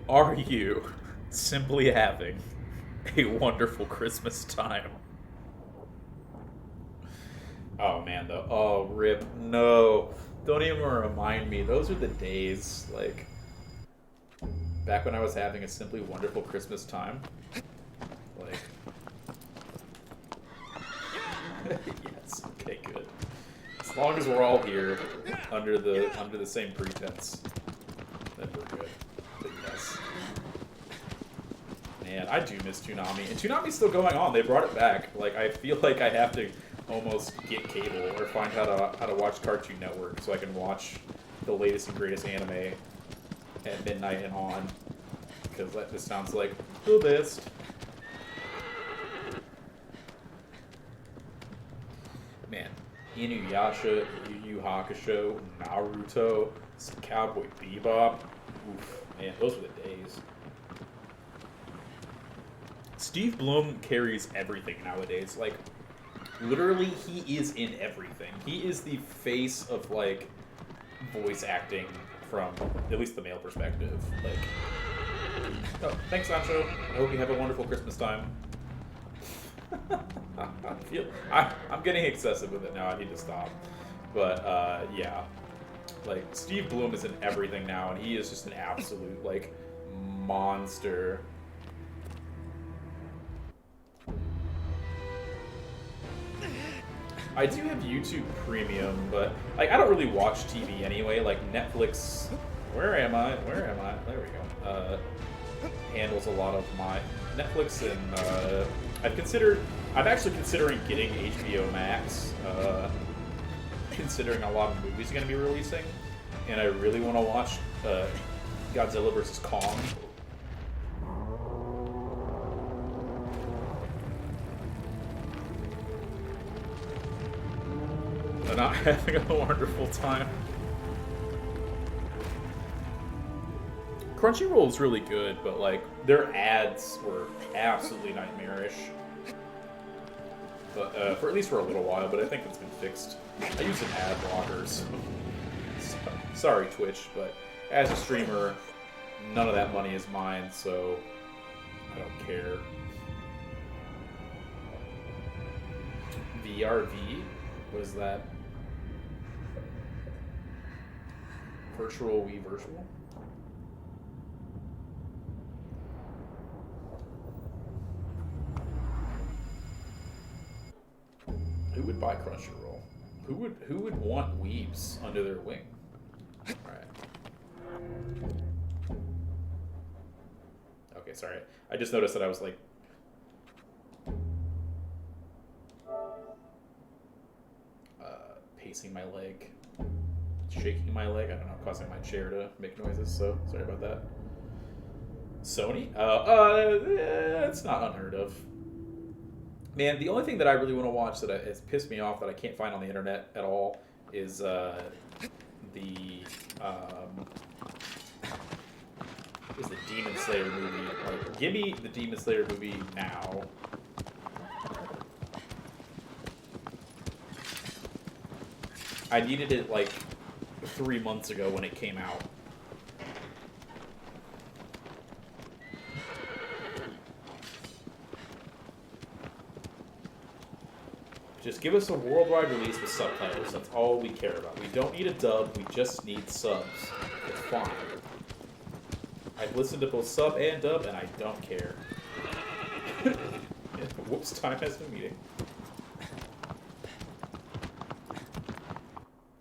Are you simply having a wonderful Christmas time? Oh, man, though. Oh, rip. No. Don't even remind me. Those are the days, like, back when I was having a simply wonderful Christmas time. Like... Yes. Okay, good. As long as we're all here under the same pretense. Then we're good. But yes. Man, I do miss Toonami. And Toonami's still going on. They brought it back. Like, I feel like I have to almost get cable or find how to watch Cartoon Network so I can watch the latest and greatest anime at midnight and on, because that just sounds like the best. Man, Inuyasha, Yu Yu Hakusho, Naruto, Cowboy Bebop. Oof, man, those were the days. Steve Blum carries everything nowadays. Like, literally, he is in everything. He is the face of, like, voice acting from at least the male perspective. Like, oh, thanks, Sancho. I hope you have a wonderful Christmas time. I'm getting excessive with it now. I need to stop. But yeah, like Steve Blum is in everything now, and he is just an absolute like monster. I do have YouTube Premium, but like I don't really watch TV anyway. Like Netflix, where am I? There we go. Handles a lot of my Netflix, and I'm actually considering getting HBO Max. Considering a lot of movies are going to be releasing, and I really want to watch Godzilla vs. Kong. I'm not having a wonderful time. Crunchyroll is really good, but like their ads were absolutely nightmarish. But for at least for a little while, but I think it's been fixed. I use an ad blocker, so sorry Twitch, but as a streamer, none of that money is mine, so I don't care. VRV? What is that? Virtual Wii Virtual? Who would buy Crunchyroll? Who would want weebs under their wing? Alright. Okay, sorry. I just noticed that I was like pacing my leg, shaking my leg, I don't know, causing my chair to make noises, so sorry about that. Sony? It's not unheard of. Man, the only thing that I really want to watch that has pissed me off that I can't find on the internet at all is the Demon Slayer movie. Like, give me the Demon Slayer movie now. I needed it like 3 months ago when it came out. Just give us a worldwide release with subtitles. That's all we care about. We don't need a dub. We just need subs. It's fine. I've listened to both sub and dub, and I don't care. Whoops, time has been meeting.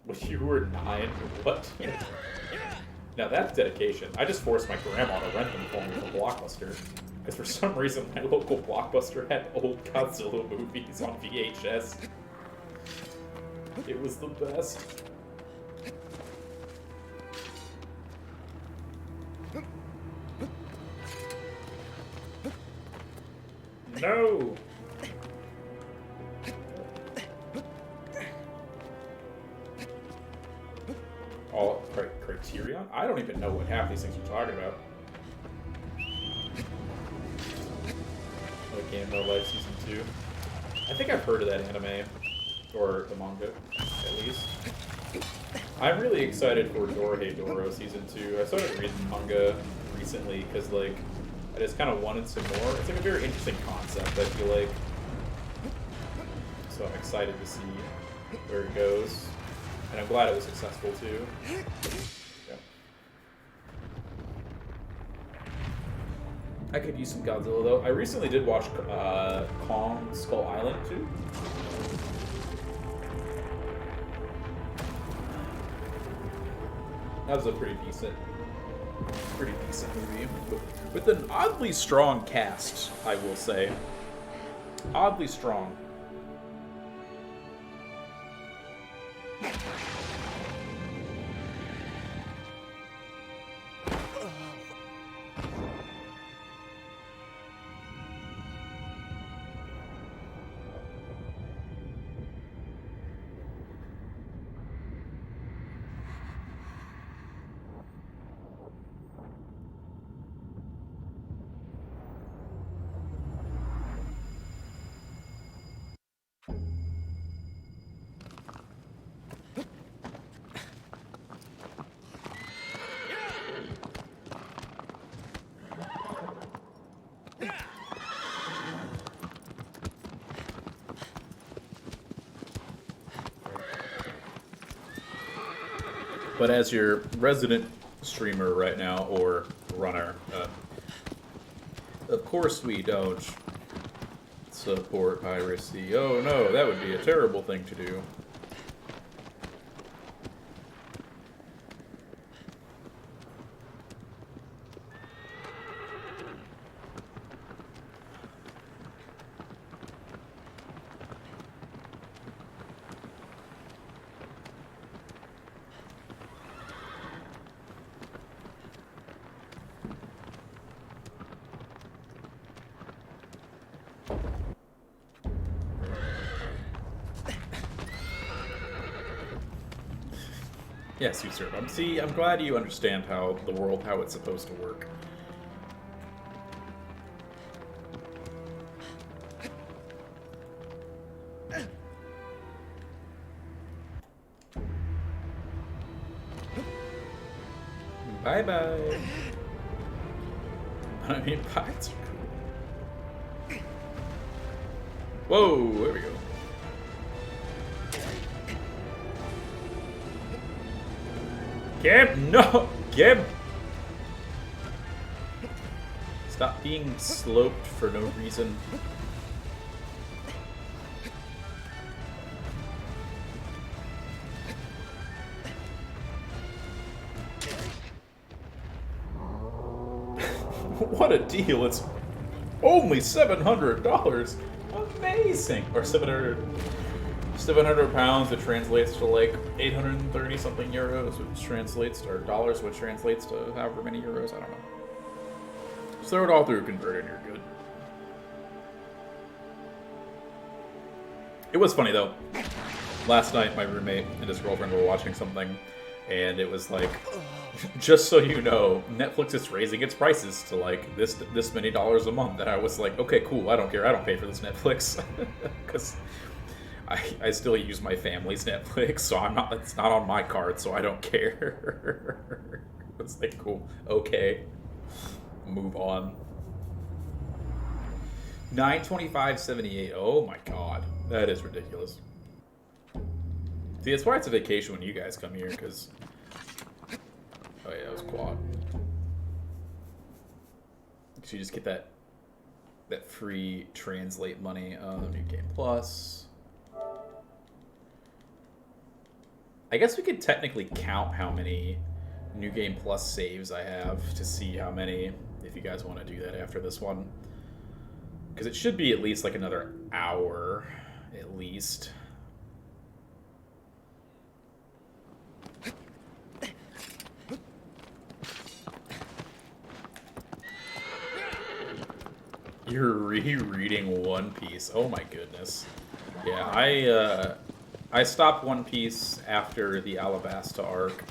When you were 9? What? Now that's dedication. I just forced my grandma to rent them for me from Blockbuster. Because for some reason my local Blockbuster had old Godzilla movies on VHS. It was the best. No! All Criterion? I don't even know what half these things you're talking about. Game No Life Season 2. I think I've heard of that anime, or the manga, at least. I'm really excited for Dorohedoro Season 2. I started reading the manga recently because, like, I just kind of wanted some more. It's like a very interesting concept, I feel like. So I'm excited to see where it goes. And I'm glad it was successful, too. Yeah. I could use some Godzilla, though. I recently did watch Kong Skull Island, too. That was a pretty decent movie. With an oddly strong cast, I will say. Oddly strong. But as your resident streamer right now, or runner, of course we don't support piracy. Oh no, that would be a terrible thing to do. Yes, you sir. See, I'm glad you understand how the world, how it's supposed to work. Bye-bye. I mean, pirates are cool. Whoa, there we go. Gib, no! Gib! Stop being sloped for no reason. What a deal! It's only $700! Amazing! Or 700 pounds, it translates to like 830 something euros, which translates to, or dollars, which translates to however many euros, I don't know. Just throw it all through, convert it, and you're good. It was funny though. Last night, my roommate and his girlfriend were watching something, and it was like, just so you know, Netflix is raising its prices to like this many dollars a month. And I was like, okay, cool, I don't care, I don't pay for this Netflix. Because I still use my family's Netflix, so it's not on my card, so I don't care. It's like, cool, okay, move on. 925.78. Oh my god, that is ridiculous. See, that's why it's a vacation when you guys come here, because oh yeah, it was quad. So you just get that free translate money. New Game Plus. I guess we could technically count how many New Game Plus saves I have to see how many, if you guys want to do that after this one. Because it should be at least like another hour, at least. You're rereading One Piece. Oh my goodness. Yeah, I stopped One Piece after the Alabasta arc,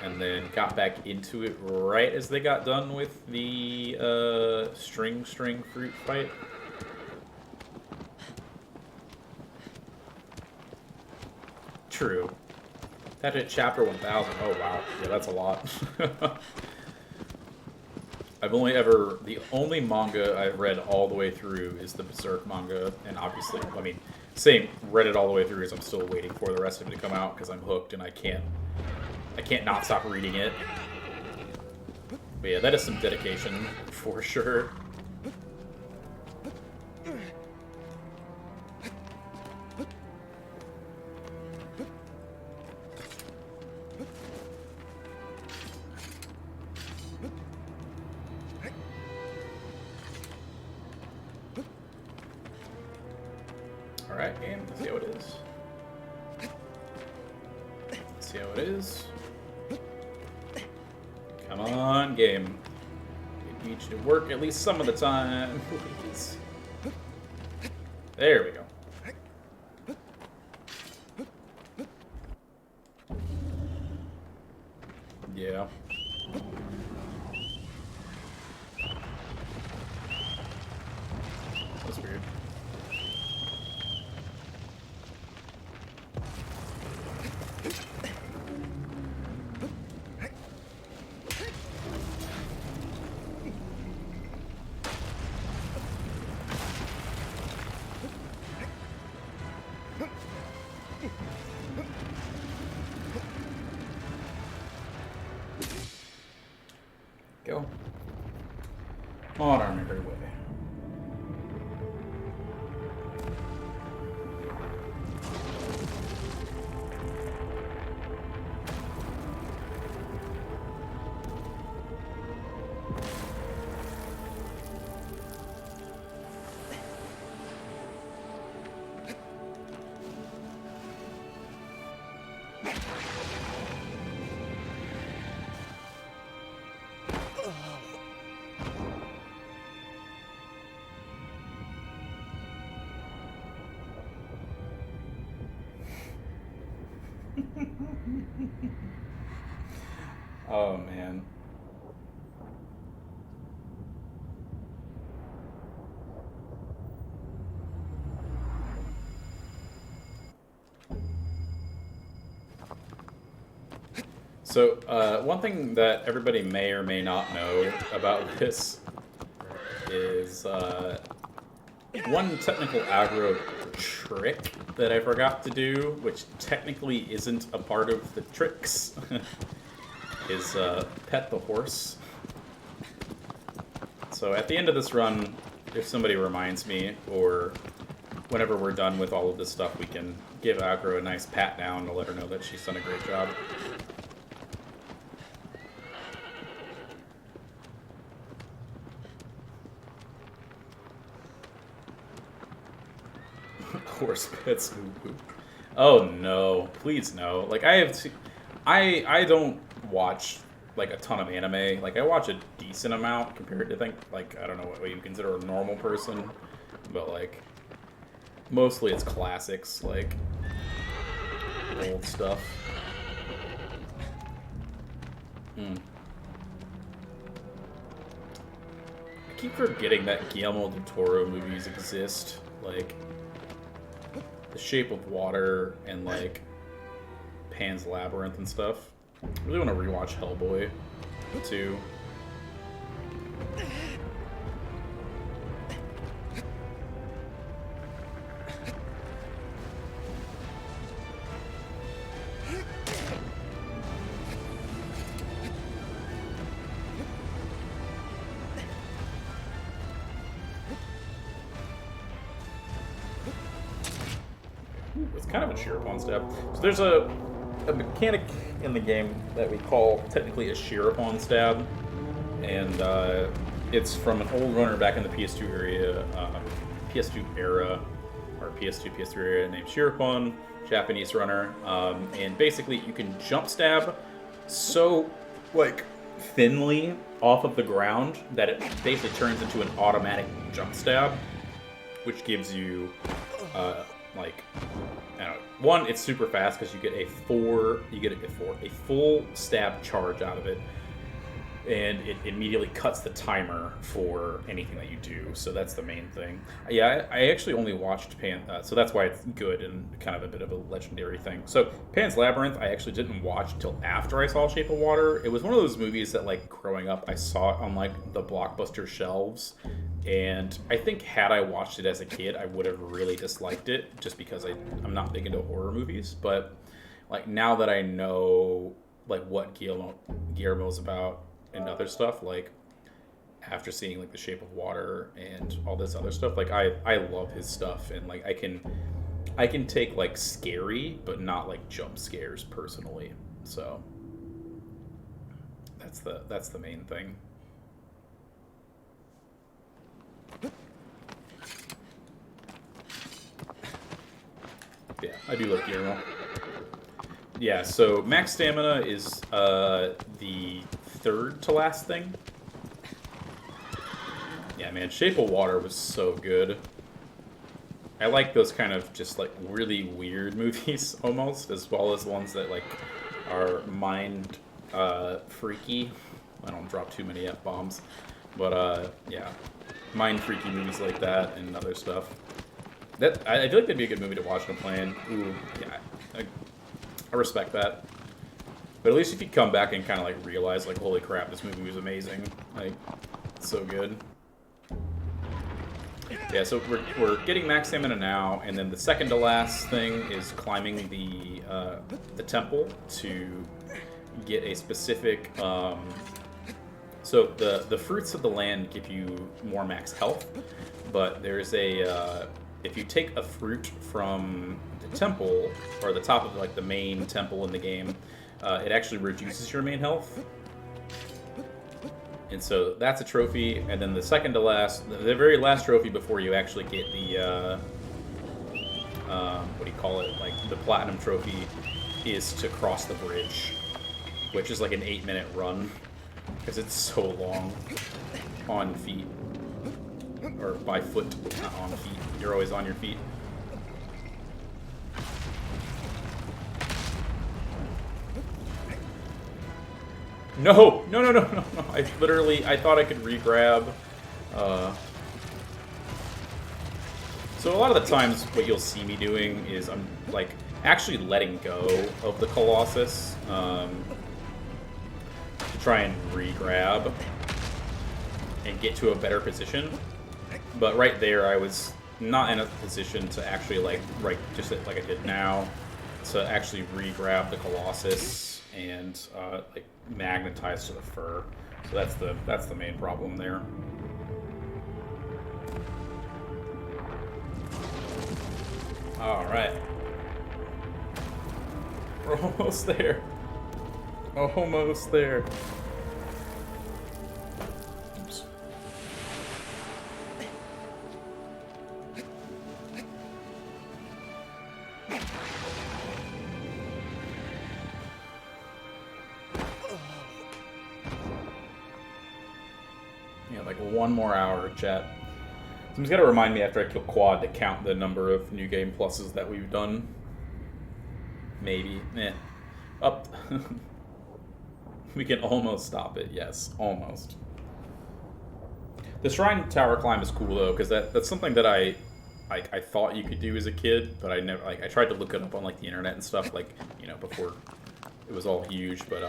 and then got back into it right as they got done with the string fruit fight. True. That hit chapter 1000. Oh wow, yeah, that's a lot. The only manga I've read all the way through is the Berserk manga, and obviously, I mean, same, read it all the way through as I'm still waiting for the rest of it to come out because I'm hooked and I can't not stop reading it. But yeah, that is some dedication for sure. Alright, game, let's see how it is. Let's see how it is. Come on, game. We need you to work at least some of the time, please. There we go. Yeah. That's weird. On our merry way. Oh, man. So, one thing that everybody may or may not know about this is one technical aggro trick that I forgot to do, which technically isn't a part of the tricks, is pet the horse. So at the end of this run, if somebody reminds me, or whenever we're done with all of this stuff, we can give Aggro a nice pat down to let her know that she's done a great job. Horse pets. Oh no, please no. Like I don't watch like a ton of anime. Like I watch a decent amount compared to like I don't know what you consider a normal person, but like mostly it's classics, like old stuff. I keep forgetting that Guillermo del Toro movies exist. Like The Shape of Water and like Pan's Labyrinth and stuff. I really want to rewatch Hellboy too. It's kind of a shear upon stab. So there's a mechanic in the game that we call technically a shear upon stab, and it's from an old runner back in the PS2 era, or PS2, PS3 era, named Shirapon, Japanese runner, and basically you can jump stab so like thinly off of the ground that it basically turns into an automatic jump stab, which gives you like, I don't know, one, it's super fast because you get a full stab charge out of it, and it immediately cuts the timer for anything that you do. So that's the main thing. Yeah, I actually only watched Pan, so that's why it's good and kind of a bit of a legendary thing. So Pan's Labyrinth, I actually didn't watch until after I saw Shape of Water. It was one of those movies that, like, growing up, I saw it on like the Blockbuster shelves. And I think had I watched it as a kid, I would have really disliked it, just because I'm not big into horror movies. But like now that I know like what Guillermo's about and other stuff, like after seeing like The Shape of Water and all this other stuff, like I love his stuff, and like I can take like scary but not like jump scares personally. So that's the main thing. Yeah, I do like Guillermo. Yeah, so max stamina is the third to last thing. Yeah, man, Shape of Water was so good. I like those kind of just like really weird movies almost, as well as ones that like are mind freaky. I don't drop too many F-bombs, but yeah, mind freaky movies like that and other stuff. That I feel like that'd be a good movie to watch on a plane. Ooh, yeah, I respect that. But at least if you come back and kind of like realize, like, holy crap, this movie was amazing. Like, it's so good. Yeah, so we're getting max stamina now, and then the second to last thing is climbing the temple to get a specific So the fruits of the land give you more max health, but there's a if you take a fruit from the temple or the top of like the main temple in the game, it actually reduces your main health. And so that's a trophy, and then the second to last, the very last trophy before you actually get the what do you call it? Like the platinum trophy is to cross the bridge, which is like an 8-minute run because it's so long on feet or by foot, not on feet. You're always on your feet. No! No, no, no, no, no. I thought I could re-grab. So a lot of the times what you'll see me doing is I'm, like, actually letting go of the Colossus to try and re-grab and get to a better position. But right there, I was not in a position to actually, like, just like I did now, to actually re-grab the Colossus and, like, magnetize to the fur. So that's the main problem there. Alright. We're almost there. Almost there. Oops. Yeah, like 1 more hour, chat. Someone's got to remind me after I kill Quad to count the number of New Game Pluses that we've done. Maybe. Up. We can almost stop it, yes. Almost. The Shrine Tower climb is cool, though, because that's something that I thought you could do as a kid, but I never, like, I tried to look it up on, like, the internet and stuff, like, you know, before it was all huge, but,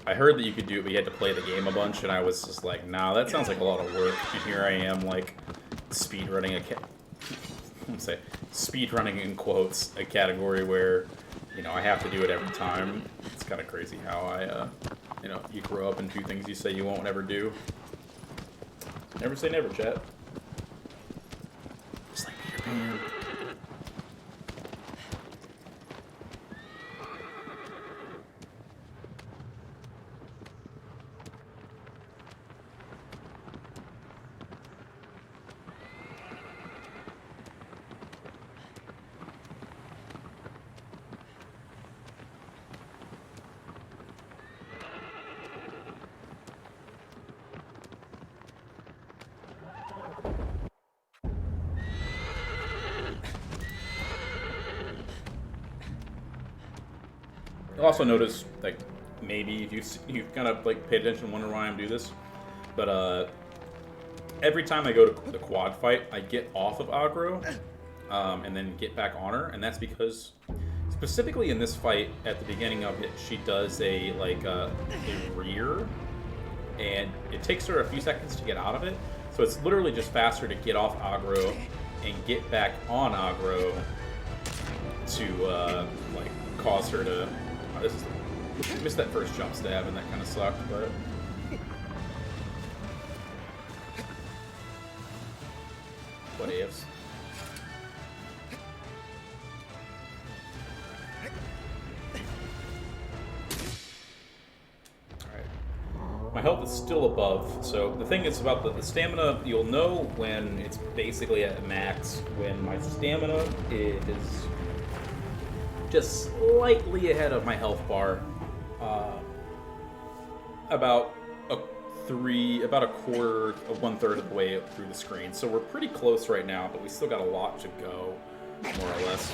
I heard that you could do it, but you had to play the game a bunch, and I was just like, nah, that sounds like a lot of work. And here I am, like, speedrunning speedrunning in quotes, a category where, you know, I have to do it every time. It's kind of crazy how I, you know, you grow up and do things you say you won't ever do. Never say never, chat. Just like Peter Pan. You'll also notice, like, maybe if you've kind of, like, paid attention and wonder why I'm doing this, but, every time I go to the quad fight, I get off of aggro, and then get back on her, and that's because, specifically in this fight, at the beginning of it, she does a rear, and it takes her a few seconds to get out of it, so it's literally just faster to get off aggro and get back on aggro to, like, cause her to... I missed that first jump stab, and that kind of sucked, but... What ifs? Alright. My health is still above, so the thing is about the stamina, you'll know when it's basically at max, when my stamina is just slightly ahead of my health bar, about a quarter of 1/3 of the way up through the screen. So we're pretty close right now, but we still got a lot to go, more or less.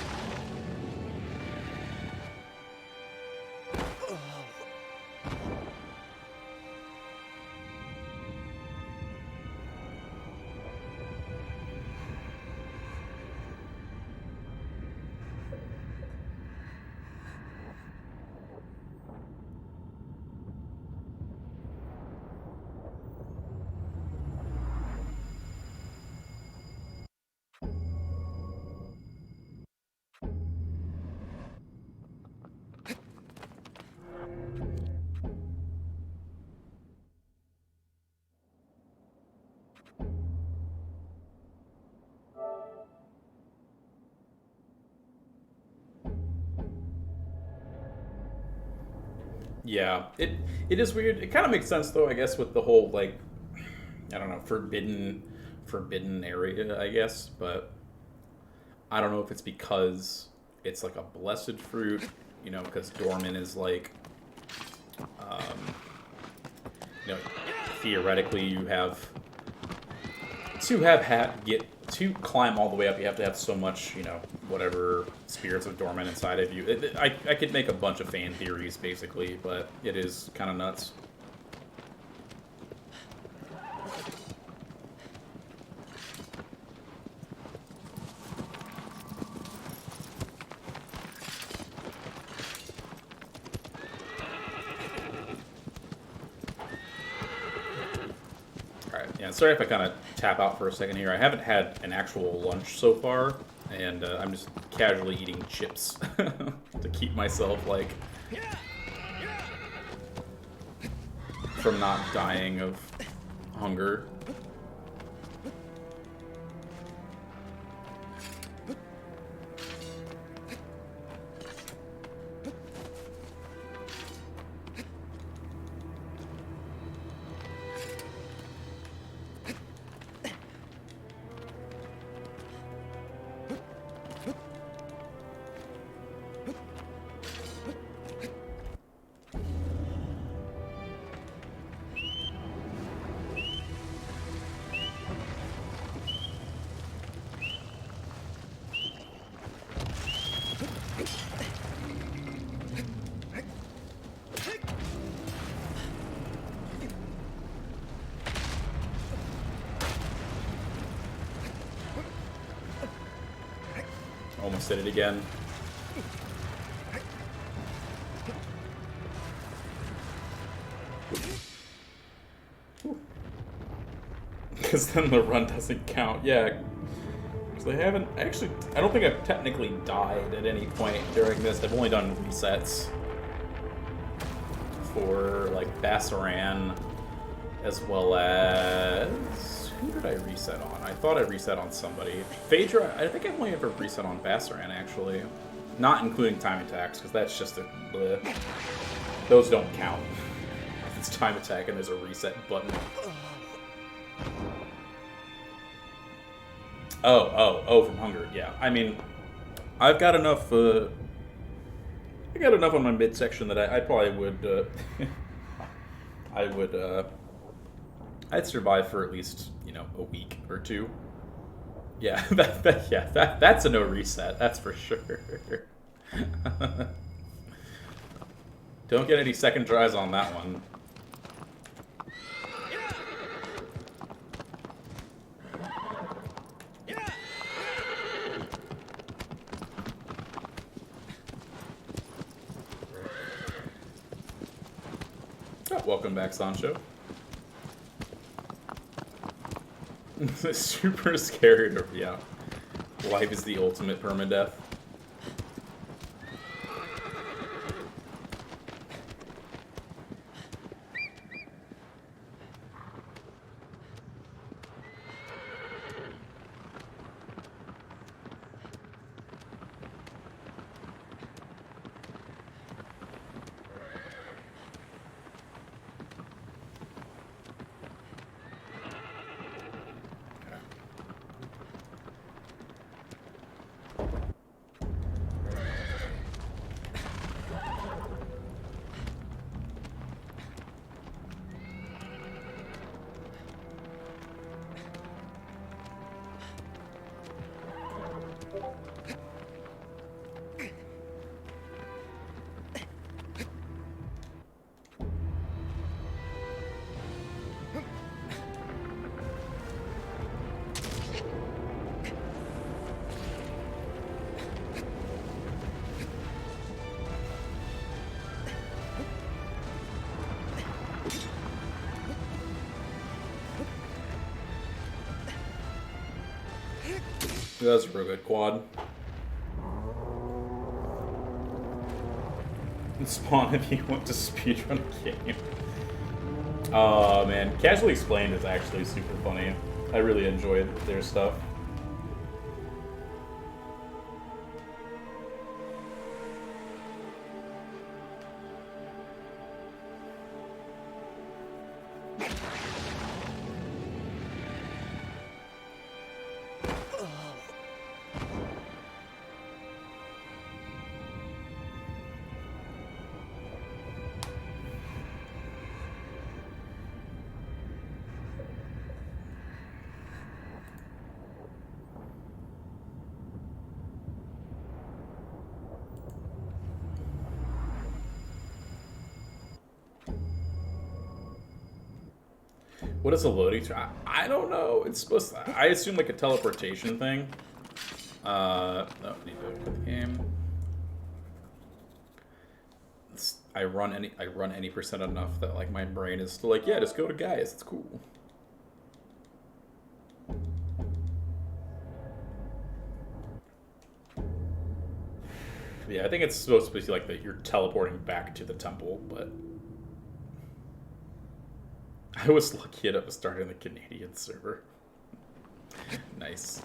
Yeah, it is weird. It kind of makes sense though, I guess, with the whole like, I don't know, forbidden area, I guess. But I don't know if it's because it's like a blessed fruit, you know, because dormant is like, you know, theoretically you have to climb all the way up. You have to have so much, you know, whatever spirits of dormant inside of you. I could make a bunch of fan theories basically, but it is kind of nuts. Sorry if I kind of tap out for a second here. I haven't had an actual lunch so far, and I'm just casually eating chips to keep myself, like, from not dying of hunger. Almost did it again. Because then the run doesn't count. Yeah. Because I haven't... Actually, I don't think I've technically died at any point during this. I've only done resets for, like, Bassaran, as well as... Who did I reset on? I thought I reset on somebody. Phaedra, I think I've only ever reset on Bassaran, actually. Not including time attacks, because that's just a... Bleh. Those don't count. It's time attack and there's a reset button. Oh, from hunger, yeah. I mean, I've got enough, I got enough on my midsection that I probably would, I'd survive for at least, you know, a week or two. Yeah, that's a no reset, that's for sure. Don't get any second tries on that one. Oh, welcome back, Sancho. Super scared of, yeah. Life is the ultimate permadeath. That's a real good quad. Spawn if you want to speedrun a game. Oh man, Casually Explained is actually super funny. I really enjoyed their stuff. What is a loading screen? I don't know. It's supposed to, I assume like a teleportation thing. No, need to quit the game. I run any percent enough that like my brain is still like, yeah, just go to Gaius. It's cool. Yeah, I think it's supposed to be like that you're teleporting back to the temple, but I was lucky enough to start in the Canadian server. Nice.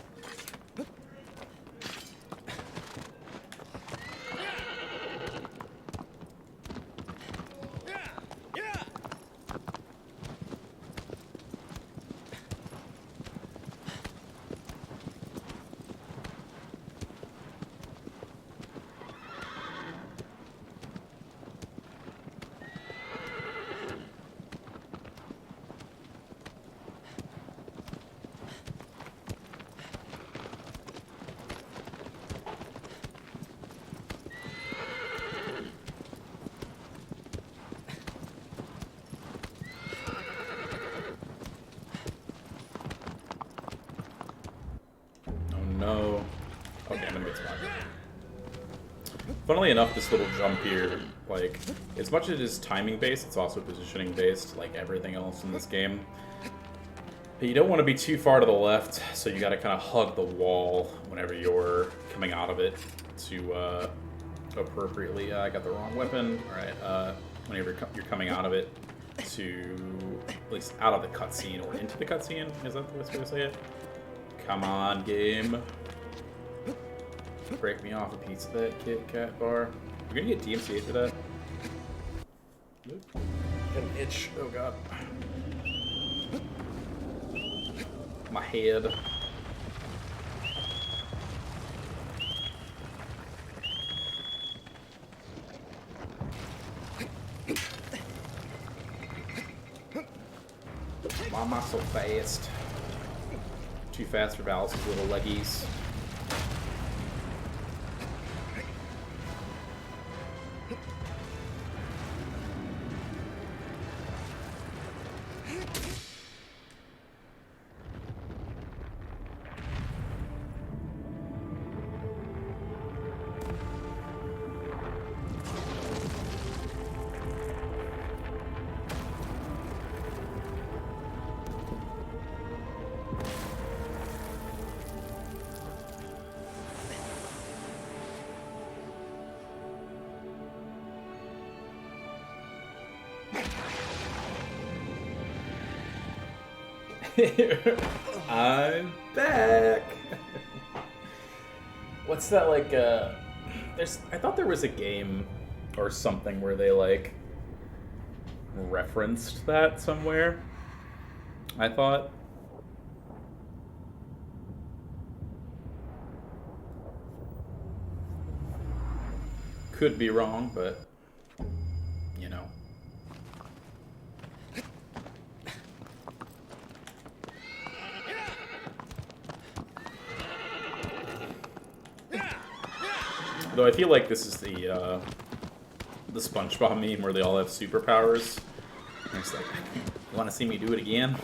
No. Okay, I'm gonna get spotted. Funnily enough, this little jump here, like, as much as it is timing based, it's also positioning based, like everything else in this game. But you don't want to be too far to the left, so you gotta kind of hug the wall whenever you're coming out of it to appropriately. I got the wrong weapon. Alright, whenever you're coming out of it to, at least out of the cutscene or into the cutscene, is that the best way to say it? Come on, game. Break me off a piece of that Kit Kat bar. We're gonna get DMCA for that. Nope. Got an itch. Oh god. My head. Why am I so fast? Too fast for Valis' little leggies. I'm back. What's that like? I thought there was a game or something where they like referenced that somewhere. I thought. Could be wrong, but you know. Though I feel like this is the SpongeBob meme where they all have superpowers. And it's like, you want to see me do it again?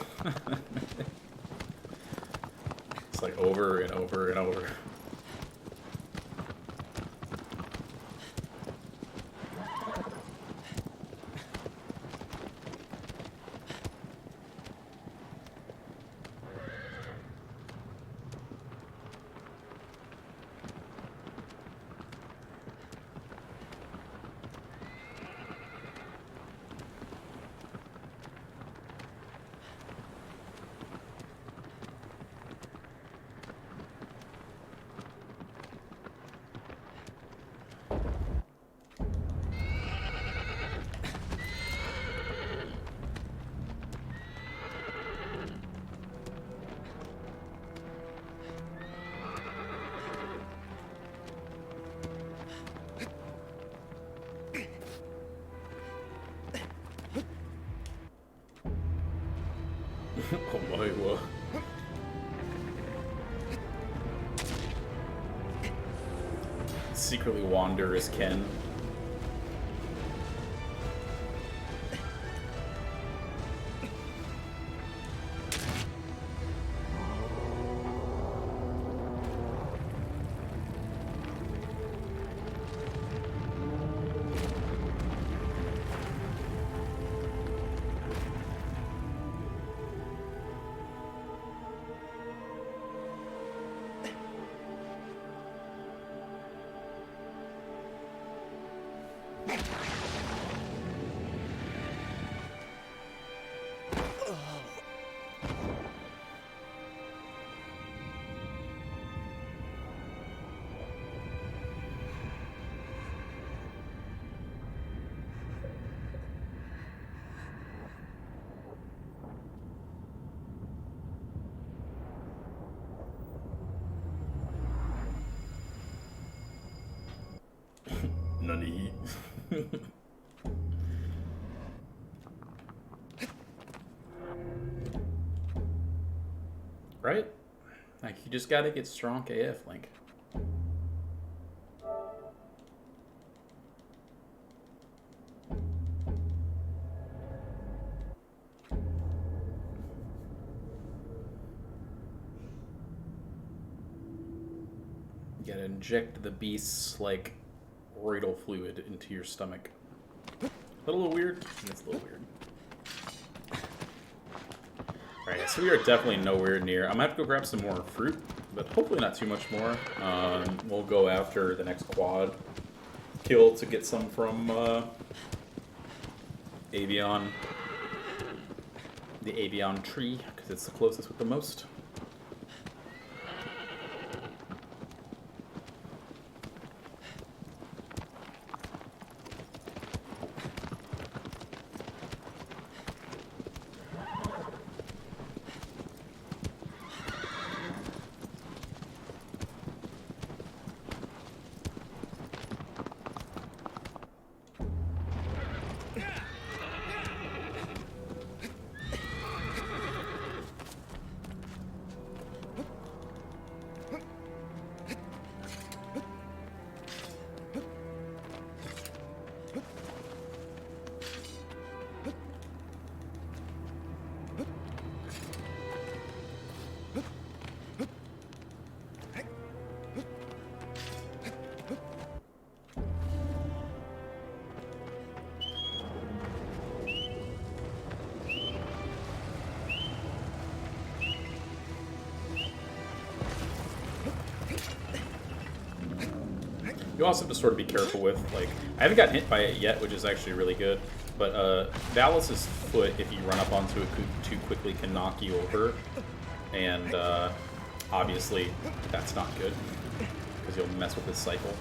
It's like over and over and over. Oh my word. Secretly wander as Ken. Right? Like, you just gotta get strong AF, Link. You gotta inject the beast's, like, roidal fluid into your stomach. A little weird? It's a little weird. Alright, so we are definitely nowhere near. I'm gonna have to go grab some more fruit, but hopefully not too much more. We'll go after the next quad kill to get some from Avion. The Avion tree, because it's the closest with the most. You also have to sort of be careful with, like, I haven't gotten hit by it yet, which is actually really good, but Valus's foot, if you run up onto it too quickly, can knock you over, and obviously that's not good, because you'll mess with his cycle.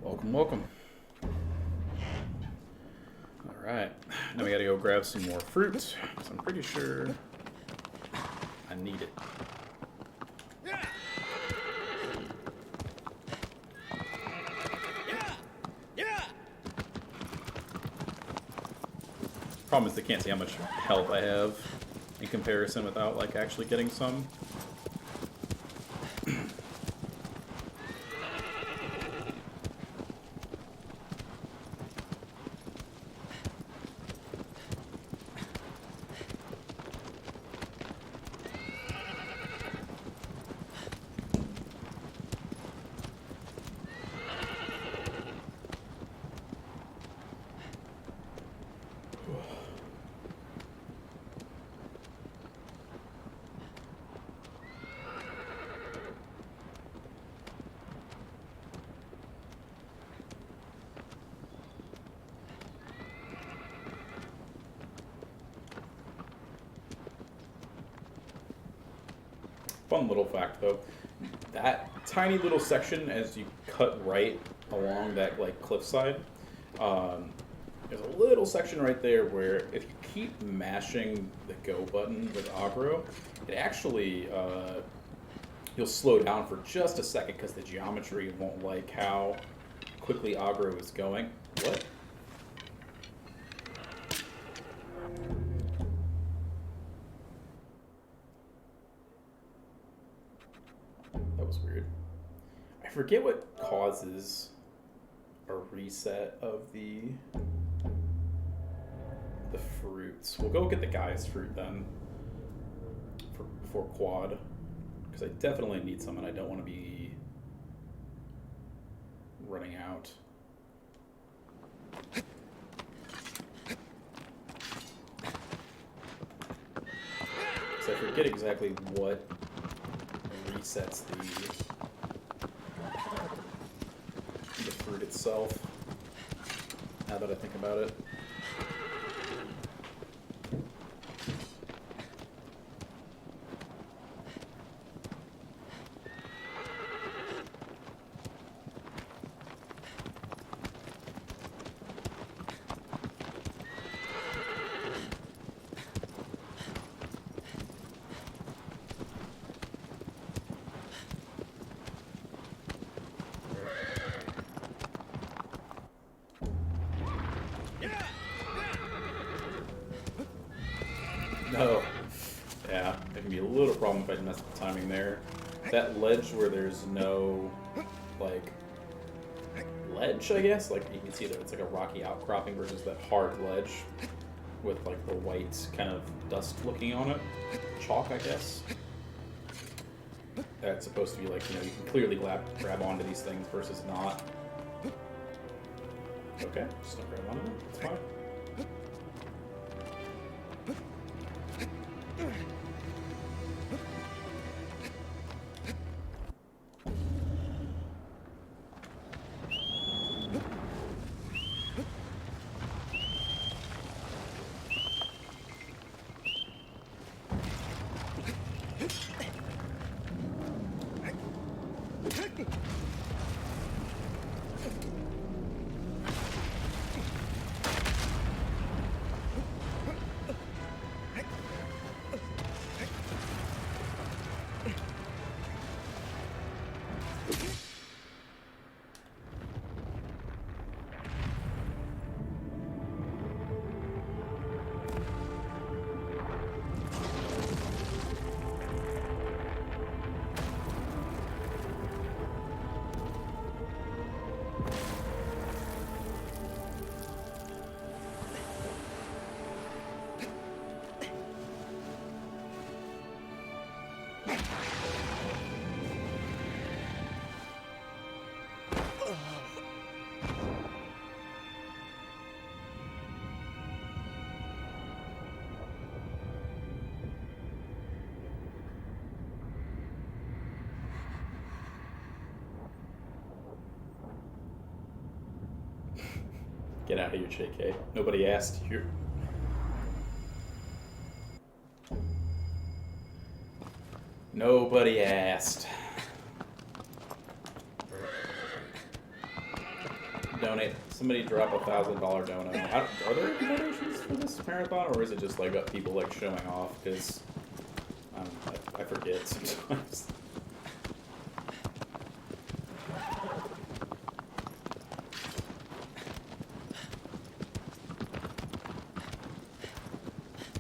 Welcome, welcome. Alright, now we gotta go grab some more fruit, because I'm pretty sure I need it. Problem is they can't see how much health I have in comparison without like actually getting some. Fun little fact though, that tiny little section as you cut right along that like cliffside, there's a little section right there where if you keep mashing the go button with aggro, it actually, you'll slow down for just a second because the geometry won't like how quickly aggro is going. What? That was weird. I forget what causes a reset of the fruits. We'll go get the guy's fruit then for quad, because I definitely need some and I don't want to be running out. So I forget exactly what resets the fruit itself, now that I think about it. No. Yeah, it can be a little problem if I mess with the timing there. That ledge where there's no, like, ledge, I guess? Like, you can see that it's like a rocky outcropping versus that hard ledge with, like, the white kind of dust looking on it. Chalk, I guess. That's supposed to be like, you know, you can clearly grab onto these things versus not. Okay, just don't grab onto them. It's fine. Get out of here, JK. Nobody asked you. Nobody asked. donate. Somebody drop $1,000 dono. Are there any donations for this marathon, or is it just like people like showing off? Because I forget sometimes.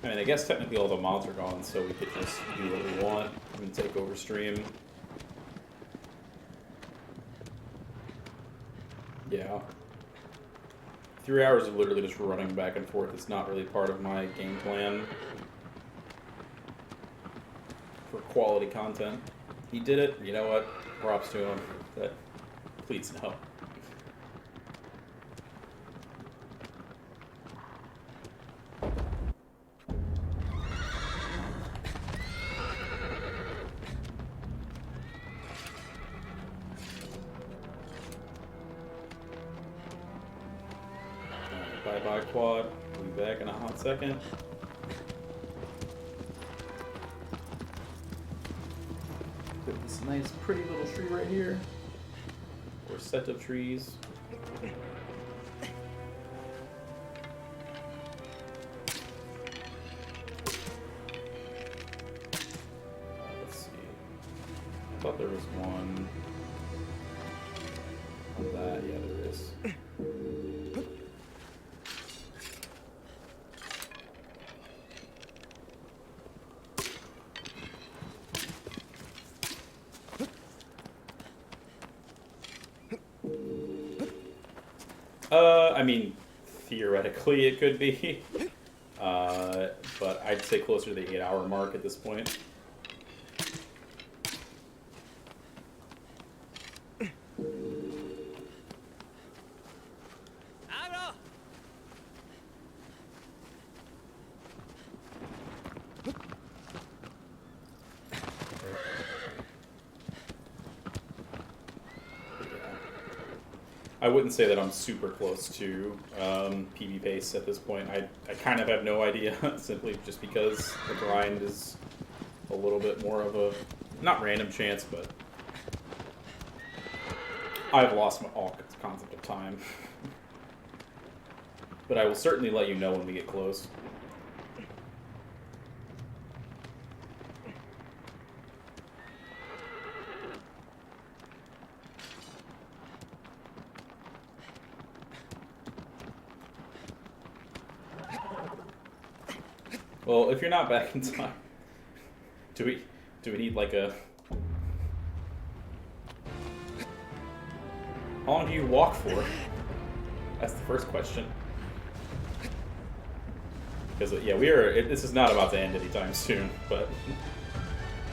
I mean, I guess technically all the mods are gone, so we could just do what we want and take over stream. Yeah. 3 hours of literally just running back and forth. It's not really part of my game plan for quality content. He did it. You know what? Props to him. But please no. Bye-bye, quad. We'll be back in a hot second. Put this nice, pretty little tree right here. Or set of trees. Let's see. I thought there was one on that. Yeah, there is. I mean, theoretically it could be, but I'd say closer to the 8-hour mark at this point. I wouldn't say that I'm super close to PB pace at this point. I kind of have no idea, simply just because the grind is a little bit more of a, not random chance, but I've lost all concept of time. But I will certainly let you know when we get close. Well, if you're not back in time, do we need like a... How long do you walk for? That's the first question. Because yeah, this is not about to end anytime soon, but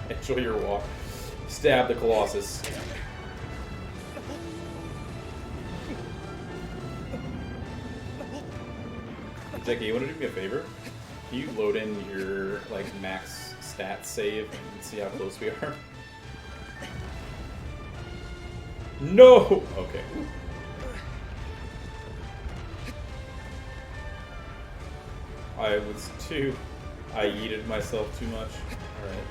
enjoy your walk. Stab the Colossus. Jackie, you want to do me a favor? Can you load in your like max stats save and see how close we are? No! Okay. I was I yeeted myself too much. Alright.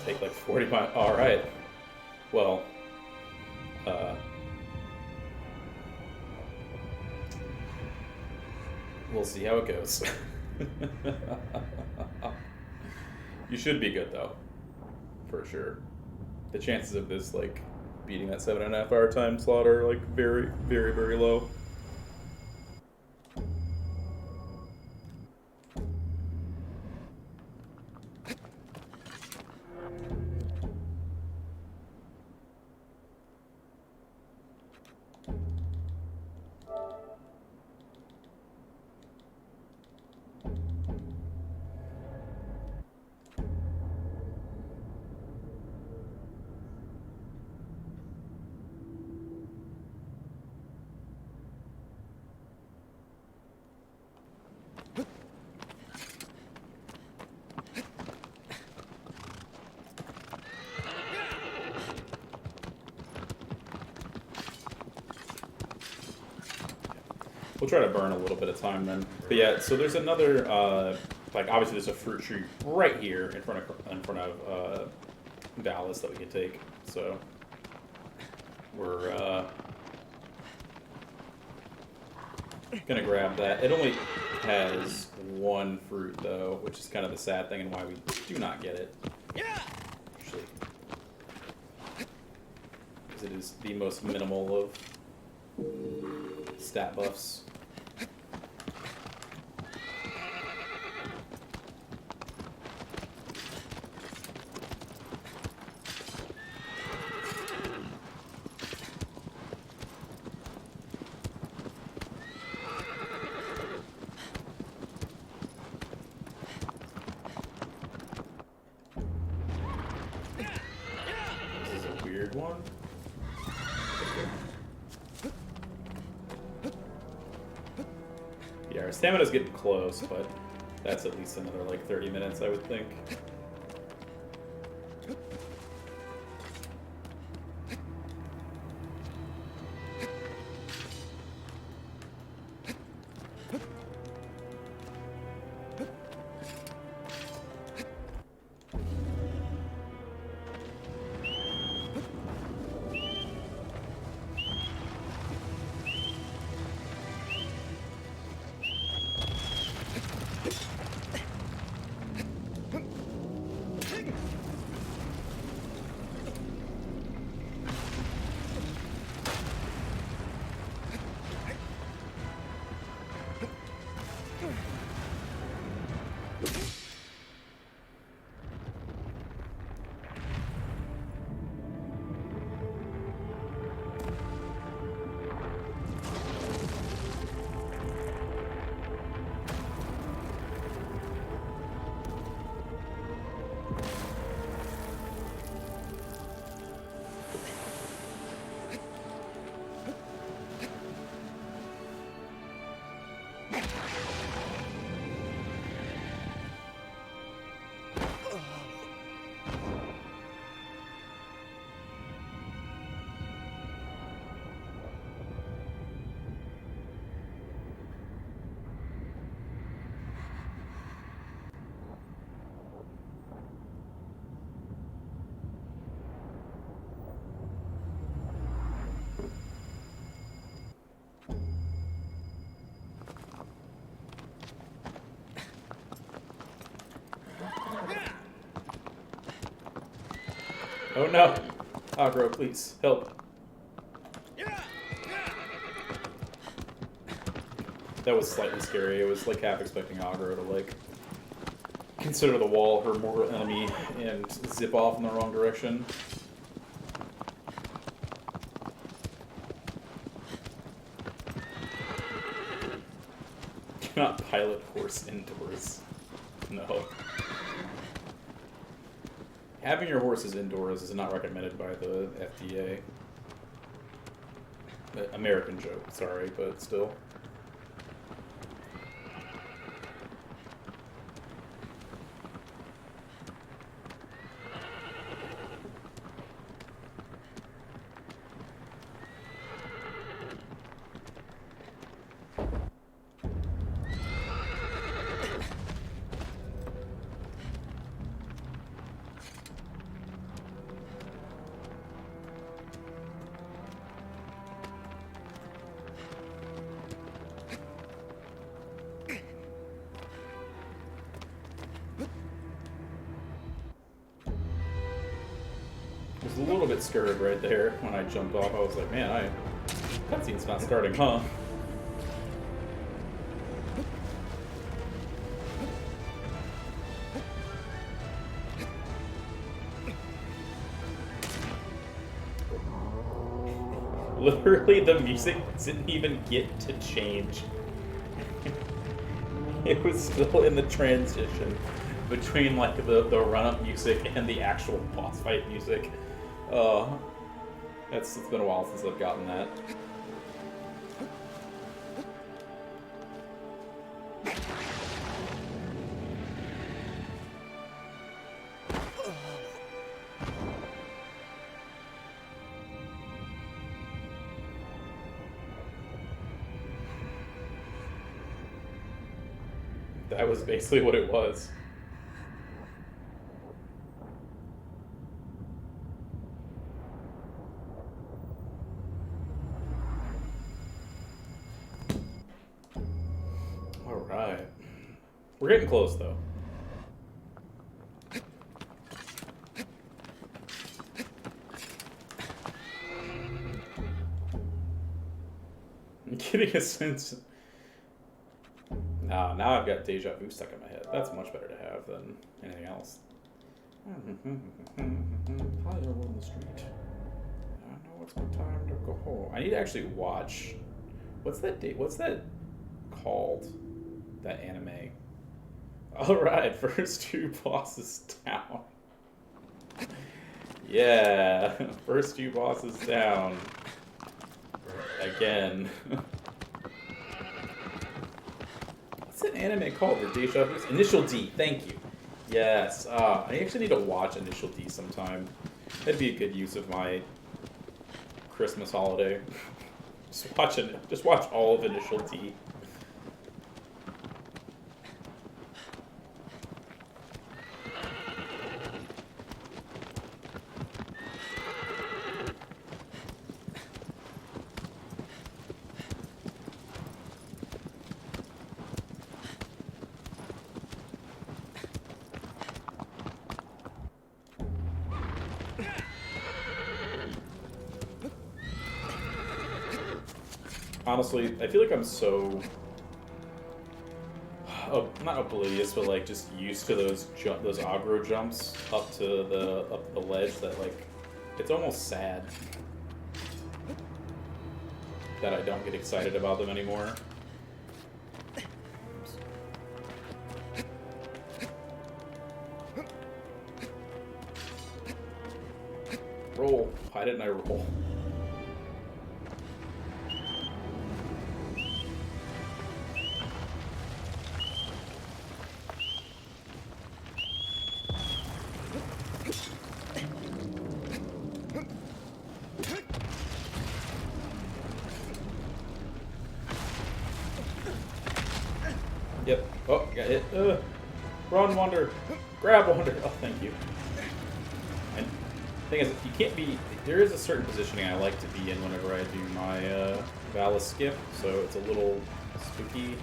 Take like 40 miles. Alright. Well, we'll see how it goes. You should be good though. For sure. The chances of this like beating that 7.5 hour time slot are like very, very, very low. we'll try to burn a little bit of time then. But yeah, so there's another, like obviously there's a fruit tree right here in front of Dallas that we can take. So we're gonna grab that. It only has one fruit though, which is kind of the sad thing and why we do not get it. Actually, because it is the most minimal of stat buffs. This is a weird one. Yeah, our stamina's getting close, but that's at least another like 30 minutes, I would think. Oh no! Agro, please, help. That was slightly scary. I was like half expecting Agro to like consider the wall her mortal enemy and zip off in the wrong direction. Cannot pilot horse indoors. No. Having your horses indoors is not recommended by the FDA. American joke, sorry, but still. I was a little bit scared right there when I jumped off. I was like, man, cutscene's not starting, huh? Literally, the music didn't even get to change. It was still in the transition between like the run-up music and the actual boss fight music. It's been a while since I've gotten that. That was basically what it was. Alright. We're getting close, though. I'm getting a sense... Now I've got deja vu stuck in my head. That's much better to have than anything else. Higher on the street. I know it's my time to go home. I need to actually watch... What's that called? That anime? Alright, first 2 bosses down. Yeah, first 2 bosses down. Again. What's that anime called? The Deja Vu? Initial D, thank you. Yes, I actually need to watch Initial D sometime. That'd be a good use of my Christmas holiday. Just watch all of Initial D. Honestly, I feel like I'm so not oblivious, but like just used to those aggro jumps up to the ledge that like it's almost sad that I don't get excited about them anymore. Roll. Why didn't I roll? Yep. Oh, got hit. Run, Wander. Grab, Wander. Oh, thank you. And the thing is, you can't be... There is a certain positioning I like to be in whenever I do my Valis skip, so it's a little spooky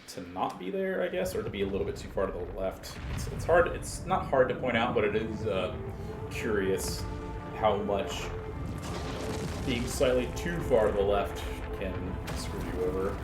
to not be there, I guess, or to be a little bit too far to the left. It's hard. It's not hard to point out, but it is curious how much being slightly too far to the left can screw you over.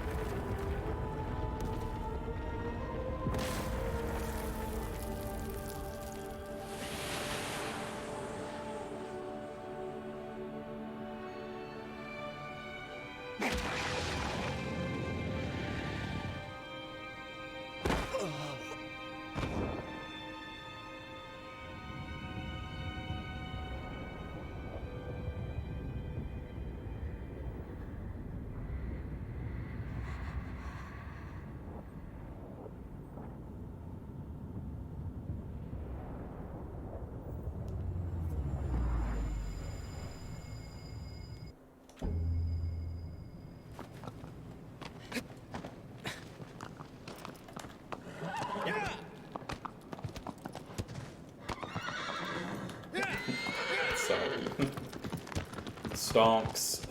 Stonks.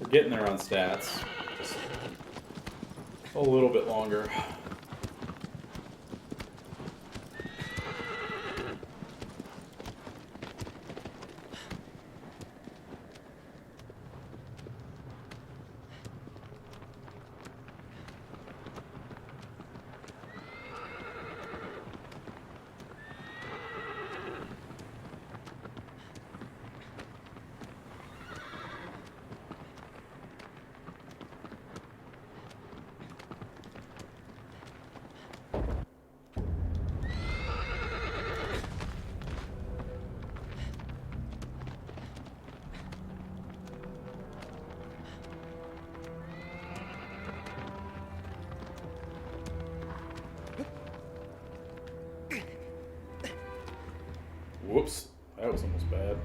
We're getting there on stats. Just a little bit longer. Whoops, that was almost bad.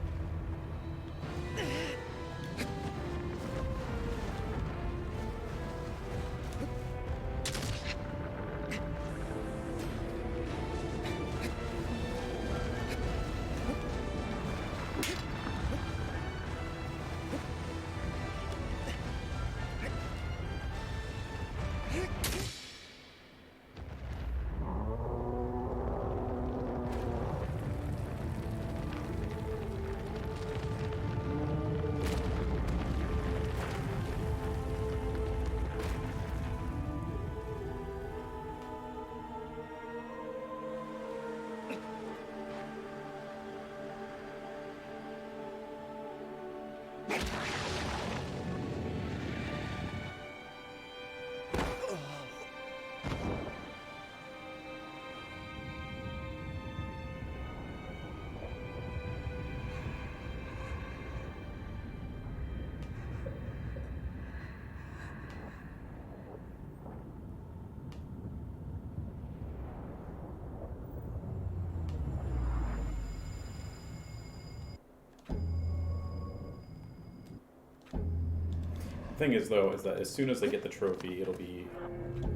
thing is, though, is that as soon as I get the trophy, it'll be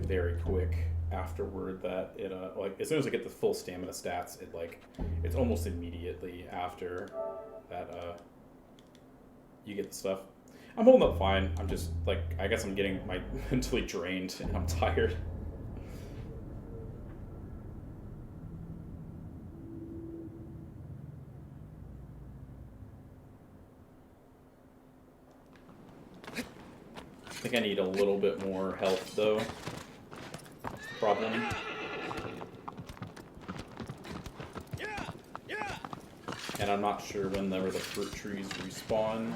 very quick afterward that it, like, as soon as I get the full stamina stats, it's almost immediately after that, you get the stuff. I'm holding up fine. I'm just, like, I guess I'm getting mentally drained and I'm tired. I think I need a little bit more health, though. Problem. And I'm not sure whenever the fruit trees respawn.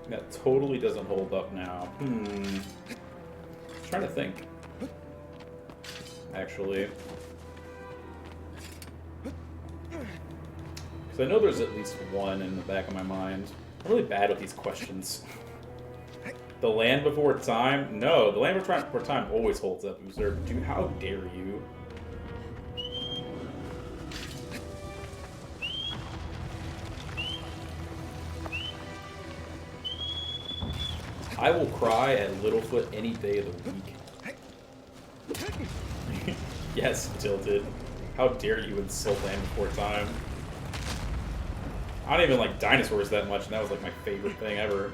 That totally doesn't hold up now. I'm trying to think. Actually. Because I know there's at least one in the back of my mind. I'm really bad with these questions. The Land Before Time? No, the Land Before Time always holds up. Observe. Dude, how dare you? I will cry at Littlefoot any day of the week. Yes, Tilted. How dare you insult Land Before Time? I don't even like dinosaurs that much, and that was like my favorite thing ever.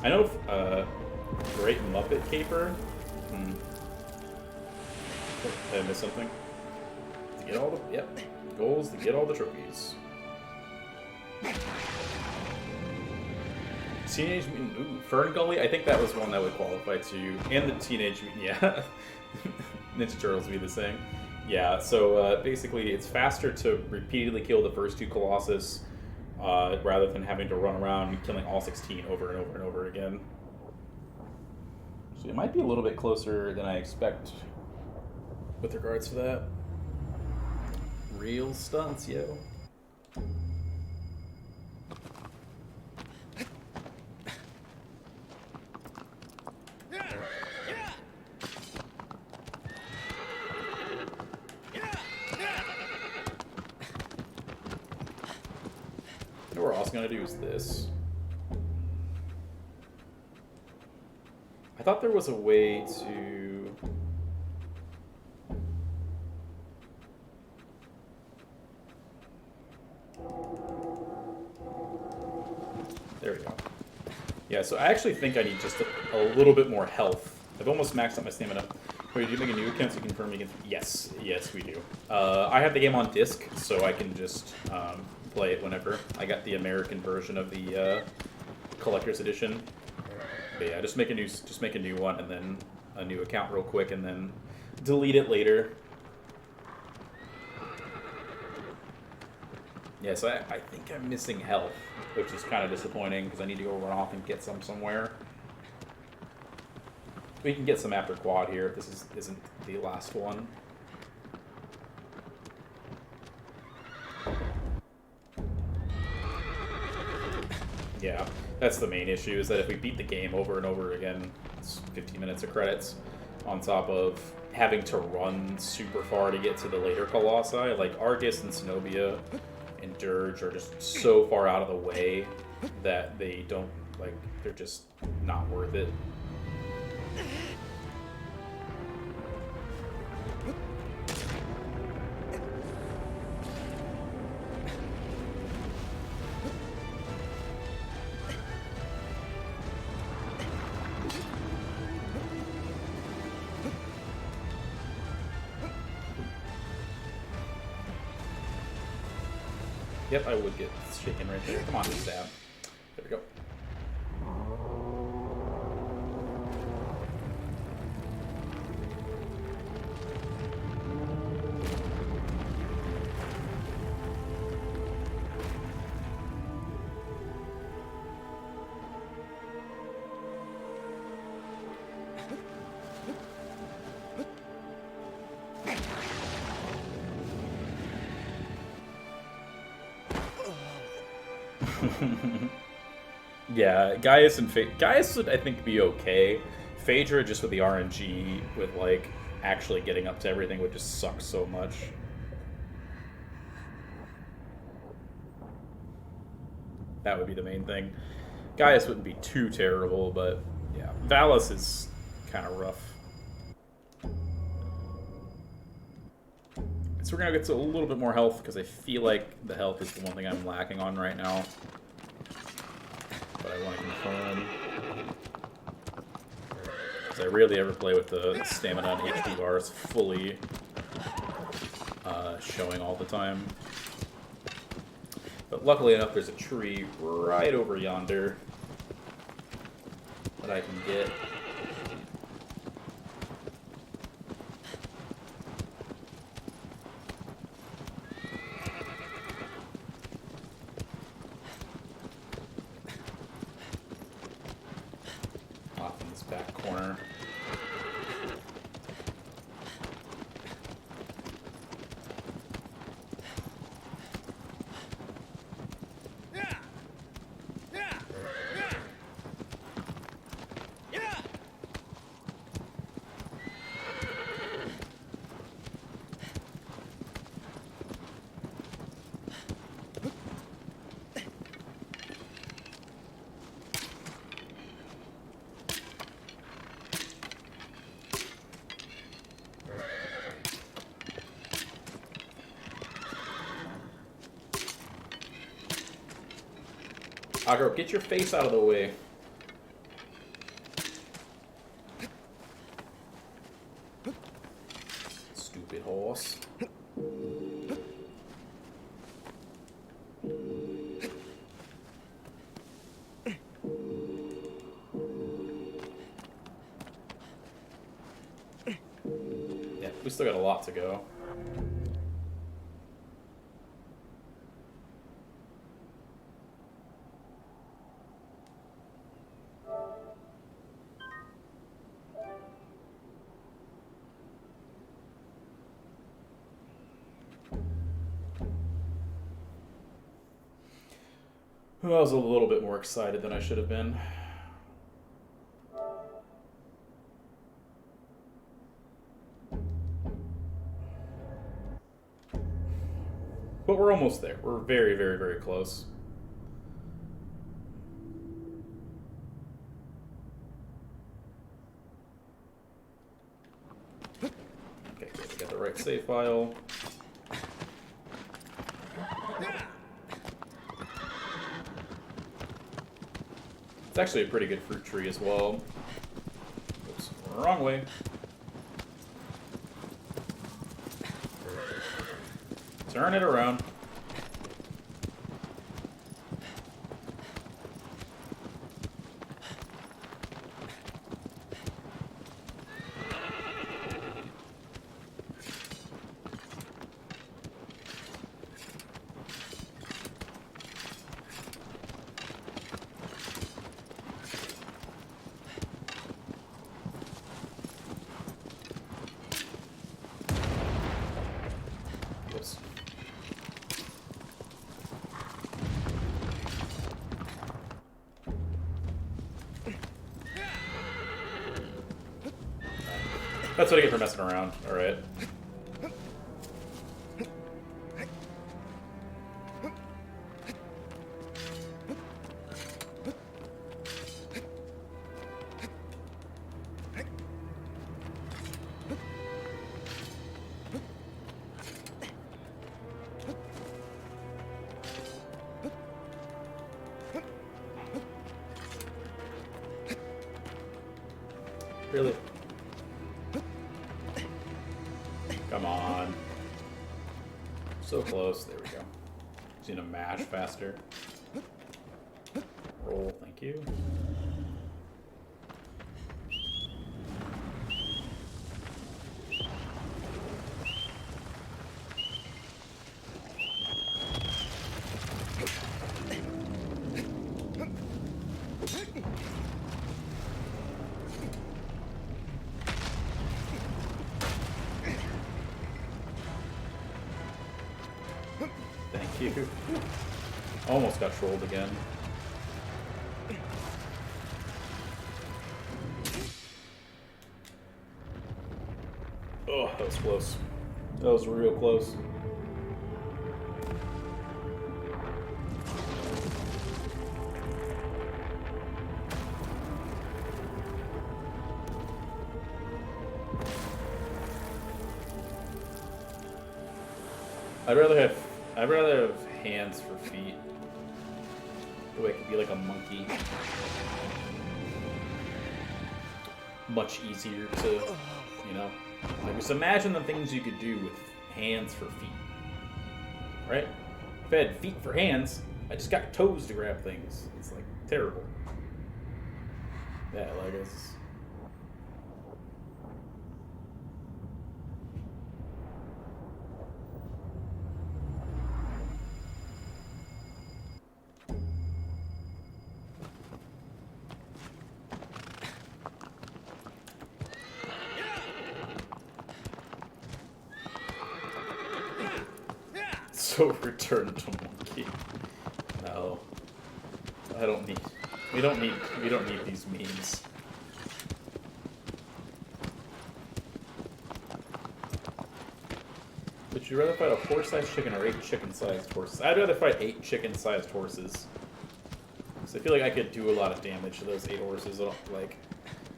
I know Great Muppet Caper. Did I miss something? To get all the goals to get all the trophies. Teenage Mutant Fern Gully. I think that was one that would qualify too, and the Teenage Mutant. Yeah, Ninja Turtles would be the same. Yeah. So basically, it's faster to repeatedly kill the first two Colossus. Rather than having to run around killing all 16 over and over and over again. So it might be a little bit closer than I expect with regards to that. Real stunts, yo. What we're also going to do is this. I thought there was a way to... There we go. Yeah, so I actually think I need just a little bit more health. I've almost maxed out my stamina. Wait, did you make a new account so you confirm you can... Yes, we do. I have the game on disc, so I can just... play it whenever. I got the American version of the collector's edition. But yeah, just make a new one and then a new account real quick and then delete it later. Yeah, so I think I'm missing health, which is kind of disappointing because I need to go run off and get some somewhere. We can get some after quad here if this isn't the last one. Yeah, that's the main issue, is that if we beat the game over and over again, it's 15 minutes of credits, on top of having to run super far to get to the later Colossi. Like, Argus and Zenobia and Dirge are just so far out of the way that they don't, like, they're just not worth it. Yep, I would get shaken right there. Come on, stab. There we go. Yeah, Gaius and Gaius would, I think, be okay. Phaedra, just with the RNG, with, like, actually getting up to everything would just suck so much. That would be the main thing. Gaius wouldn't be too terrible, but, yeah. Valus is kind of rough. So we're going to get to a little bit more health, because I feel like the health is the one thing I'm lacking on right now. But I want to confirm. Because I rarely ever play with the stamina and HP bars fully showing all the time. But luckily enough, there's a tree right over yonder that I can get. Agro, get your face out of the way. Stupid horse. Yeah, we still got a lot to go. I was a little bit more excited than I should have been. But we're almost there. We're very, very, very close. Okay, good. We got the right save file. It's actually a pretty good fruit tree as well. Oops, wrong way. Turn it around. That's what I get for messing around. Alright. Really? Come on. So close. There we go. Just need to mash faster. Roll, thank you. Thank you. Almost got trolled again. Oh, that was close. That was real close. I'd rather have hands for feet. The way it could be like a monkey. Much easier to, you know. Like, just imagine the things you could do with hands for feet. Right? If I had feet for hands, I just got toes to grab things. It's like terrible. Yeah, like it's. So return to monkey. No. I don't need we don't need these memes. Would you rather fight a horse-sized chicken or 8 chicken-sized horses? I'd rather fight 8 chicken-sized horses. So I feel like I could do a lot of damage to those 8 horses. Like,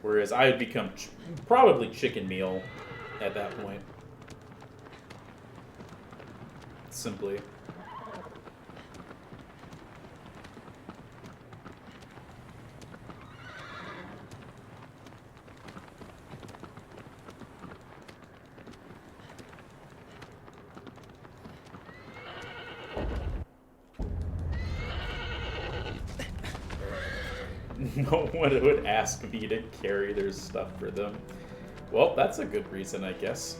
whereas I would become probably chicken meal at that point. Simply. No one would ask me to carry their stuff for them. Well, that's a good reason, I guess.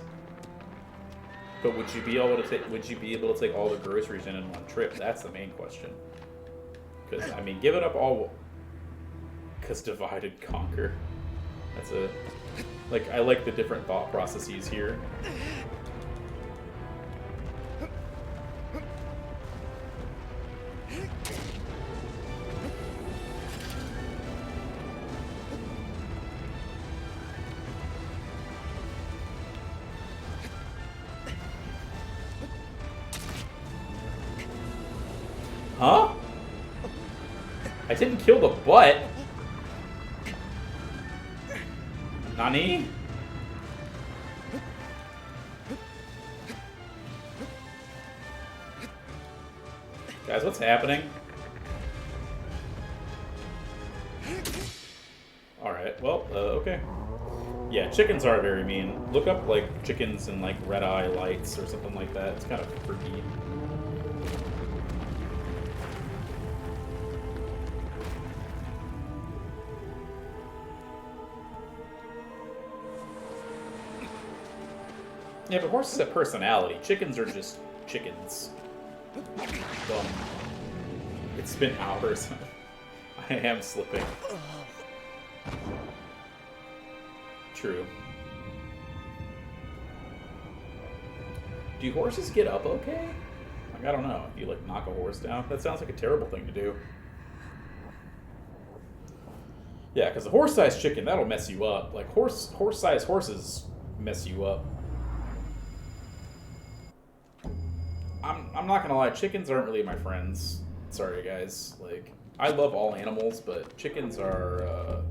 But would you be able to take all the groceries in one trip? That's the main question. Because I mean, give it up all. Because divide and conquer. That's a like I like the different thought processes here. Huh? I didn't kill the butt. Nani? Guys, what's happening? Alright, well, okay. Yeah, chickens are very mean. Look up, like, chickens and, like, red-eye lights or something like that. It's kind of freaky. Yeah, but horses have personality. Chickens are just chickens. Dumb. It's been hours. I am slipping. True. Do horses get up okay? Like, I don't know. If you, like, knock a horse down? That sounds like a terrible thing to do. Yeah, because a horse-sized chicken, that'll mess you up. Like, horse-sized horses mess you up. I'm not gonna lie, chickens aren't really my friends. Sorry, guys. Like, I love all animals, but chickens are,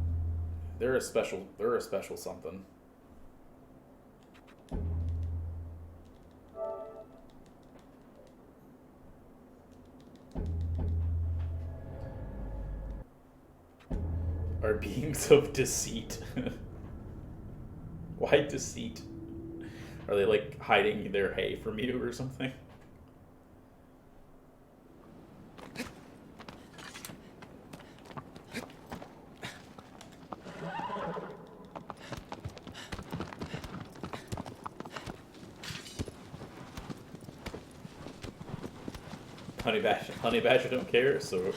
they're a special something. Are beings of deceit. Why deceit? Are they, like, hiding their hay from you or something? honey badger don't care, so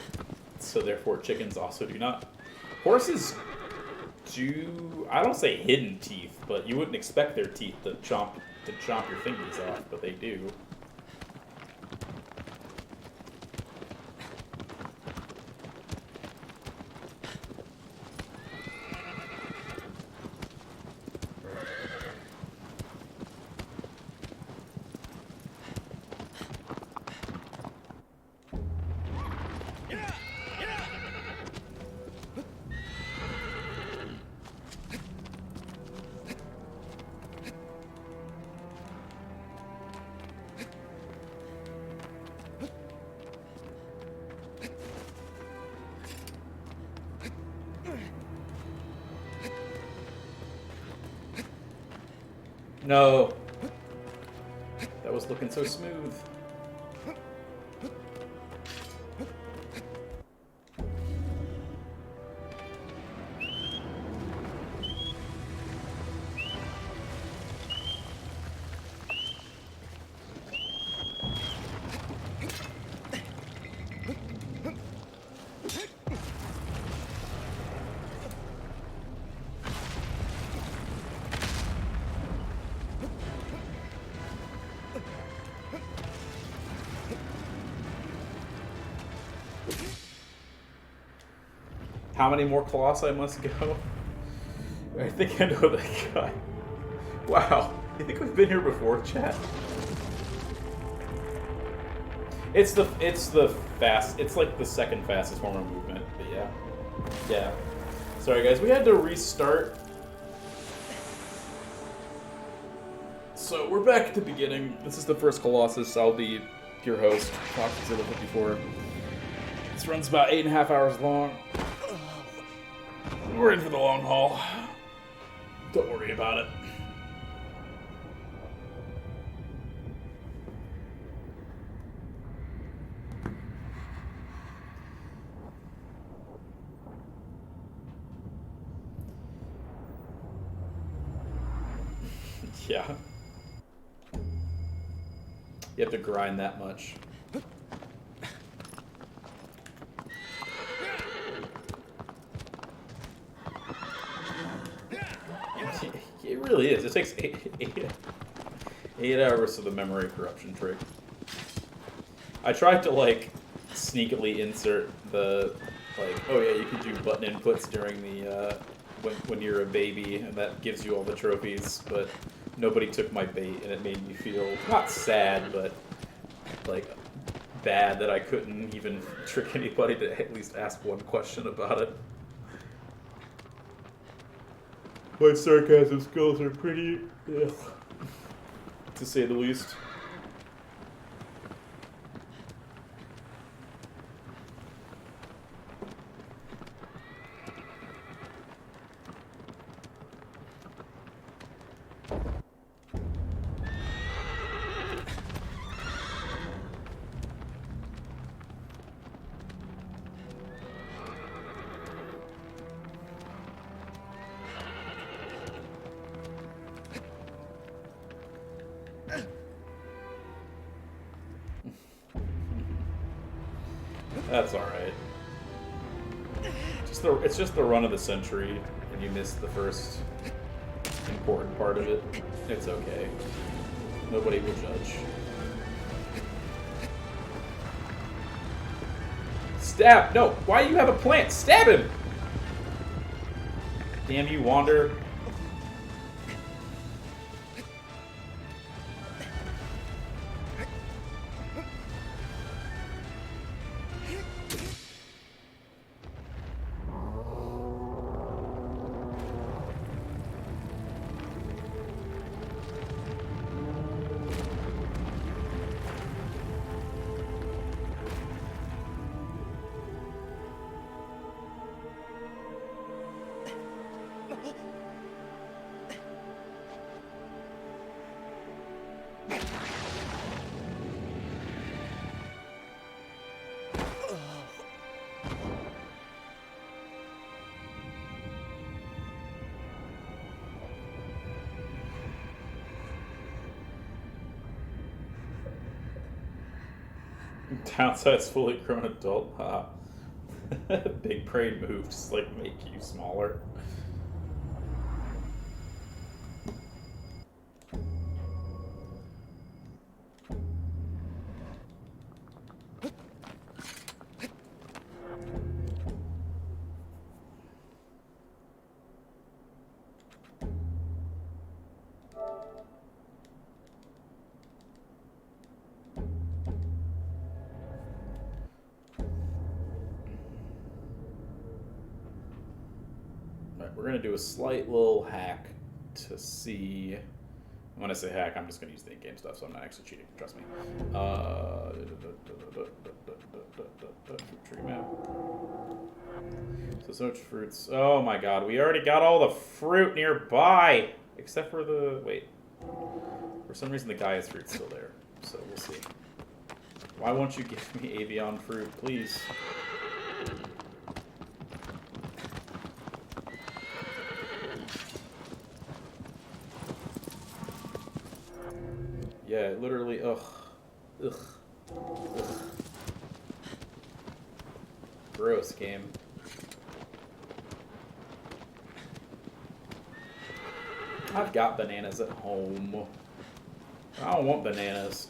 therefore chickens also do not. Horses do, I don't say hidden teeth, but you wouldn't expect their teeth to chomp your fingers off, but they do. No. That was looking so smooth. How many more Colossi must go? I think I know that guy. Wow. You think we've been here before, chat? It's like the second fastest form of movement, but yeah. Yeah. Sorry guys, we had to restart. So we're back at the beginning. This is the first Colossus. I'll be your host, FoxyZilla54. This runs about 8.5 hours long. We're in for the long haul. Don't worry about it. Yeah. You have to grind that much. It really is. It takes 8 hours of the memory corruption trick. I tried to, like, sneakily insert the, like, oh yeah, you can do button inputs during the, when you're a baby, and that gives you all the trophies, but nobody took my bait, and it made me feel, not sad, but, like, bad that I couldn't even trick anybody to at least ask one question about it. My sarcasm skills are pretty, ugh, to say the least. That's alright. It's just the run of the century, and you miss the first important part of it. It's okay. Nobody will judge. Stab! No! Why do you have a plant? Stab him! Damn you, Wander. Downside's fully grown adult. Big brain move, just like make you smaller. We're going to do a slight little hack to see. When I say hack, I'm just going to use the in-game stuff, so I'm not actually cheating. Trust me. Tree map. So much fruits. Oh my god, we already got all the fruit nearby! Except for the... Wait. For some reason, the Gaia's fruit's still there. So we'll see. Why won't you give me avian fruit, please? Yeah, literally, ugh. Ugh. Ugh. Gross game. I've got bananas at home. I don't want bananas.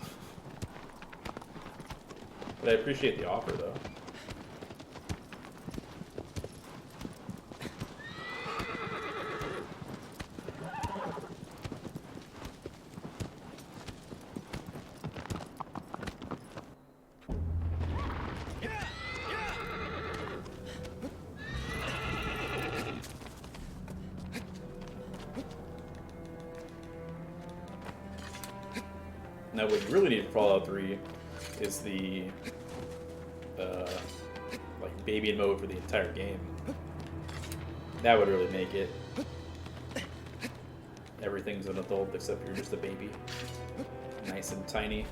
But I appreciate the offer, though. Now, what you really need for Fallout 3 is the like baby mode for the entire game. That would really make it. Everything's an adult except you're just a baby, nice and tiny.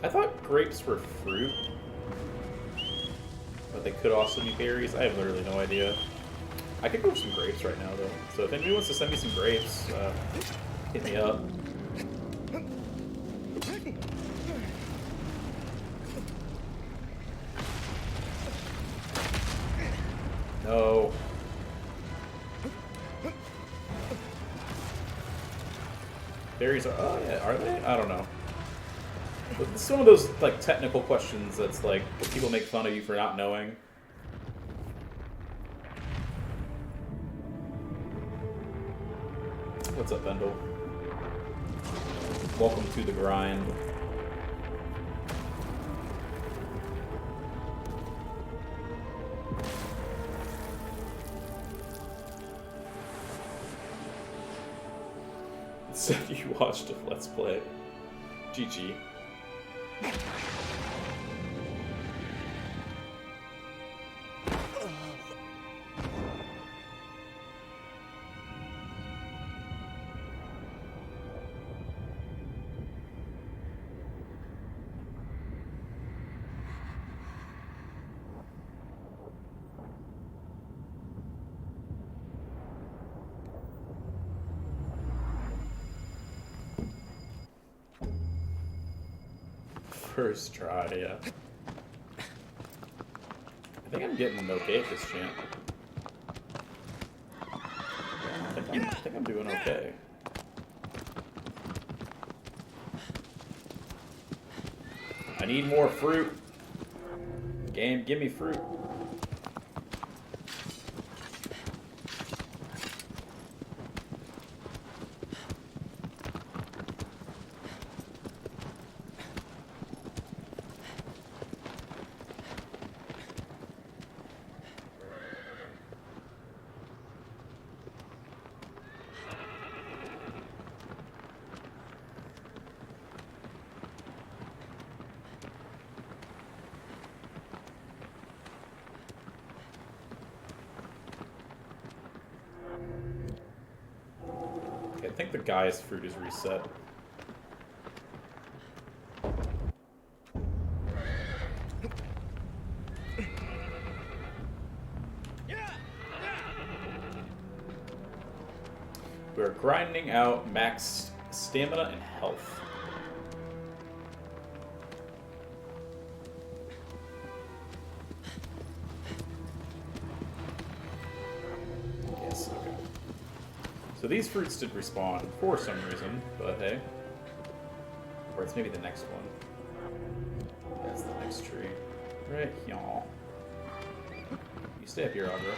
I thought grapes were fruit, but they could also be berries. I have literally no idea. I could go for some grapes right now, though. So if anybody wants to send me some grapes, hit me up. No. Berries are... Oh, yeah. Are they? I don't know. But it's some of those, like, technical questions that's, like, people make fun of you for not knowing. What's up, Bendel? Welcome to the grind. So you watched a Let's Play. GG. First try, yeah. I think I'm getting okay at this champ. I think I'm doing okay. I need more fruit. Game, give me fruit. I think the guy's fruit is reset. We're grinding out max stamina and health. So these fruits did respawn for some reason, but hey. Or it's maybe the next one. That's the next tree. Right, y'all. You stay up here, Audra.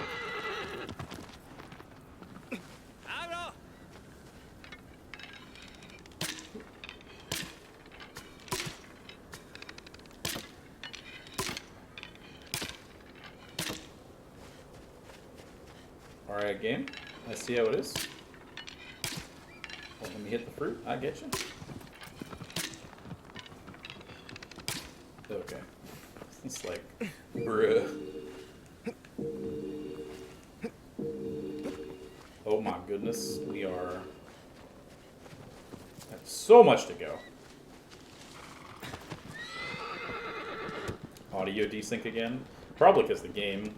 Alright, game. Let's see how it is. Well, let me hit the fruit. I get you. Okay. It's like, bruh. Oh my goodness. We are... That's so much to go. Audio desync again? Probably because the game...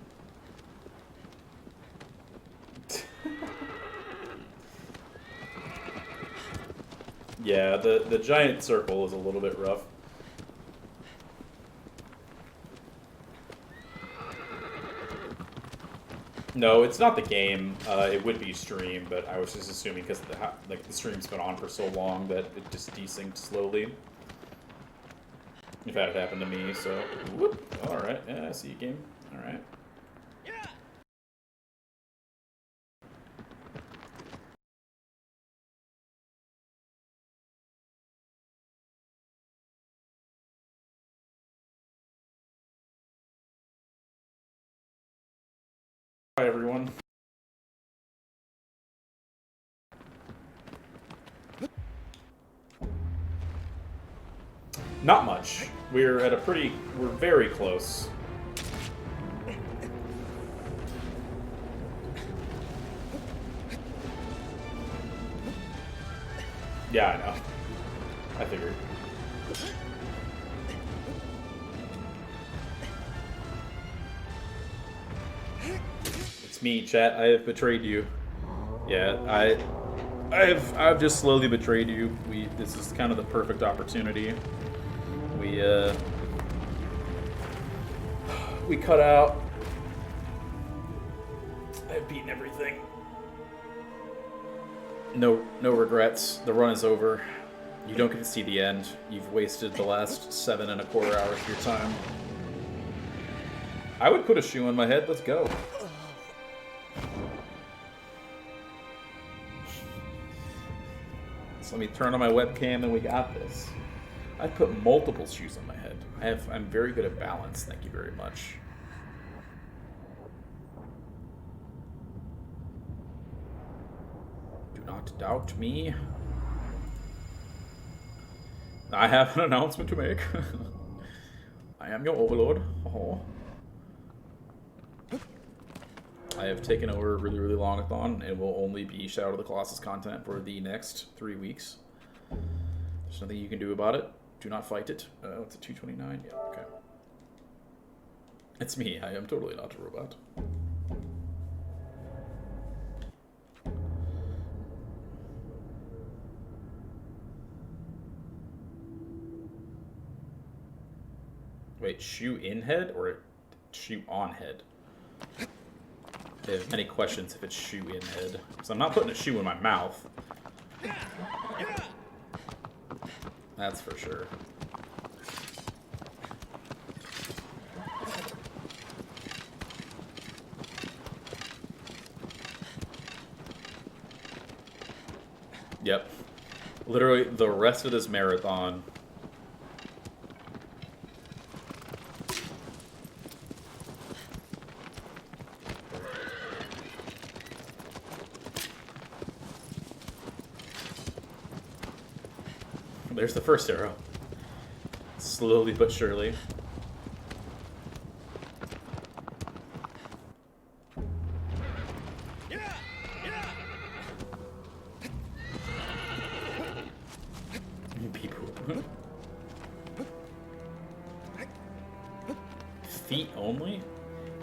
Yeah, the giant circle is a little bit rough. No, it's not the game. It would be stream, but I was just assuming because the stream's been on for so long that it just desynced slowly. If that had happened to me, so whoop. All right, yeah, I see you, game. All right. Hi, everyone. Not much. We're very close. Yeah, I know. I figured. It's me, chat. I have betrayed you. Yeah, I've just slowly betrayed you. This is kind of the perfect opportunity. We cut out. I've beaten everything. No regrets. The run is over. You don't get to see the end. You've wasted the last 7.25 hours of your time. I would put a shoe on my head. Let's go. So let me turn on my webcam and we got this. I put multiple shoes on my head. I'm very good at balance. Thank you very much. Do not doubt me. I have an announcement to make. I am your overlord. Oh. I have taken over a really, really long-a-thon and will only be Shadow of the Colossus content for the next 3 weeks. There's nothing you can do about it. Do not fight it. It's a 229. Yeah, okay. It's me. I am totally not a robot. Wait, shoe in head or shoe on head? I have many questions if it's shoe in head. So I'm not putting a shoe in my mouth. That's for sure. Yep. Literally the rest of this marathon. There's the first arrow. Slowly but surely. Feet only?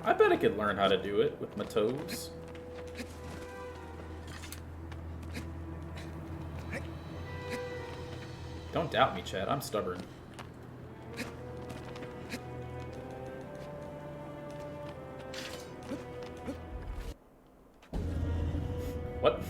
I bet I could learn how to do it with my toes. Don't doubt me, Chad. I'm stubborn. What?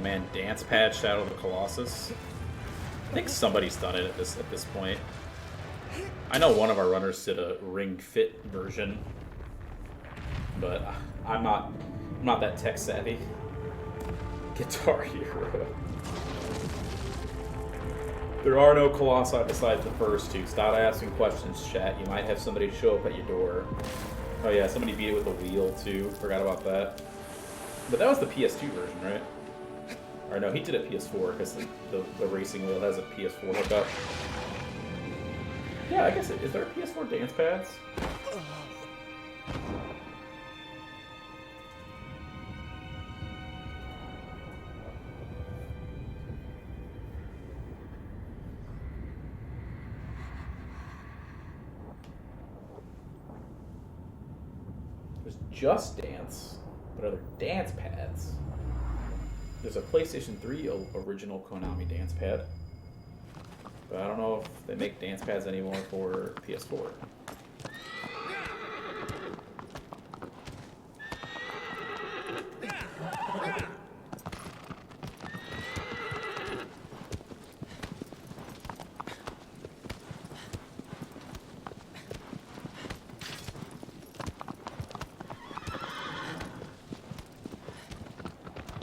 man, dance pad Shadow of the Colossus. I think somebody's done it at this point. I know one of our runners did a ring fit version, but I'm not that tech savvy. Guitar Hero. There are no Colossi besides the first two. Stop asking questions, chat. You might have somebody show up at your door. Oh yeah, somebody beat it with a wheel too. Forgot about that. But that was the PS2 version, right? Or no, he did it PS4 because the racing wheel has a PS4 hookup. Yeah, I guess is there PS4 dance pads? There's Just Dance, but are there dance pads? There's a PlayStation 3 original Konami dance pad. But I don't know if they make dance pads anymore for PS4.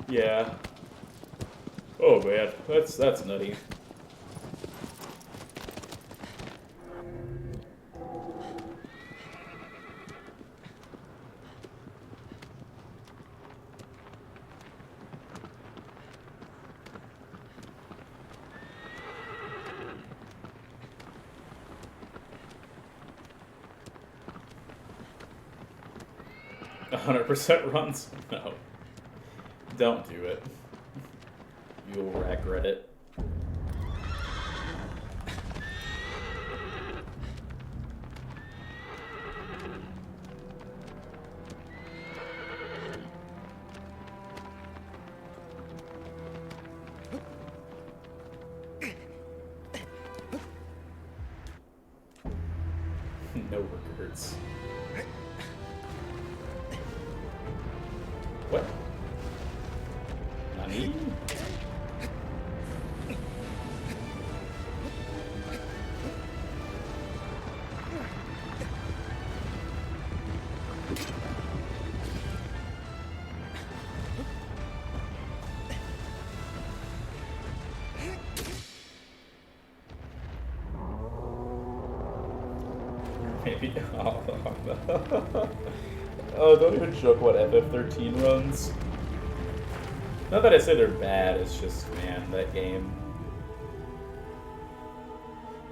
Yeah. Oh man, that's nutty. %, runs? No. Don't do it. You'll regret it. No regrets. What? Nani? Maybe. Oh, don't even joke what FF13 runs. Not that I say they're bad, it's just, man, that game.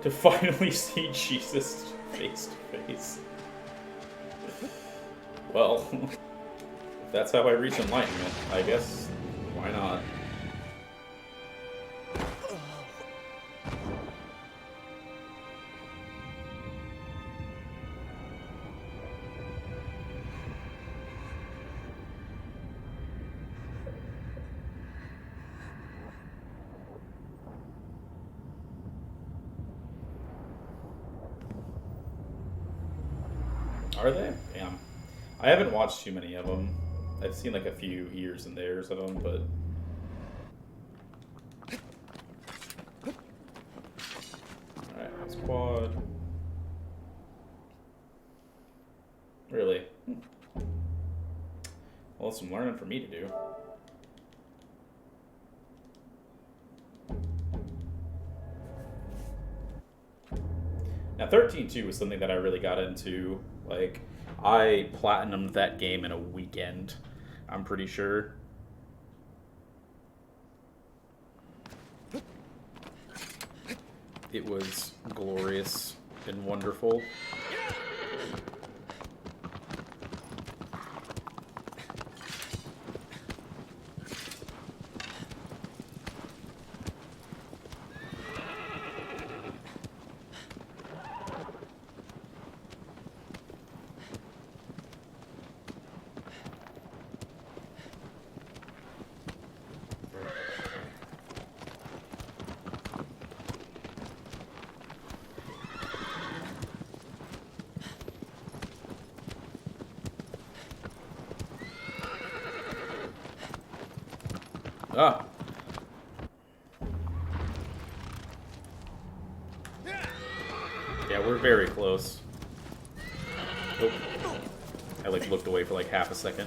To finally see Jesus face to face. Well, if that's how I reach enlightenment, I guess, why not? Are they? Damn. I haven't watched too many of them. I've seen like a few here's and there's of them, but... Alright, squad. Really? Well, some learning for me to do. Now, 13-2 was something that I really got into. Like, I platinumed that game in a weekend, I'm pretty sure. It was glorious and wonderful. Ah, Yeah, we're very close. Oh. I like looked away for like half a second.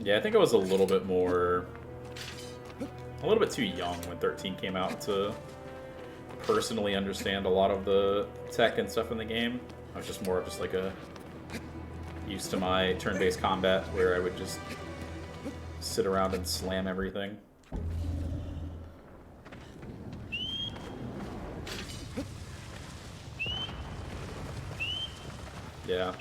Yeah, I think I was a little bit too young when 13 came out to personally understand a lot of the tech and stuff in the game. I was just more of just like used to my turn-based combat where I would just sit around and slam everything. Yeah.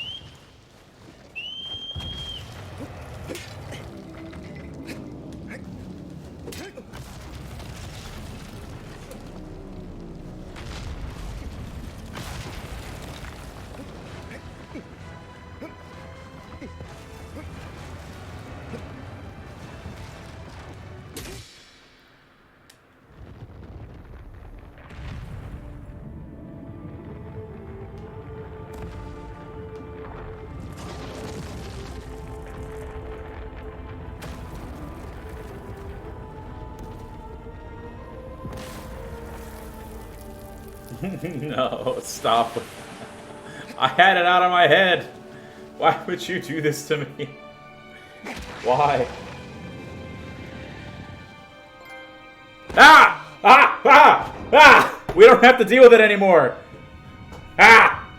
No, stop. I had it out of my head. Why would you do this to me? Why? Ah! Ah! Ah! Ah! We don't have to deal with it anymore. Ah!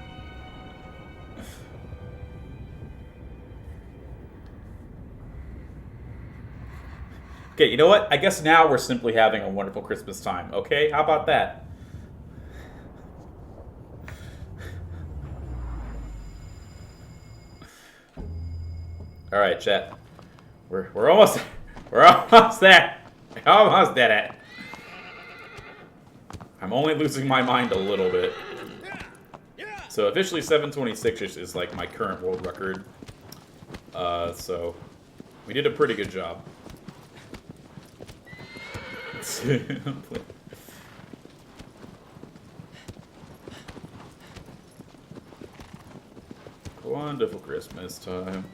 Okay, you know what? I guess now we're simply having a wonderful Christmas time. Okay? How about that? All right, chat. We're almost there. Almost did it. I'm only losing my mind a little bit. So officially 726 is like my current world record. So we did a pretty good job. Wonderful Christmas time.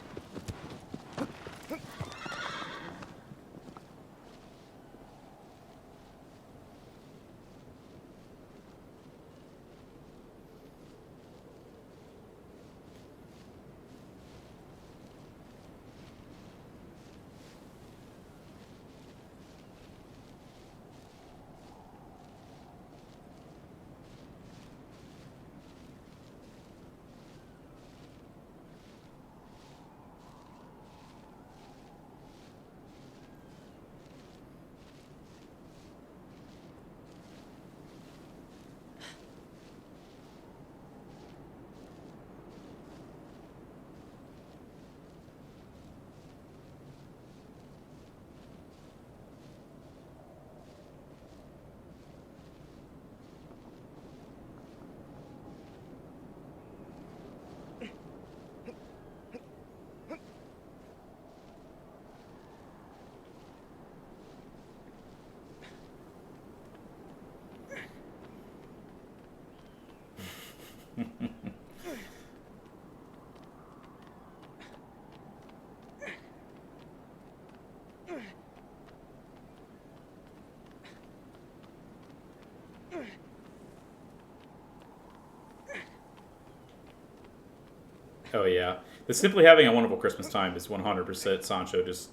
Oh yeah, the simply having a wonderful Christmas time is 100% Sancho just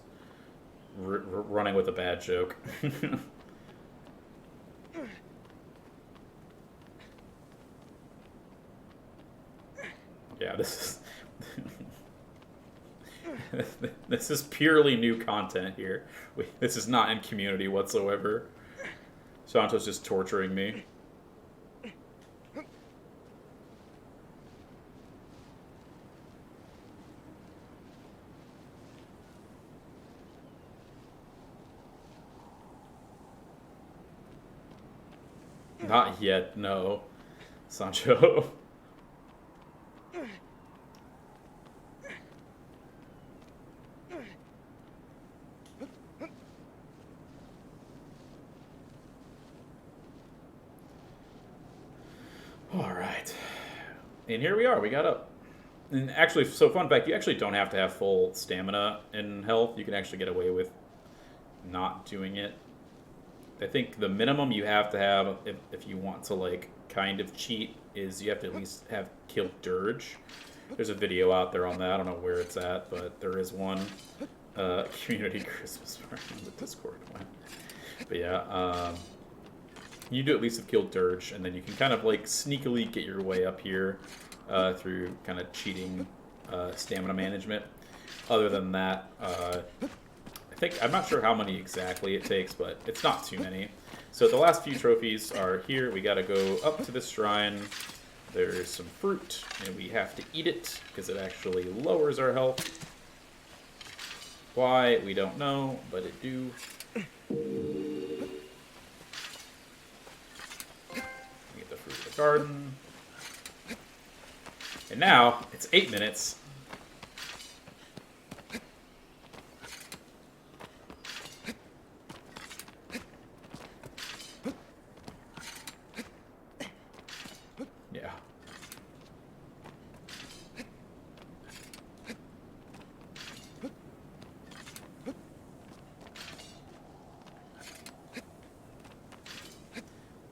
running with a bad joke. Yeah, this is this is purely new content here. This is not in community whatsoever. Sancho's just torturing me. Not yet, no. Sancho. Alright. And here we are, we got up. And actually, so fun fact, you actually don't have to have full stamina and health. You can actually get away with not doing it. I think the minimum you have to have if you want to, like, kind of cheat is you have to at least have killed Dirge. There's a video out there on that. I don't know where it's at, but there is one. Community Christmas party on the Discord one. But yeah, you do at least have killed Dirge, and then you can kind of, like, sneakily get your way up here through kind of cheating stamina management. Other than that, I'm not sure how many exactly it takes, but it's not too many. So the last few trophies are here. We gotta go up to this shrine. There's some fruit, and we have to eat it because it actually lowers our health. Why, we don't know, but it do. Get the fruit of the garden. And now, it's 8 minutes. Yeah.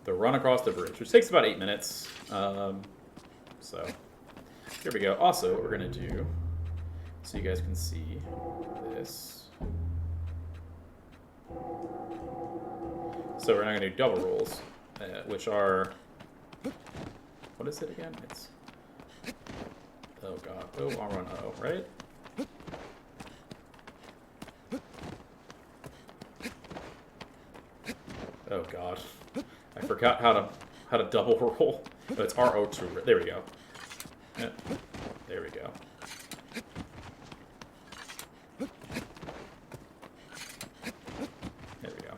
The run across the bridge, which takes about 8 minutes. So, here we go. Also, what we're going to do, so you guys can see this. So we're now going to do double rolls, which are... What is it again? It's... Oh, God. Oh, R1, O, right? Oh, God. I forgot how to double roll. Oh, it's RO2. There we go. Yeah. There we go. There we go.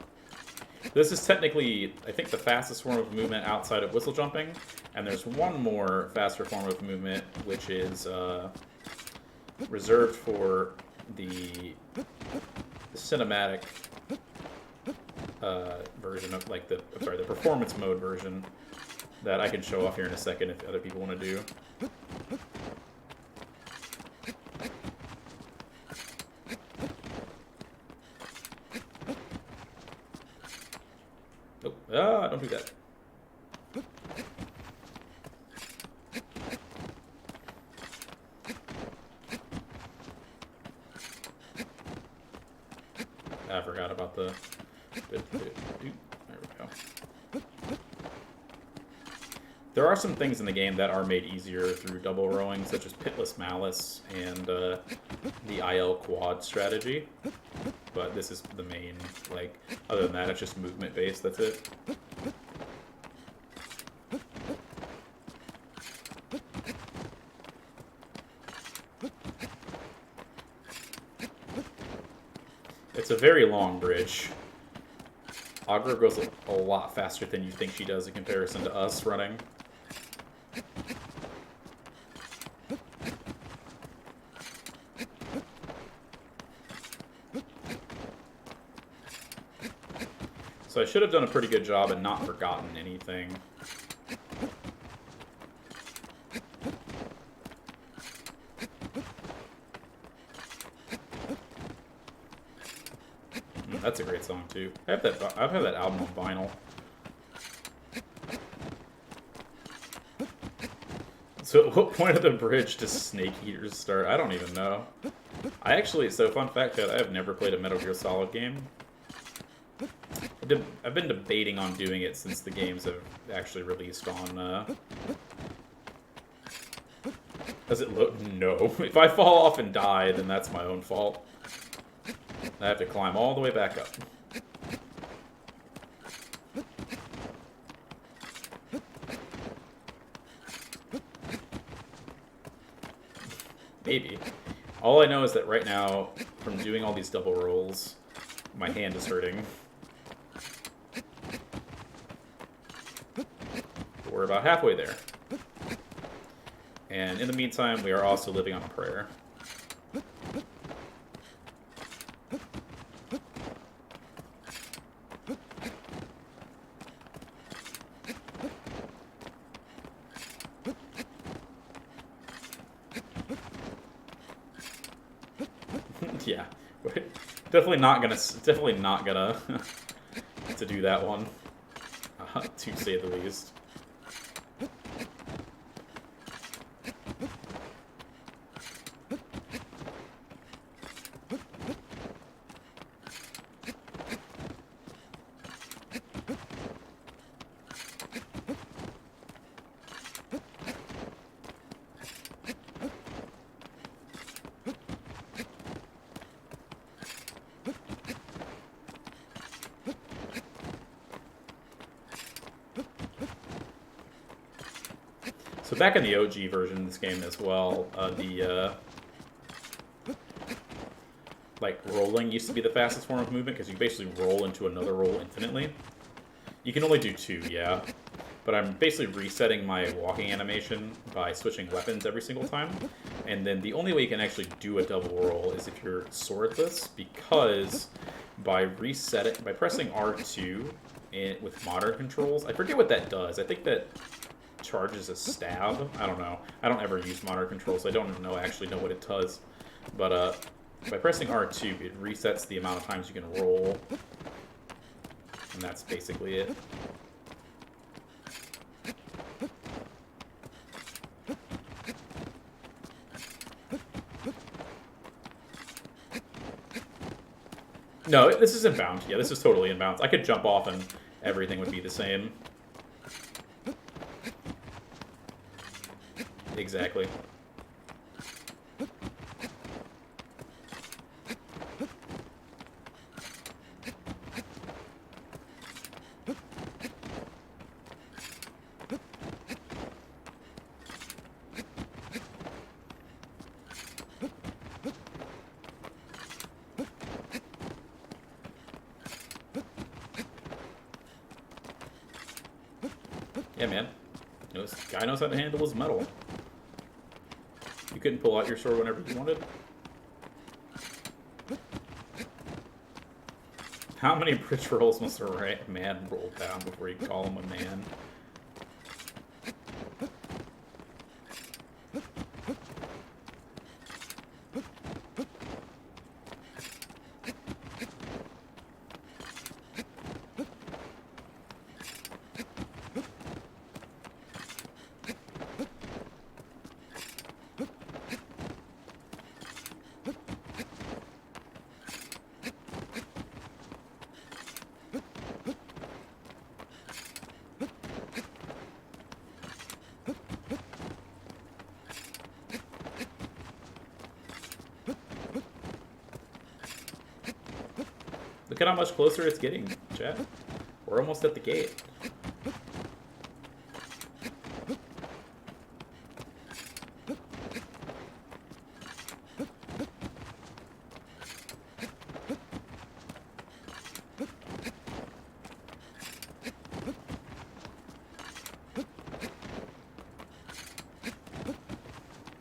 This is technically, I think, the fastest form of movement outside of whistle jumping. And there's one more faster form of movement, which is reserved for the cinematic version of, like, the performance mode version that I can show off here in a second if other people want to do. Oh, don't do that. I forgot about the... There we go. There are some things in the game that are made easier through double rowing, such as Pitless Malice and the IL quad strategy. But this is the main, like, other than that, it's just movement based, that's it. It's a very long bridge. Agra goes a lot faster than you think she does in comparison to us running. So I should have done a pretty good job and not forgotten anything. That's a great song too. I've had that album on vinyl. So at what point of the bridge does Snake Eaters start? I don't even know. So fun fact that I have never played a Metal Gear Solid game. I've been debating on doing it since the games have actually released on, Does it look? No. If I fall off and die, then that's my own fault. I have to climb all the way back up. Maybe. All I know is that right now, from doing all these double rolls, my hand is hurting. But we're about halfway there. And in the meantime, we are also living on a prayer. Yeah, definitely not gonna to do that one, to say the least. So back in the OG version of this game as well, like rolling used to be the fastest form of movement because you basically roll into another roll infinitely. You can only do 2, yeah. But I'm basically resetting my walking animation by switching weapons every single time. And then the only way you can actually do a double roll is if you're swordless, because by pressing R2 with modern controls, I forget what that does. I think that charges a stab. I don't know. I don't ever use modern controls, so I don't actually know what it does. But by pressing R2, it resets the amount of times you can roll. And that's basically it. No, this is inbound. Yeah, this is totally inbound. I could jump off and everything would be the same. Exactly. Yeah, man. This guy knows how to handle his metal. You couldn't pull out your sword whenever you wanted. How many bridge rolls must a man roll down before you call him a man? Look at how much closer it's getting, chat. We're almost at the gate.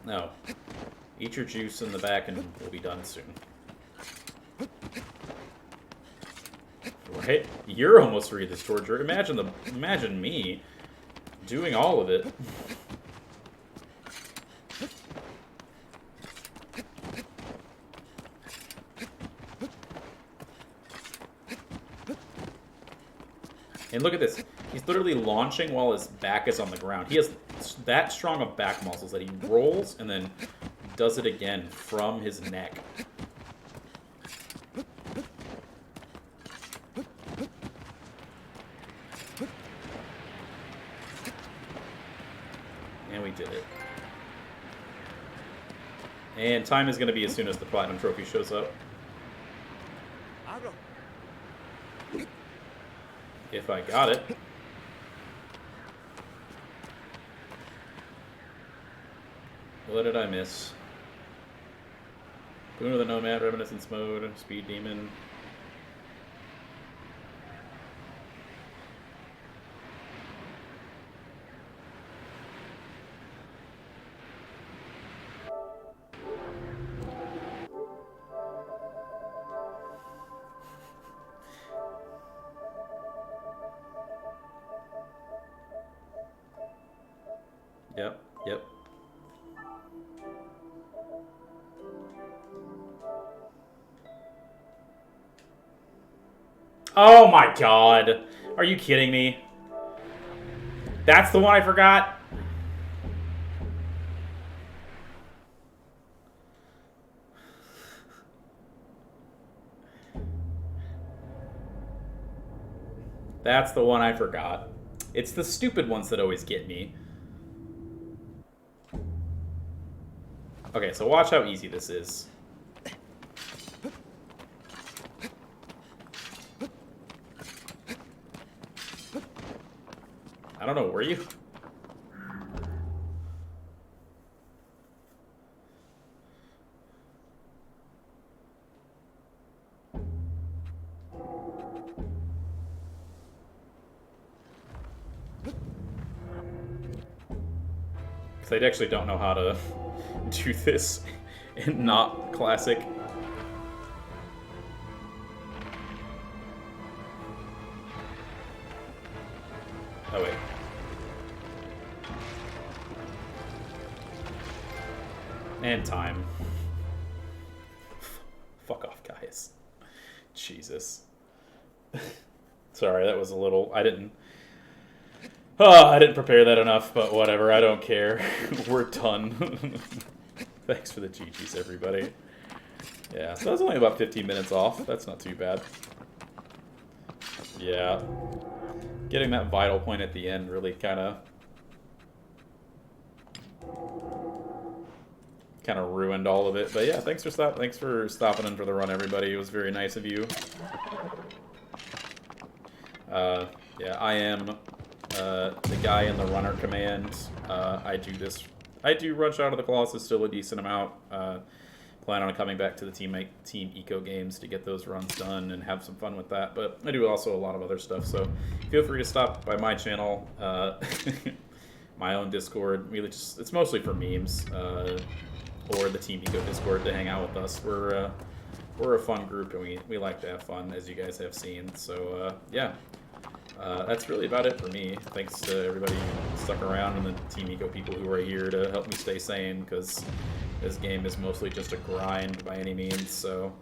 No. Eat your juice in the back and we'll be done soon. Right? You're almost free of this torture. Imagine me doing all of it. And look at this. He's literally launching while his back is on the ground. He has that strong of back muscles that he rolls and then does it again from his neck. And we did it. And time is going to be as soon as the Platinum Trophy shows up. If I got it. What did I miss? Boon of the Nomad, Reminiscence Mode, Speed Demon. Yep. Oh my god. Are you kidding me? That's the one I forgot? That's the one I forgot. It's the stupid ones that always get me. Okay, so watch how easy this is. I don't know, were you? Because I actually don't know how to do this in not classic. Oh, wait. And time. Fuck off, guys. Jesus. Sorry, that was a little... I didn't prepare that enough, but whatever. I don't care. We're done. Thanks for the GGs, everybody. Yeah, so that's only about 15 minutes off. That's not too bad. Yeah. Getting that vital point at the end really kind of ruined all of it. But yeah, thanks for stopping in for the run, everybody. It was very nice of you. Yeah, I am the guy in the runner command. I do rush out of the Colossus still a decent amount. Plan on coming back to the Team Eco games to get those runs done and have some fun with that. But I do also a lot of other stuff, so feel free to stop by my channel, my own Discord. Really, it's mostly for memes, or the Team Eco Discord to hang out with us. We're a fun group and we like to have fun, as you guys have seen. So yeah. That's really about it for me. Thanks to everybody who stuck around and the Team Eco people who are here to help me stay sane, because this game is mostly just a grind by any means, so...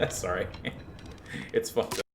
Sorry. It's fucked up.